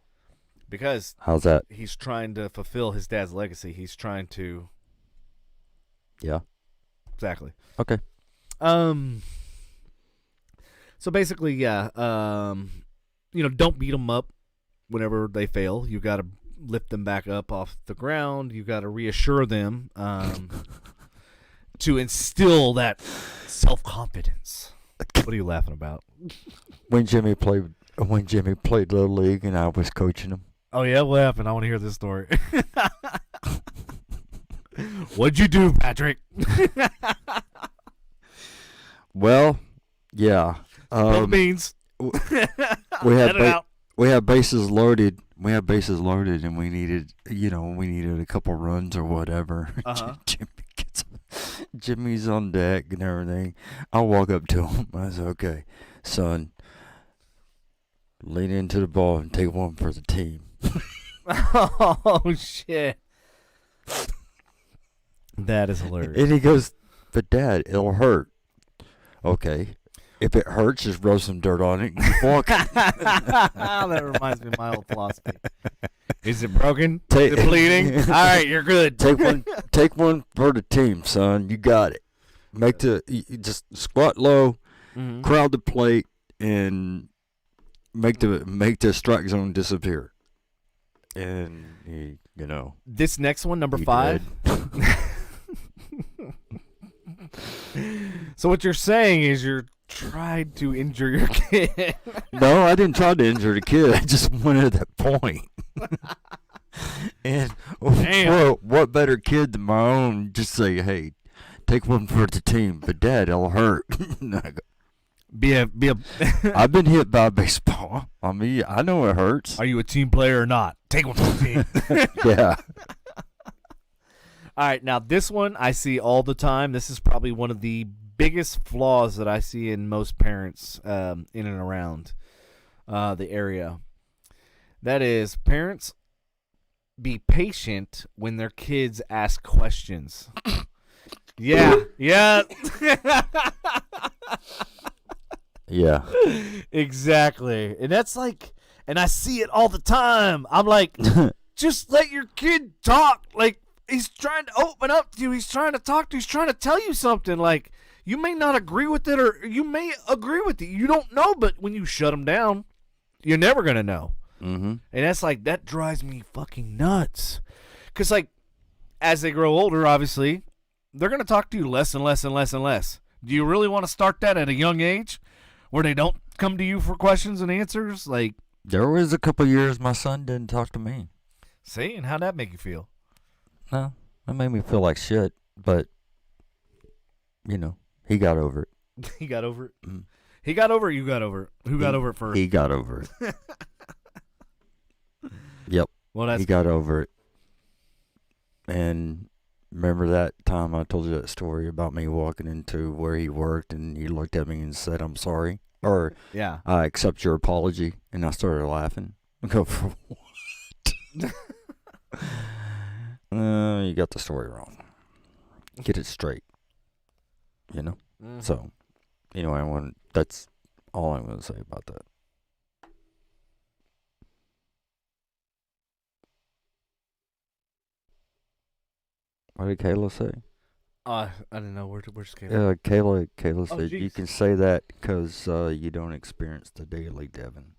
Because how's that? He's trying to fulfill his dad's legacy. He's trying to. Yeah. Exactly. Okay. So basically, yeah. You know, don't beat them up whenever they fail. You got to lift them back up off the ground. You got to reassure them to instill that self-confidence. What are you laughing about? When Jimmy played Little League and I was coaching him. Oh, yeah? What happened? I want to hear this story. What'd you do, Patrick? Well, yeah. Spill beans. We had bases loaded. And we needed a couple runs or whatever. Uh-huh. Jimmy's on deck and everything. I walk up to him. I said, okay, son, lean into the ball and take one for the team. Oh, shit. That is hilarious. And he goes, but Dad, it'll hurt. Okay. If it hurts, just rub some dirt on it and keep walking. That reminds me of my old philosophy. Is it broken? Is it bleeding? All right, you're good. Take one for the team, son. You got it. You just squat low, mm-hmm. crowd the plate, and make the strike zone disappear. And he, this next one, number 5. So what you're saying is you're tried to injure your kid. No, I didn't try to injure the kid. I just went at that point. And what better kid than my own just say, hey, take one for the team, but Dad, it'll hurt. I've been hit by a baseball. I mean, I know it hurts. Are you a team player or not? Take one for the team. Yeah. All right, now this one I see all the time. This is probably one of the biggest flaws that I see in most parents in and around the area. That is, parents be patient when their kids ask questions. Yeah. Yeah. Yeah. Exactly. And that's like, and I see it all the time. I'm like, just let your kid talk. Like, he's trying to open up to you. He's trying to talk to you. He's trying to tell you something. Like, you may not agree with it, or you may agree with it. You don't know, but when you shut them down, you're never going to know. Mm-hmm. And that's like, that drives me fucking nuts. Because, like, as they grow older, obviously, they're going to talk to you less and less and less and less. Do you really want to start that at a young age where they don't come to you for questions and answers? Like, there was a couple years my son didn't talk to me. See, and how'd that make you feel? No, that made me feel like shit, but, you know, he got over it. He got over it? Mm. He got over it, you got over it? Who got over it first? He got over it. Yep. Well, that's he got over it. And remember that time I told you that story about me walking into where he worked and he looked at me and said, "I'm sorry," or yeah, "I accept your apology," and I started laughing. I go, for what? You got the story wrong. Get it straight. You know? Mm-hmm. So, anyway, that's all I'm going to say about that. What did Kayla say? I didn't know. Where's Kayla? Kayla said you can say that because you don't experience the daily, Devin.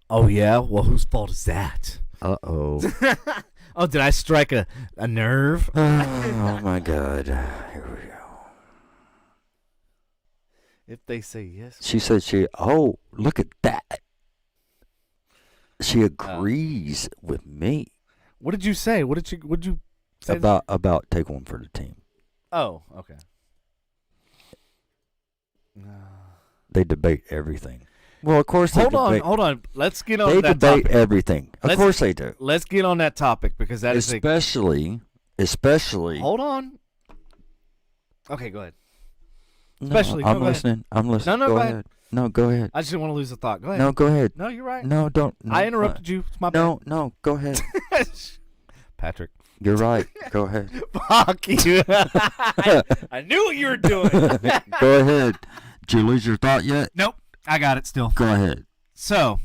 Oh, yeah? Well, whose fault is that? Uh-oh. Oh, did I strike a nerve? Oh, my God. Here we go. If they say yes. She said look at that. She agrees with me. What did you say? What did you say? About take one for the team. Oh, okay. They debate everything. Well, of course they hold debate. Hold on. Let's get on they that debate topic. Everything. Of course they do. Let's get on that topic because that is especially. Hold on. Okay, go ahead. No, Especially. I'm listening. I'm listening. No, go ahead. No, go ahead. I just didn't want to lose the thought. Go ahead. No, go ahead. No, you're right. No, don't. No, I interrupted you. It's my bad. No, go ahead. Patrick. You're right. Go ahead. Fuck you. I knew what you were doing. Go ahead. Did you lose your thought yet? Nope. I got it still. Go ahead. So,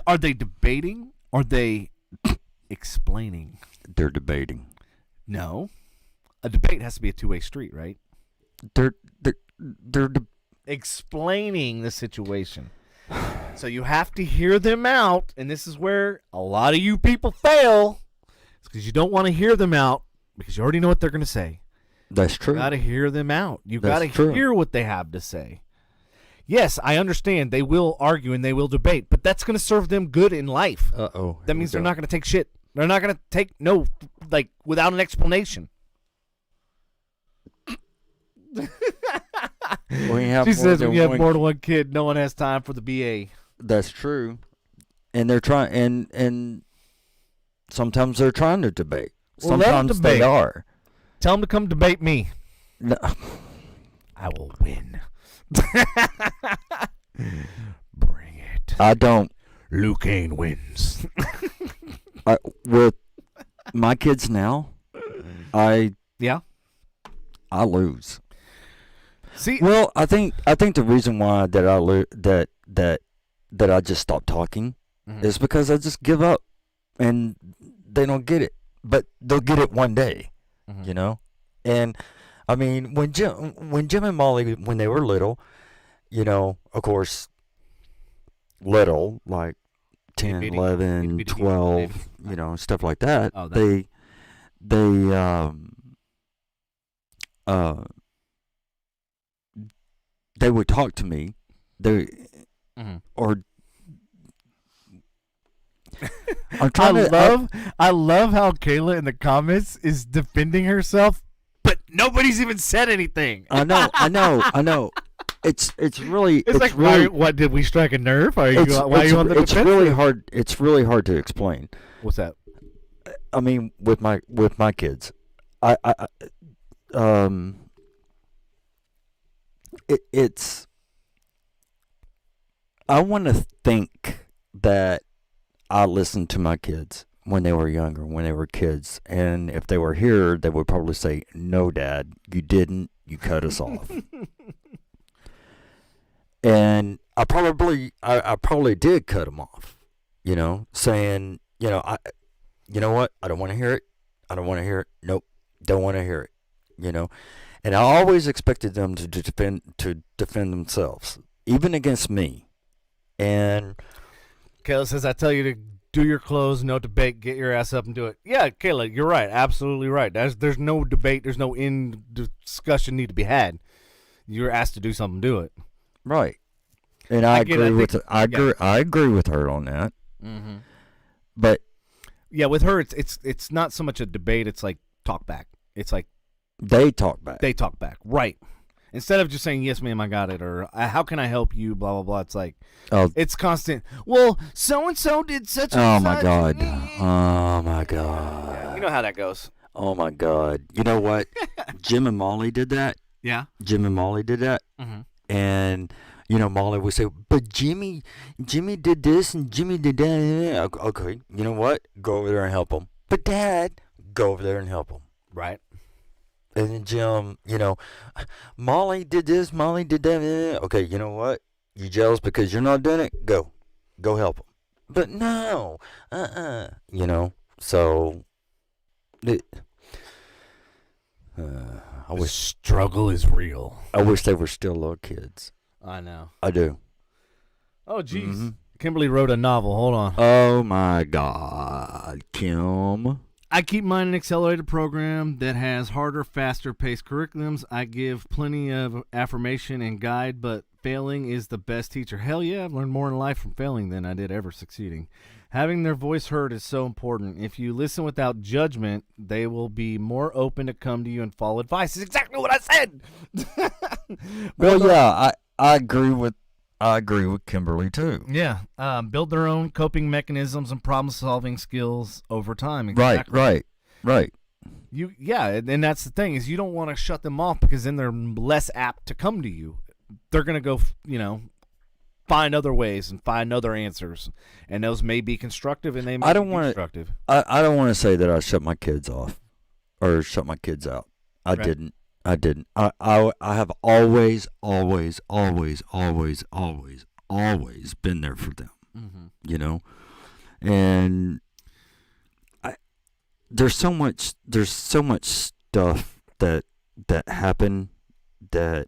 are they debating or are they explaining? They're debating. No. A debate has to be a two-way street, right? They're explaining the situation. So you have to hear them out, and this is where a lot of you people fail. It's because you don't want to hear them out because you already know what they're going to say. That's true. You got to hear them out. You got to hear what they have to say. Yes, I understand they will argue and they will debate, but that's going to serve them good in life. Uh-oh. That means they're not going to take shit. They're not going to take without an explanation. She says when you have more than one kid, no one has time for the BA. That's true. And they're trying, and sometimes they're trying to debate. Well, sometimes they are. Tell them to come debate me. No. I will win. Bring it. I don't. Liu Kang wins. With my kids now, I lose. See, well, I think the reason why that I just stopped talking is because I just give up, and they don't get it, but they'll get it one day, you know. And I mean, when Jim and Molly, when they were little, you know, of course, little like 10, 11, 12, you know, stuff like that. Oh, they would talk to me. Or I love how Kayla in the comments is defending herself, but nobody's even said anything. I know. It's really like really, what did we strike a nerve? Why are you on the defense? It's really hard. It's really hard to explain. What's that? I mean, with my kids, it's. I want to think that I listened to my kids when they were younger, when they were kids, and if they were here, they would probably say, "No, Dad, you didn't. You cut us off." And I probably did cut them off, saying, you know what? I don't want to hear it. I don't want to hear it. Nope, don't want to hear it. And I always expected them to defend themselves, even against me. And Kayla says, "I tell you to do your clothes, no debate. Get your ass up and do it." Yeah, Kayla, you're right. Absolutely right. There's no debate. There's no discussion need to be had. You're asked to do something, do it. Right. And I agree with her on that. Mm-hmm. But yeah, with her, it's not so much a debate. It's like talk back. It's like they talk back. They talk back. Right. Instead of just saying, "Yes, ma'am, I got it," or "How can I help you?" Blah blah blah. It's like it's constant. Well, so and so did such. Oh my God! Oh my God! Yeah, you know how that goes. Oh my God! You know what? Jim and Molly did that. Yeah. Jim and Molly did that. Mm-hmm. And Molly would say, "But Jimmy did this and Jimmy did that." Okay, you know what? Go over there and help him. But Dad, go over there and help him. Right. And then Jim, Molly did this, Molly did that. Okay, you know what? You jealous because you're not doing it? Go help him. But no, So, I wish struggle is real. I wish they were still little kids. I know. I do. Oh, jeez. Mm-hmm. Kimberly wrote a novel. Hold on. Oh my God, Kim. I keep mine an accelerated program that has harder, faster paced curriculums. I give plenty of affirmation and guide, but failing is the best teacher. Hell yeah, I've learned more in life from failing than I did ever succeeding. Having their voice heard is so important. If you listen without judgment, they will be more open to come to you and follow advice. It's exactly what I said. Well, yeah, I agree with Kimberly too. Yeah, build their own coping mechanisms and problem-solving skills over time. Exactly. Right. And that's the thing is you don't want to shut them off because then they're less apt to come to you. They're gonna go, find other ways and find other answers, and those may be constructive and they may be destructive. I don't want to say that I shut my kids off or shut my kids out. I didn't. I have always been there for them. Mm-hmm. And there's so much stuff that happened that.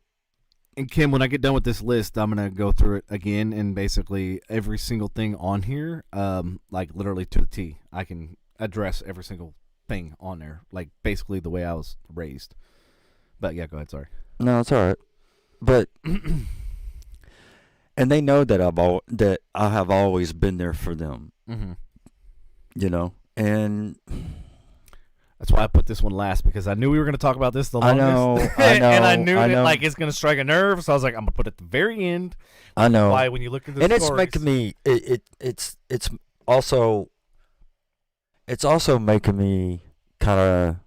And Kim, when I get done with this list, I'm gonna go through it again and basically every single thing on here, like literally to the T. I can address every single thing on there, like basically the way I was raised. But yeah, go ahead. Sorry. No, it's all right. But and they know that I have always been there for them. Mm-hmm. And that's why I put this one last because I knew we were going to talk about this the longest. I know, and I knew that it's going to strike a nerve, so I was like, I'm going to put it at the very end. I know. Why when you look at the and stories, it's making me. It's also making me kind of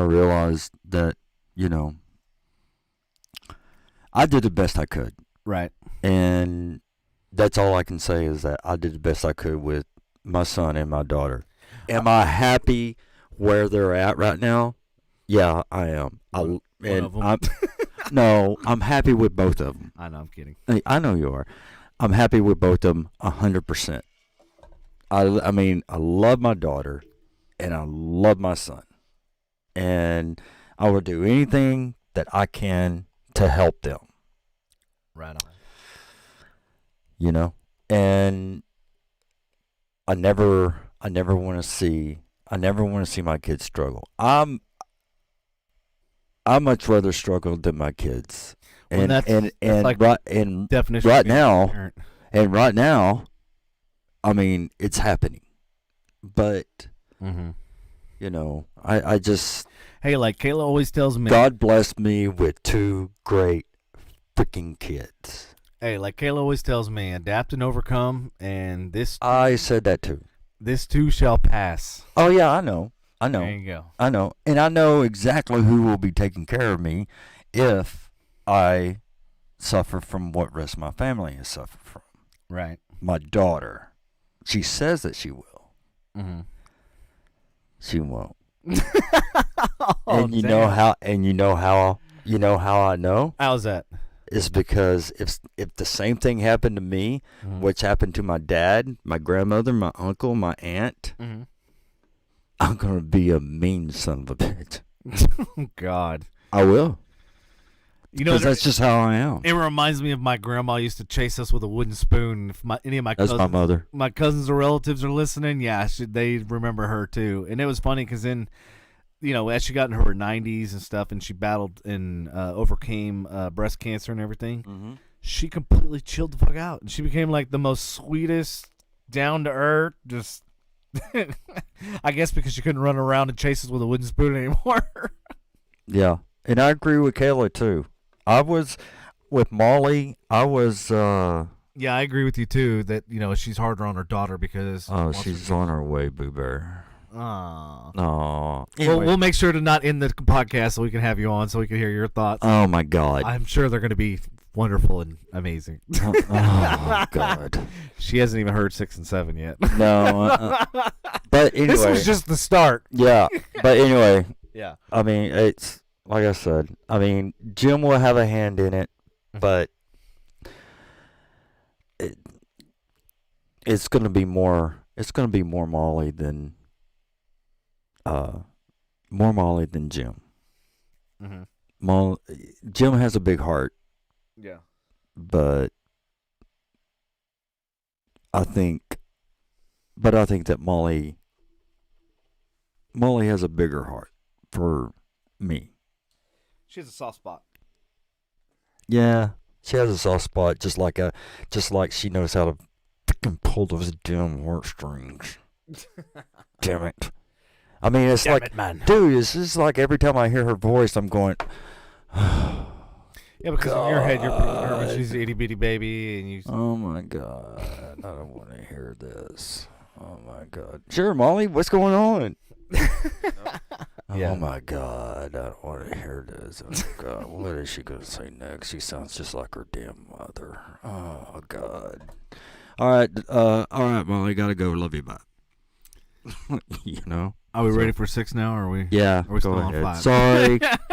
realize that I did the best I could. Right. And that's all I can say is that I did the best I could with my son and my daughter. Am I happy where they're at right now? Yeah, I am. No, I'm happy with both of them. I know, I'm kidding. I know you are. I'm happy with both of them 100%. I mean, I love my daughter and I love my son. And I will do anything that I can to help them. Right on. And I never want to see my kids struggle. I much rather struggle than my kids. And definition right now, I mean, it's happening. But I just hey, like Kayla always tells me, God bless me with two great freaking kids. Hey, like Kayla always tells me, adapt and overcome, and this. I said that too. This too shall pass. Oh yeah, I know. I know. There you go. I know. And I know exactly who will be taking care of me if I suffer from what rest of my family has suffered from. Right. My daughter. She says that she will. Mm-hmm. She won't. And you know how I know? How's that? It's because if the same thing happened to me, which happened to my dad, my grandmother, my uncle, my aunt, I'm gonna be a mean son of a bitch. Oh God. I will. You know, because that's just how I am. It reminds me of my grandma used to chase us with a wooden spoon. If any of my That's my mother. My cousins or relatives are listening, yeah, they remember her too. And it was funny because then, you know, as she got into her 90s and stuff, and she battled and overcame breast cancer and everything, she completely chilled the fuck out, and she became like the most sweetest, down to earth, just. I guess because she couldn't run around and chase us with a wooden spoon anymore. Yeah, and I agree with Kayla too. I was with Molly. I was. Yeah, I agree with you too. That she's harder on her daughter because. Oh, she's on her way, Boo Bear. Aww. Aww. Anyway. Well, we'll make sure to not end the podcast so we can have you on so we can hear your thoughts. Oh my God. I'm sure they're going to be wonderful and amazing. Oh God. She hasn't even heard 6 and 7 yet. No. But anyway, this was just the start. Yeah. But anyway. Yeah. I mean, it's like I said. I mean, Jim will have a hand in it, but it's going to be more. It's going to be more Molly than. More Molly than Jim. Jim has a big heart. Yeah. But I think that Molly has a bigger heart for me. She has a soft spot. Yeah, she has a soft spot, just like she knows how to fucking pull those damn heartstrings. Damn it. I mean, it's Damn like, it, man. Dude, it's just like every time I hear her voice, I'm going. Yeah, because in your head, you're putting her when she's an itty bitty baby, and you. Oh my God! I don't want to hear this. Oh my God! Sure, Molly, what's going on? Yeah. Oh my God! I don't want to hear this. Oh God! What is she gonna say next? She sounds just like her damn mother. Oh God! All right, Molly, gotta go. Love you, bye. Are we ready for 6 now, or are we? Yeah, are we still go on ahead. 5?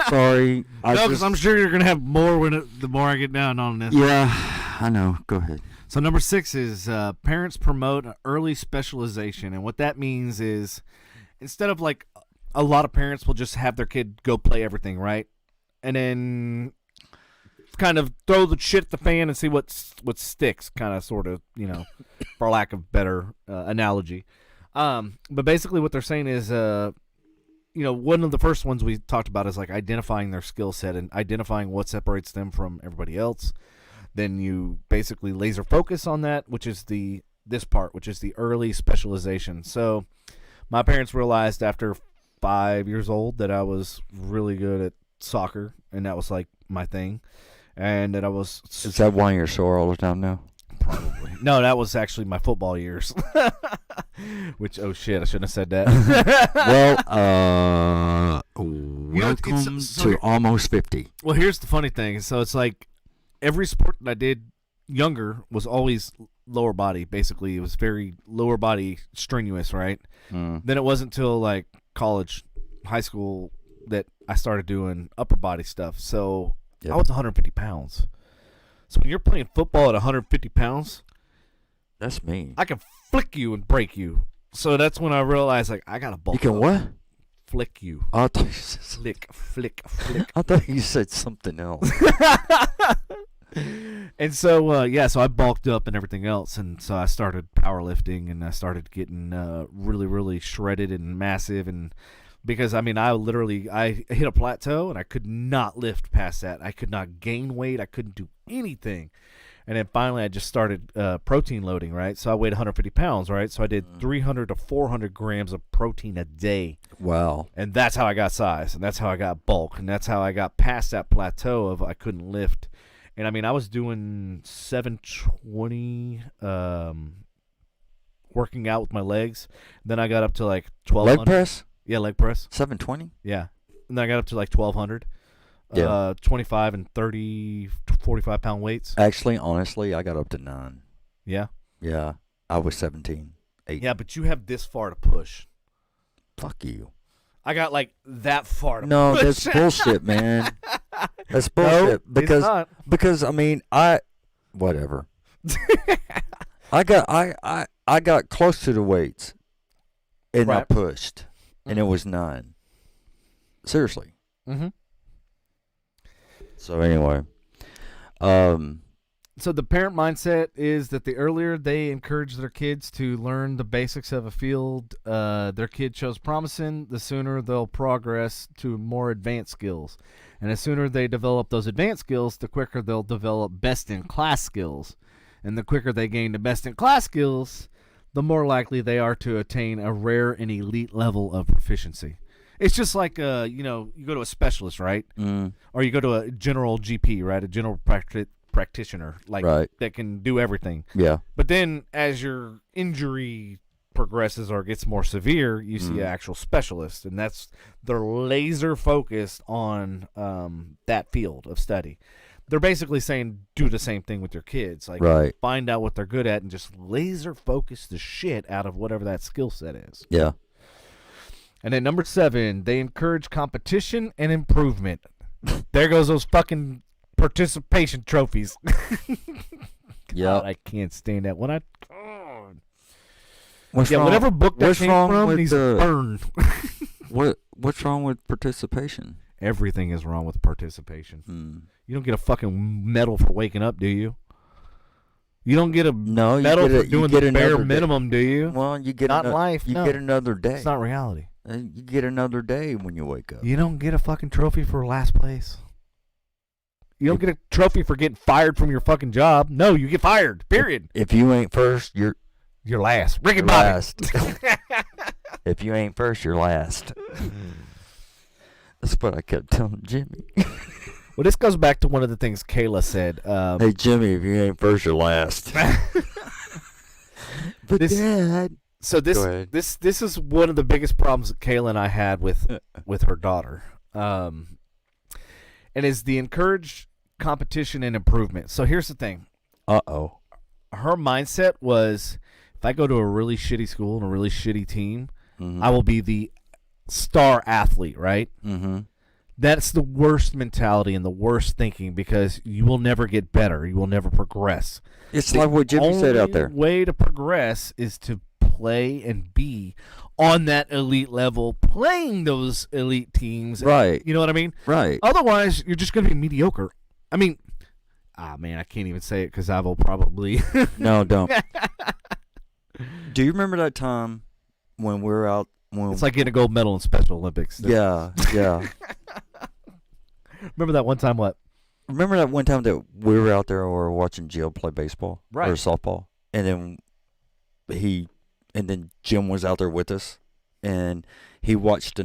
Sorry. No, because I'm sure you're gonna have more the more I get down on this. Yeah, I know. Go ahead. So number 6 is parents promote early specialization, and what that means is instead of like a lot of parents will just have their kid go play everything, right, and then kind of throw the shit at the fan and see what sticks, kind of, sort of, for lack of better analogy. But basically what they're saying is, one of the first ones we talked about is like identifying their skill set and identifying what separates them from everybody else. Then you basically laser focus on that, which is this part, which is the early specialization. So my parents realized after 5 years old that I was really good at soccer, and that was like my thing. And that I was. Is that why you're sore all the time now? Probably. No, that was actually my football years. Which, oh shit, I shouldn't have said that. Well, welcome to almost 50. Well, here's the funny thing. So it's like every sport that I did younger was always lower body. Basically, it was very lower body strenuous, right? Then it wasn't until like college, high school, that I started doing upper body stuff. So I was 150 pounds. So when you're playing football at 150 pounds, that's me. I can flick you and break you. So that's when I realized, like, I got to bulk You can up. what? Flick you. I thought you said flick. I thought you said something else. And so, so I bulked up and everything else. And so I started powerlifting, and I started getting really, really shredded and massive. And because, I mean, I hit a plateau, and I could not lift past that. I could not gain weight. I couldn't do anything. And then finally I just started protein loading, right? So I weighed 150 pounds, right? So I did 300 to 400 grams of protein a day. Wow. And that's how I got size, and that's how I got bulk, and that's how I got past that plateau of I couldn't lift. And I mean, I was doing 720 working out with my legs. Then I got up to like 1200. Leg press? Yeah, leg press. 720? Yeah. And then I got up to like 1,200. Yeah. 25 and 30, 45 pound weights. Actually, honestly, I got up to 9. Yeah? Yeah. I was 17. 8. Yeah, but you have this far to push. Fuck you. I got like that far to No, push. that's bullshit, man. That's bullshit. No, because I mean, whatever. I got close to the weights and I pushed, and it was 9. Seriously. Mm-hmm. So anyway, so the parent mindset is that the earlier they encourage their kids to learn the basics of a field their kid shows promising, the sooner they'll progress to more advanced skills. And the sooner they develop those advanced skills, the quicker they'll develop best-in-class skills. And the quicker they gain the best-in-class skills, the more likely they are to attain a rare and elite level of proficiency. It's just like, you go to a specialist, right? Mm. Or you go to a general GP, right? A general practitioner, like that can do everything. Yeah. But then as your injury progresses or gets more severe, you see an actual specialist, and they're laser focused on that field of study. They're basically saying do the same thing with your kids. Like find out what they're good at and just laser focus the shit out of whatever that skill set is. Yeah. And then number 7, they encourage competition and improvement. There goes those fucking participation trophies. Yeah, I can't stand that one. What's wrong? Whatever book that came from needs burned. What's wrong with participation? Everything is wrong with participation. You don't get a fucking medal for waking up, do you? You don't get a medal for doing the bare minimum, do you? Well, you get not life. You get another day. It's not reality. You get another day when you wake up. You don't get a fucking trophy for last place. You don't get a trophy for getting fired from your fucking job. No, you get fired. Period. If you ain't first, you're last. Ricky Bobby. Last. If you ain't first, you're last. That's what I kept telling Jimmy. Well, this goes back to one of the things Kayla said. Hey, Jimmy, if you ain't first, you're last. But Dad. So this is one of the biggest problems that Kayla and I had with her daughter. And is the encouraged competition and improvement. So here's the thing. Uh-oh. Her mindset was, if I go to a really shitty school and a really shitty team, I will be the star athlete, right? Mm-hmm. That's the worst mentality and the worst thinking, because you will never get better. You will never progress. It's like what Jimmy said out there. The way to progress is to play and be on that elite level, playing those elite teams. Right. You know what I mean? Right. Otherwise, you're just going to be mediocre. I mean, man, I can't even say it because I will probably. No, don't. Do you remember that time when we were out? It's like getting a gold medal in Special Olympics. Yeah, yeah. Remember that one time what? Remember that one time that we were out there or were watching Jill play baseball or softball, and then Jim was out there with us, and he watched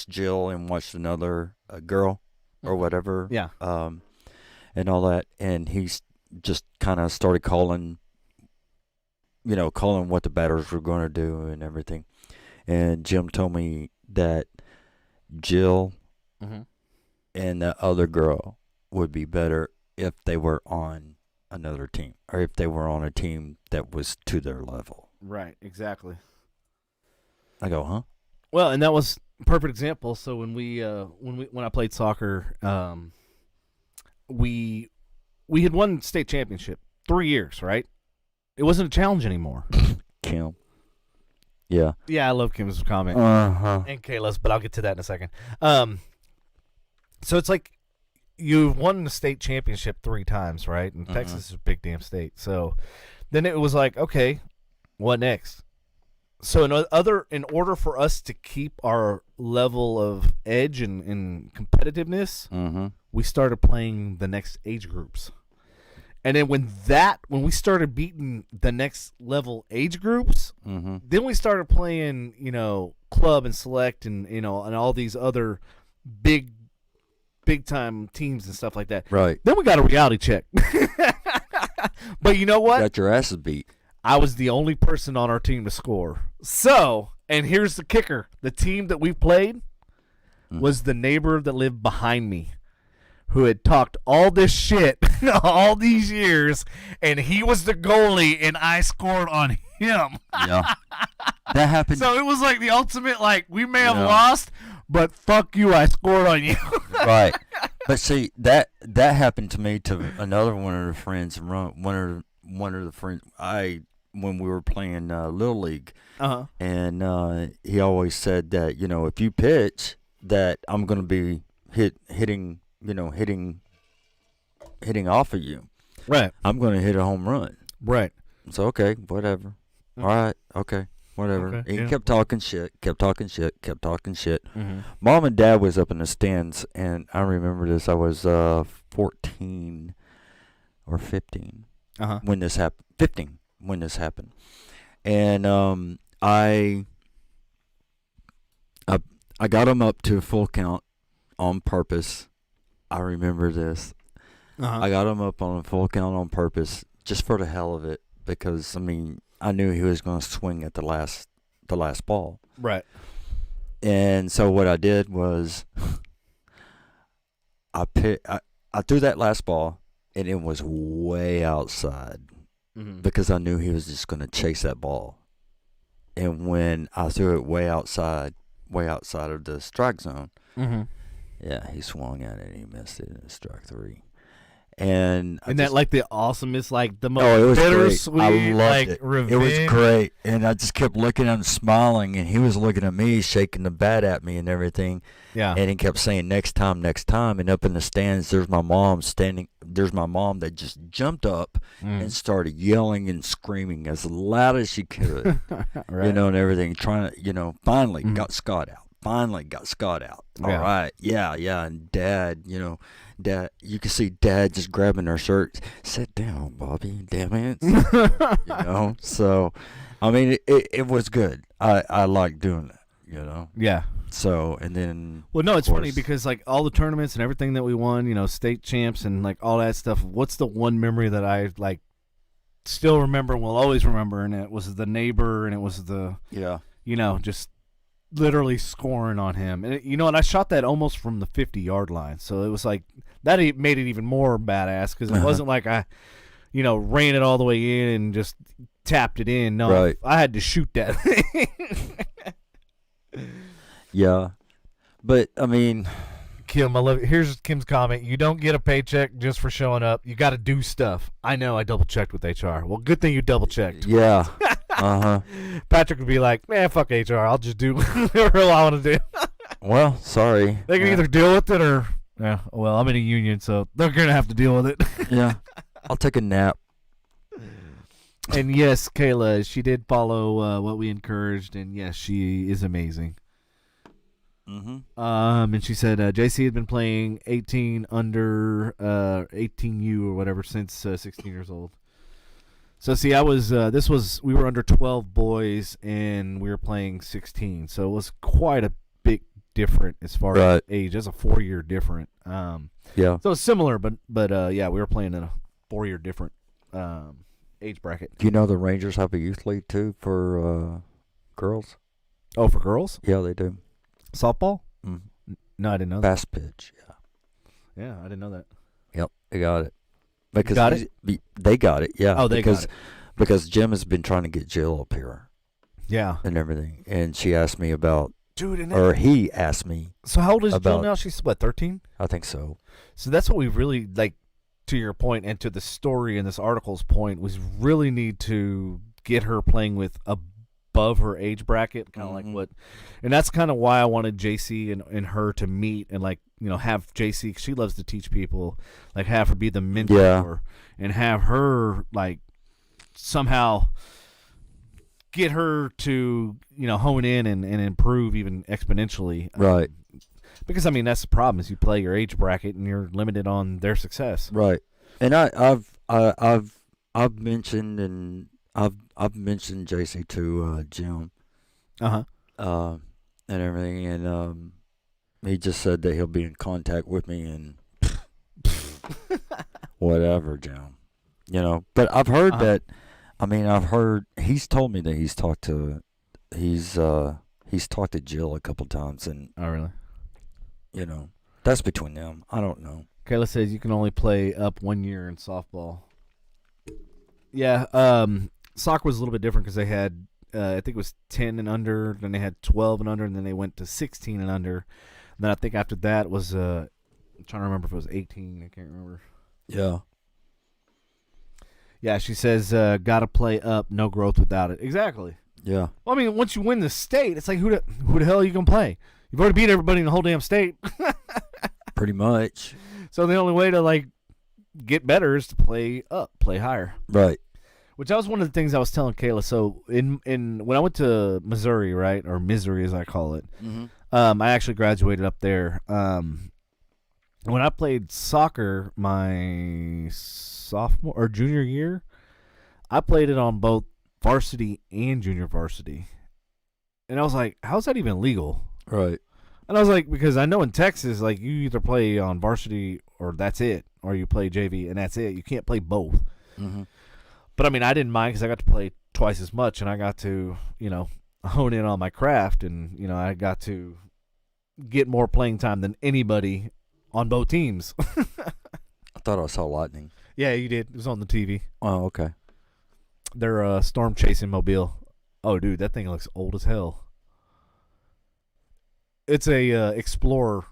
Jill and watched another girl or whatever. Yeah. And all that, and he's just kind of started calling what the batters were going to do and everything. And Jim told me that Jill and the other girl would be better if they were on another team, or if they were on a team that was to their level. Right, exactly. I go, huh? Well, and that was a perfect example. So when I played soccer, we had won state championship 3 years, right? It wasn't a challenge anymore. Kim. Yeah. Yeah, I love Kim's comment. And Kayla's, but I'll get to that in a second. So it's like you've won the state championship 3 times, right? And Texas is a big damn state. So then it was like, okay, what next? So in order for us to keep our level of edge and competitiveness, we started playing the next age groups. And then when we started beating the next level age groups, then we started playing, club and select and and all these other big time teams and stuff like that. Right. Then we got a reality check. But you know what? Got your asses beat. I was the only person on our team to score. So And here's the kicker. The team that we played was the neighbor that lived behind me, who had talked all this shit all these years, and he was the goalie, and I scored on him. Yeah. That happened. So it was like the ultimate, like, we may have lost, but fuck you, I scored on you. Right. But see, that happened to me to another one of the friends, one of the friends when we were playing Little League. And he always said that, you know, if you pitch, that I'm going to be hitting off of you. Right. I'm going to hit a home run. Right. So, okay, whatever. All right, okay, whatever. Okay, And he yeah. kept talking shit. Mm-hmm. Mom and Dad was up in the stands, and I remember this. I was 14 or 15 when this happened. 15 when this happened. And I got him up to full count on purpose. I remember this. I got him up on a full count on purpose just for the hell of it, because I mean I knew he was going to swing at the last ball. Right. And so what I did was I threw that last ball, and it was way outside because I knew he was just going to chase that ball. And when I threw it way outside of the strike zone, yeah, he swung at it and he missed it, and it struck 3. And that like the awesomest, like the most it was bittersweet, great. I loved like it. revenge. It was great, and I just kept looking at him, smiling, and he was looking at me, shaking the bat at me and everything. Yeah. And he kept saying, next time. And up in the stands, there's my mom standing. There's my mom that just jumped up and started yelling and screaming as loud as she could, Right. you know, and everything, trying to, you know, finally got Scott out. All right. Yeah. And Dad, you can see Dad just grabbing her shirt. Sit down, Bobby. Damn it. You know? So, I mean, it was good. I like doing that, you know? Yeah. So, and then. Well, no, it's funny because, like, all the tournaments and everything that we won, you know, state champs and, like, all that stuff, what's the one memory that I, like, still remember and will always remember? And it was the neighbor, and it was the, you know, just literally scoring on him. And you know, and I shot that almost from the 50-yard line, so it was like that made it even more badass because it wasn't like I, you know, ran it all the way in and just tapped it in. No, right. I had to shoot that thing. Yeah, but I mean, Kim, I love it. Here's Kim's comment: you don't get a paycheck just for showing up. You got to do stuff. I know. I double checked with HR. Well, good thing you double checked. Yeah. Patrick would be like, man, fuck HR. I'll just do whatever I want to do. Well, sorry. They can either deal with it or, yeah. Well, I'm in a union, so they're gonna have to deal with it. Yeah. I'll take a nap. And yes, Kayla, she did follow what we encouraged, and yes, she is amazing. And she said JC had been playing 18 under 18U or whatever since 16 years old. So see, I was we were under 12 boys and we were playing 16, so it was quite a big different as far as age. That's a 4-year different. Yeah. So it's similar, but yeah, we were playing in a 4-year different age bracket. Do you know the Rangers have a youth league too for girls? Oh, for girls? Yeah, they do. Softball? No, I didn't know that. Fast pitch, yeah. Yeah, I didn't know that. Yep, they got it. Because got it? They got it, yeah. Oh, they got it. Because Jim has been trying to get Jill up here. Yeah. And everything. And she asked me about, dude, or he asked me. So how old is about, Jill now? She's what, 13? I think so. So that's what we really, like, to your point and to the story in this article's point, was really need to get her playing with above her age bracket, kind of like what, and that's kind of why I wanted JC and her to meet and, like, you know, have JC, 'cause she loves to teach people, like, have her be the mentor and have her, like, somehow get her to, you know, hone in and improve even exponentially. Right. Because, I mean, that's the problem, is you play your age bracket and you're limited on their success. Right. And I've mentioned, and I've mentioned JC to Jim. And everything, and he just said that he'll be in contact with me and whatever, Jim. You know, but I've heard that. I mean, I've heard he's told me that he's talked to he's talked to Jill a couple times, and oh really? You know, that's between them. I don't know. Kayla says you can only play up 1 year in softball. Yeah, soccer was a little bit different because they had, I think it was 10 and under, then they had 12 and under, and then they went to 16 and under. And then I think after that was, I'm trying to remember if it was 18. I can't remember. Yeah. Yeah, she says, got to play up, no growth without it. Exactly. Yeah. Well, I mean, once you win the state, it's like, who the hell are you going to play? You've already beat everybody in the whole damn state. Pretty much. So the only way to, like, get better is to play up, play higher. Right. Which that was one of the things I was telling Kayla. So in when I went to Missouri, right, or Missouri as I call it, I actually graduated up there. When I played soccer my sophomore or junior year, I played it on both varsity and junior varsity. And I was like, how's that even legal? Right. And I was like, because I know in Texas, like, you either play on varsity or that's it, or you play JV and that's it. You can't play both. Mm-hmm. But, I mean, I didn't mind because I got to play twice as much, and I got to, you know, hone in on my craft, and, you know, I got to get more playing time than anybody on both teams. I thought I saw lightning. Yeah, you did. It was on the TV. Oh, okay. Their storm chasing mobile. Oh, dude, that thing looks old as hell. It's a Explorer.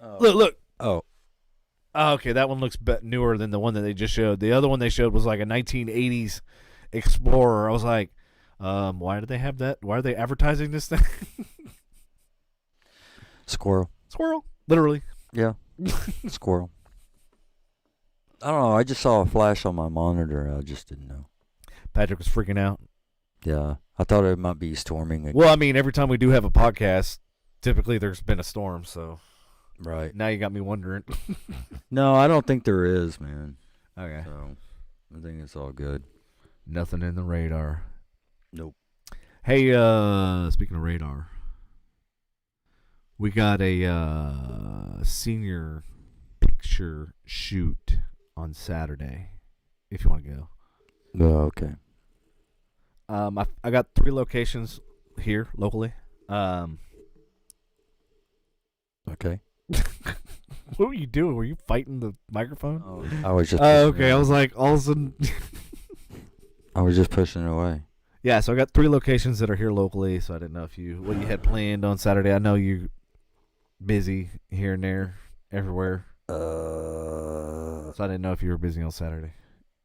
Oh. Look. Oh. Oh, okay, that one looks newer than the one that they just showed. The other one they showed was like a 1980s Explorer. I was like, why do they have that? Why are they advertising this thing? Squirrel. Squirrel. Literally. Yeah. Squirrel. I don't know. I just saw a flash on my monitor. I just didn't know. Patrick was freaking out. Yeah. I thought it might be storming again. Well, I mean, every time we do have a podcast, typically there's been a storm, so. Right. Now you got me wondering. No, I don't think there is, man. Okay. So, I think it's all good. Nothing in the radar. Nope. Hey, speaking of radar, we got a senior picture shoot on Saturday, if you want to go. Oh, okay. I got 3 locations here locally. Okay. What were you doing? Were you fighting the microphone? Oh, I was just. Okay. I was like, all of a sudden. I was just pushing it away. Yeah, so I got 3 locations that are here locally. So I didn't know what you had planned on Saturday. I know you busy here and there, everywhere. So I didn't know if you were busy on Saturday.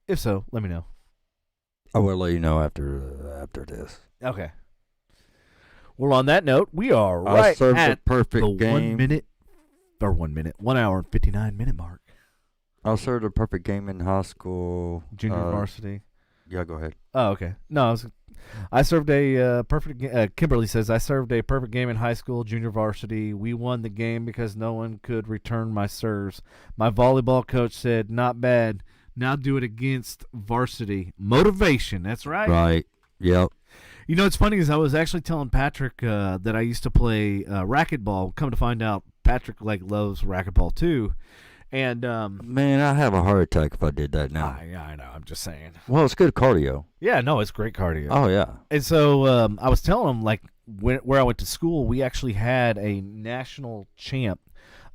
If so, let me know. I will let you know after this. Okay. Well, on that note, we are right at the 1 hour and 59-minute mark. I served a perfect game in high school. Junior varsity. Yeah, go ahead. Oh, okay. No, I served a perfect. Kimberly says I served a perfect game in high school, junior varsity. We won the game because no one could return my serves. My volleyball coach said, "Not bad. Now do it against varsity." Motivation. That's right. Right. Yep. You know, what's funny is I was actually telling Patrick that I used to play racquetball. Come to find out, Patrick loves racquetball too. And man, I'd have a heart attack if I did that now. Yeah, I know. I'm just saying. Well, it's good cardio. Yeah, no, it's great cardio. Oh yeah. And so I was telling him where I went to school, we actually had a national champ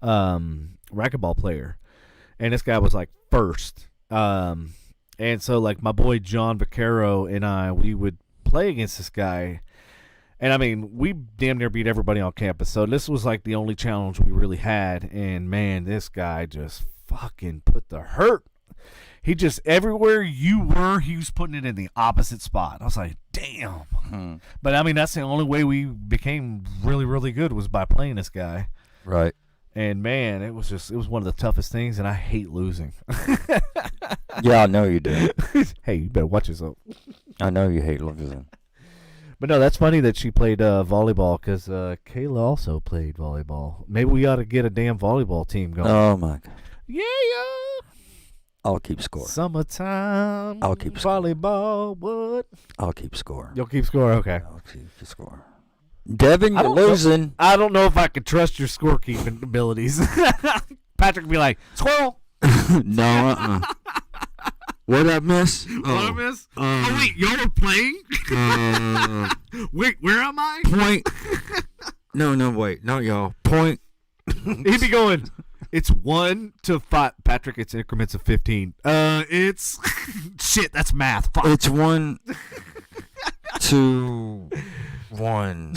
racquetball player, and this guy was first. And so my boy John Vaccaro and we would play against this guy, and I mean, we damn near beat everybody on campus. So this was the only challenge we really had, and man, this guy just fucking put the hurt. He just, everywhere you were, he was putting it in the opposite spot. I was like, damn. But I mean, that's the only way we became really, really good was by playing this guy. Right. And man, it was one of the toughest things, and I hate losing. Yeah, I know you do. Hey, you better watch yourself. I know you hate losing. But no, that's funny that she played volleyball, because Kayla also played volleyball. Maybe we ought to get a damn volleyball team going. Oh my God. Yeah. I'll keep score. Summertime. I'll keep score. Volleyball. What? I'll keep score. You'll keep score. Okay. I'll keep the score. Devin, you're losing. I don't know if I could trust your scorekeeping abilities. Patrick would be like, squirrel. No. What I miss? What I miss? Oh wait, y'all are playing? Wait, where am I? Point. No, wait, not y'all. Point. He'd be going. It's 1 to 5. Patrick, it's increments of 15. It's shit. That's math. Fuck. It's 1 to 1.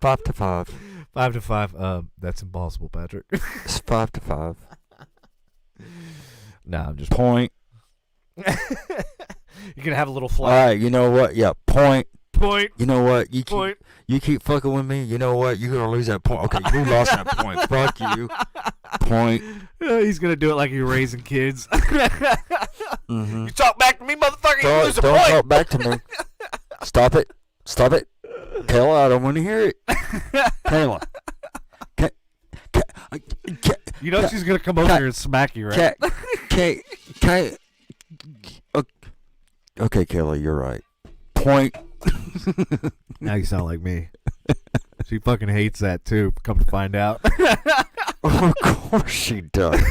5 to 5. 5 to 5. That's impossible, Patrick. It's 5 to 5. Nah, I'm just point. You're gonna have a little flag. All right, you know what? Yeah, point. Point. You know what? Point. You keep fucking with me. You know what? You're gonna lose that point. Okay, you lost that point. Fuck you. Point. He's gonna do it like you're raising kids. Mm-hmm. You talk back to me, motherfucker. You lose a don't point. talk back to me. Stop it. Stop it. Kayla, I don't want to hear it. Kayla. You know she's gonna come over here and smack you, right? Okay, Kayla, you're right. Point. Now you sound like me. She fucking hates that too. Come to find out. Of course she does.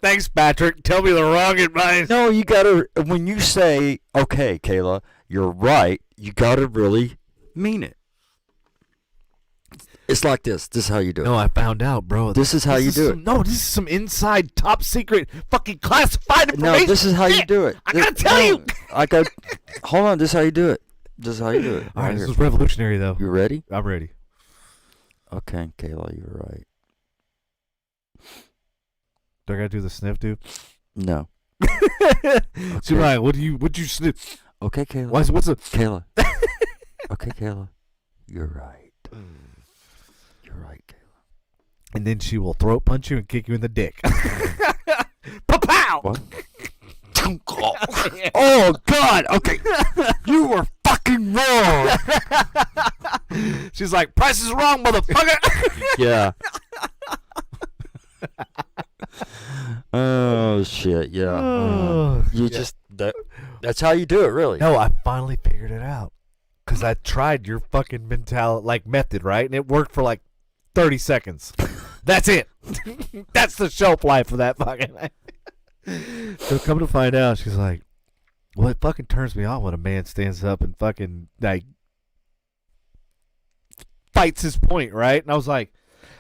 Thanks, Patrick. Tell me the wrong advice. No, you gotta. When you say, "Okay, Kayla, you're right," you gotta really mean it. It's like this. This is how you do it. No, I found out, bro. This is how you do it. No, this is some inside, top secret, fucking classified information. No, this is how you do it. I gotta tell you. Hold on. This is how you do it. This is how you do it. All right, this is revolutionary, though. You ready? I'm ready. Okay, Kayla, you're right. Do I gotta do the sniff, dude? No. So, right, what'd you sniff? Okay, Kayla. What's a Kayla? Okay, Kayla, you're right. You're right, Kayla. And then she will throat punch you and kick you in the dick. Pa-pow! What? Oh, God. Okay. You were fucking wrong. She's like, price is wrong, motherfucker. Yeah. Oh, shit. Yeah. Just, that's how you do it, really. No, I finally figured it out. Because I tried your fucking method, right? And it worked for like 30 seconds. That's it. That's the shelf life of that fucking thing. So come to find out, she's like, well, it fucking turns me on when a man stands up and fucking, like, fights his point, right? And I was like,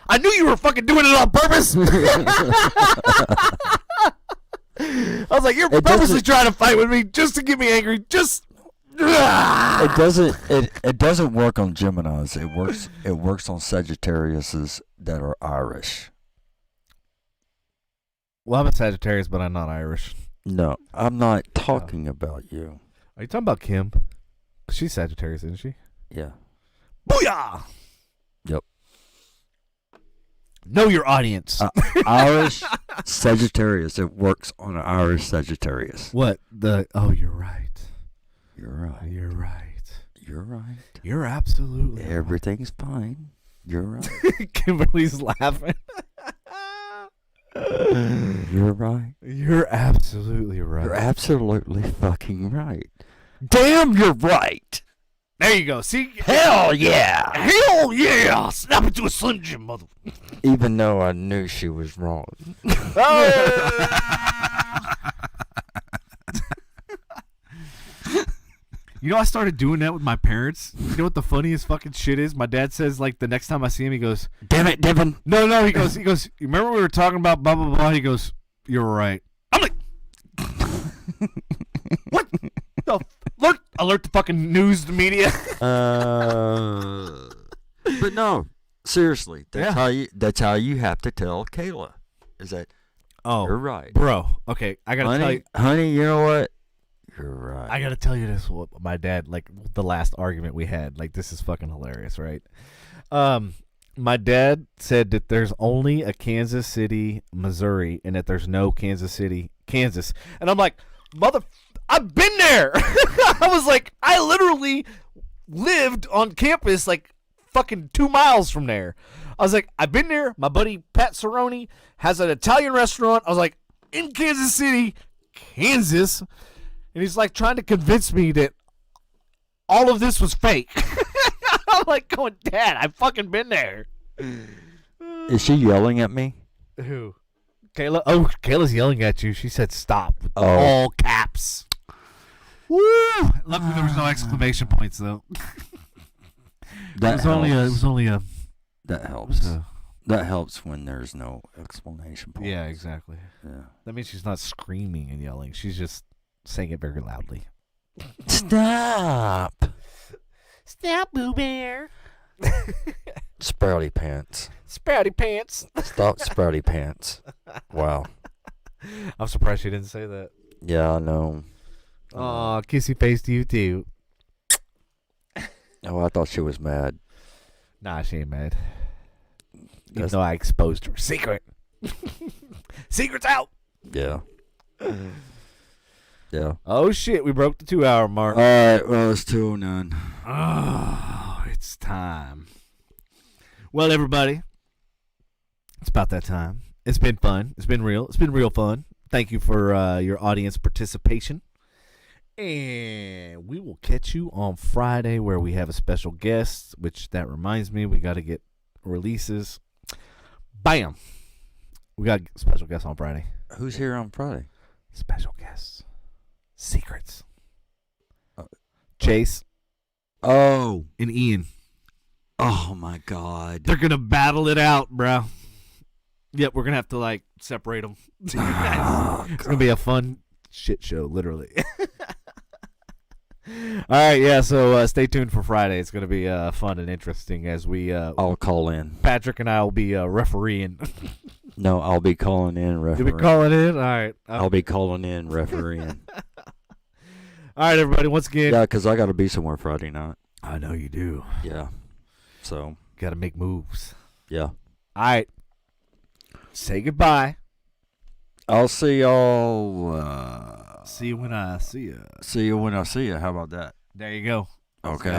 I knew you were fucking doing it on purpose. I was like, you're purposely trying to fight with me just to get me angry. Just... It doesn't work on Geminis. It works on Sagittariuses that are Irish. Well, I'm a Sagittarius, but I'm not Irish. No, I'm not talking about you. Are you talking about Kim? She's Sagittarius, isn't she? Yeah. Booyah! Yep. Know your audience. Irish Sagittarius. It works on an Irish Sagittarius. What? Oh, you're right. You're right. You're right. You're right. You're absolutely Everything's fine. You're right. Kimberly's laughing. You're right. You're absolutely right. You're absolutely fucking right. Damn, you're right. There you go. See? Hell yeah. Hell yeah. Snap it to a Slim Jim, mother. Even though I knew she was wrong. You know, I started doing that with my parents. You know what the funniest fucking shit is? My dad says, like, the next time I see him, he goes, damn it, Devin. No, he goes, you remember we were talking about blah, blah, blah? He goes, you're right. I'm like, what the alert the fucking news, the media. But no, seriously, that's how you have to tell Kayla. Is that, you're right. Bro, okay, I gotta tell you. Honey, you know what? You're right. I gotta tell you this. What my dad, like, the last argument we had, like, this is fucking hilarious, right? My dad said that there's only a Kansas City, Missouri, and that there's no Kansas City, Kansas. And I'm like, I've been there. I was like, I literally lived on campus, like, fucking 2 miles from there. I was like, I've been there. My buddy Pat Cerrone has an Italian restaurant. I was like, in Kansas City, Kansas. And he's like trying to convince me that all of this was fake. I'm like going, Dad, I've fucking been there. Is she yelling at me? Who? Kayla's yelling at you. She said stop with all caps. Woo! Luckily there was no exclamation points though. That helps. That helps when there's no explanation points. Yeah, exactly. Yeah. That means she's not screaming and yelling. She's just saying it very loudly. Stop. Stop, Boo Bear. Sprouty pants. Sprouty pants. Stop sprouty pants. Wow. I'm surprised she didn't say that. Yeah, I know. Aw, kissy face to you too. Oh, I thought she was mad. Nah, she ain't mad. Even though I exposed her secret. Secret's out. Yeah. Yeah. Oh shit, we broke the 2-hour mark. All right, well, it's 2:09. Oh, it's time. Well, everybody, it's about that time. It's been fun. It's been real. It's been real fun. Thank you for your audience participation. And we will catch you on Friday where we have a special guest, which that reminds me, we got to get releases. Bam. We got a special guest on Friday. Who's here on Friday? Special guests. Secrets. Chase. Oh. And Ian. Oh, my God. They're going to battle it out, bro. Yep, we're going to have to, separate them. It's going to be a fun shit show, literally. All right, yeah, so stay tuned for Friday. It's going to be fun and interesting as we... I'll call in. Patrick and I will be refereeing. No, I'll be calling in refereeing. You'll be calling in? All right. I'll be calling in refereeing. All right, everybody, once again... Yeah, because I got to be somewhere Friday night. I know you do. Yeah. So... Got to make moves. Yeah. All right. Say goodbye. I'll see y'all... see you when I see you. See you when I see you. How about that? There you go. Okay.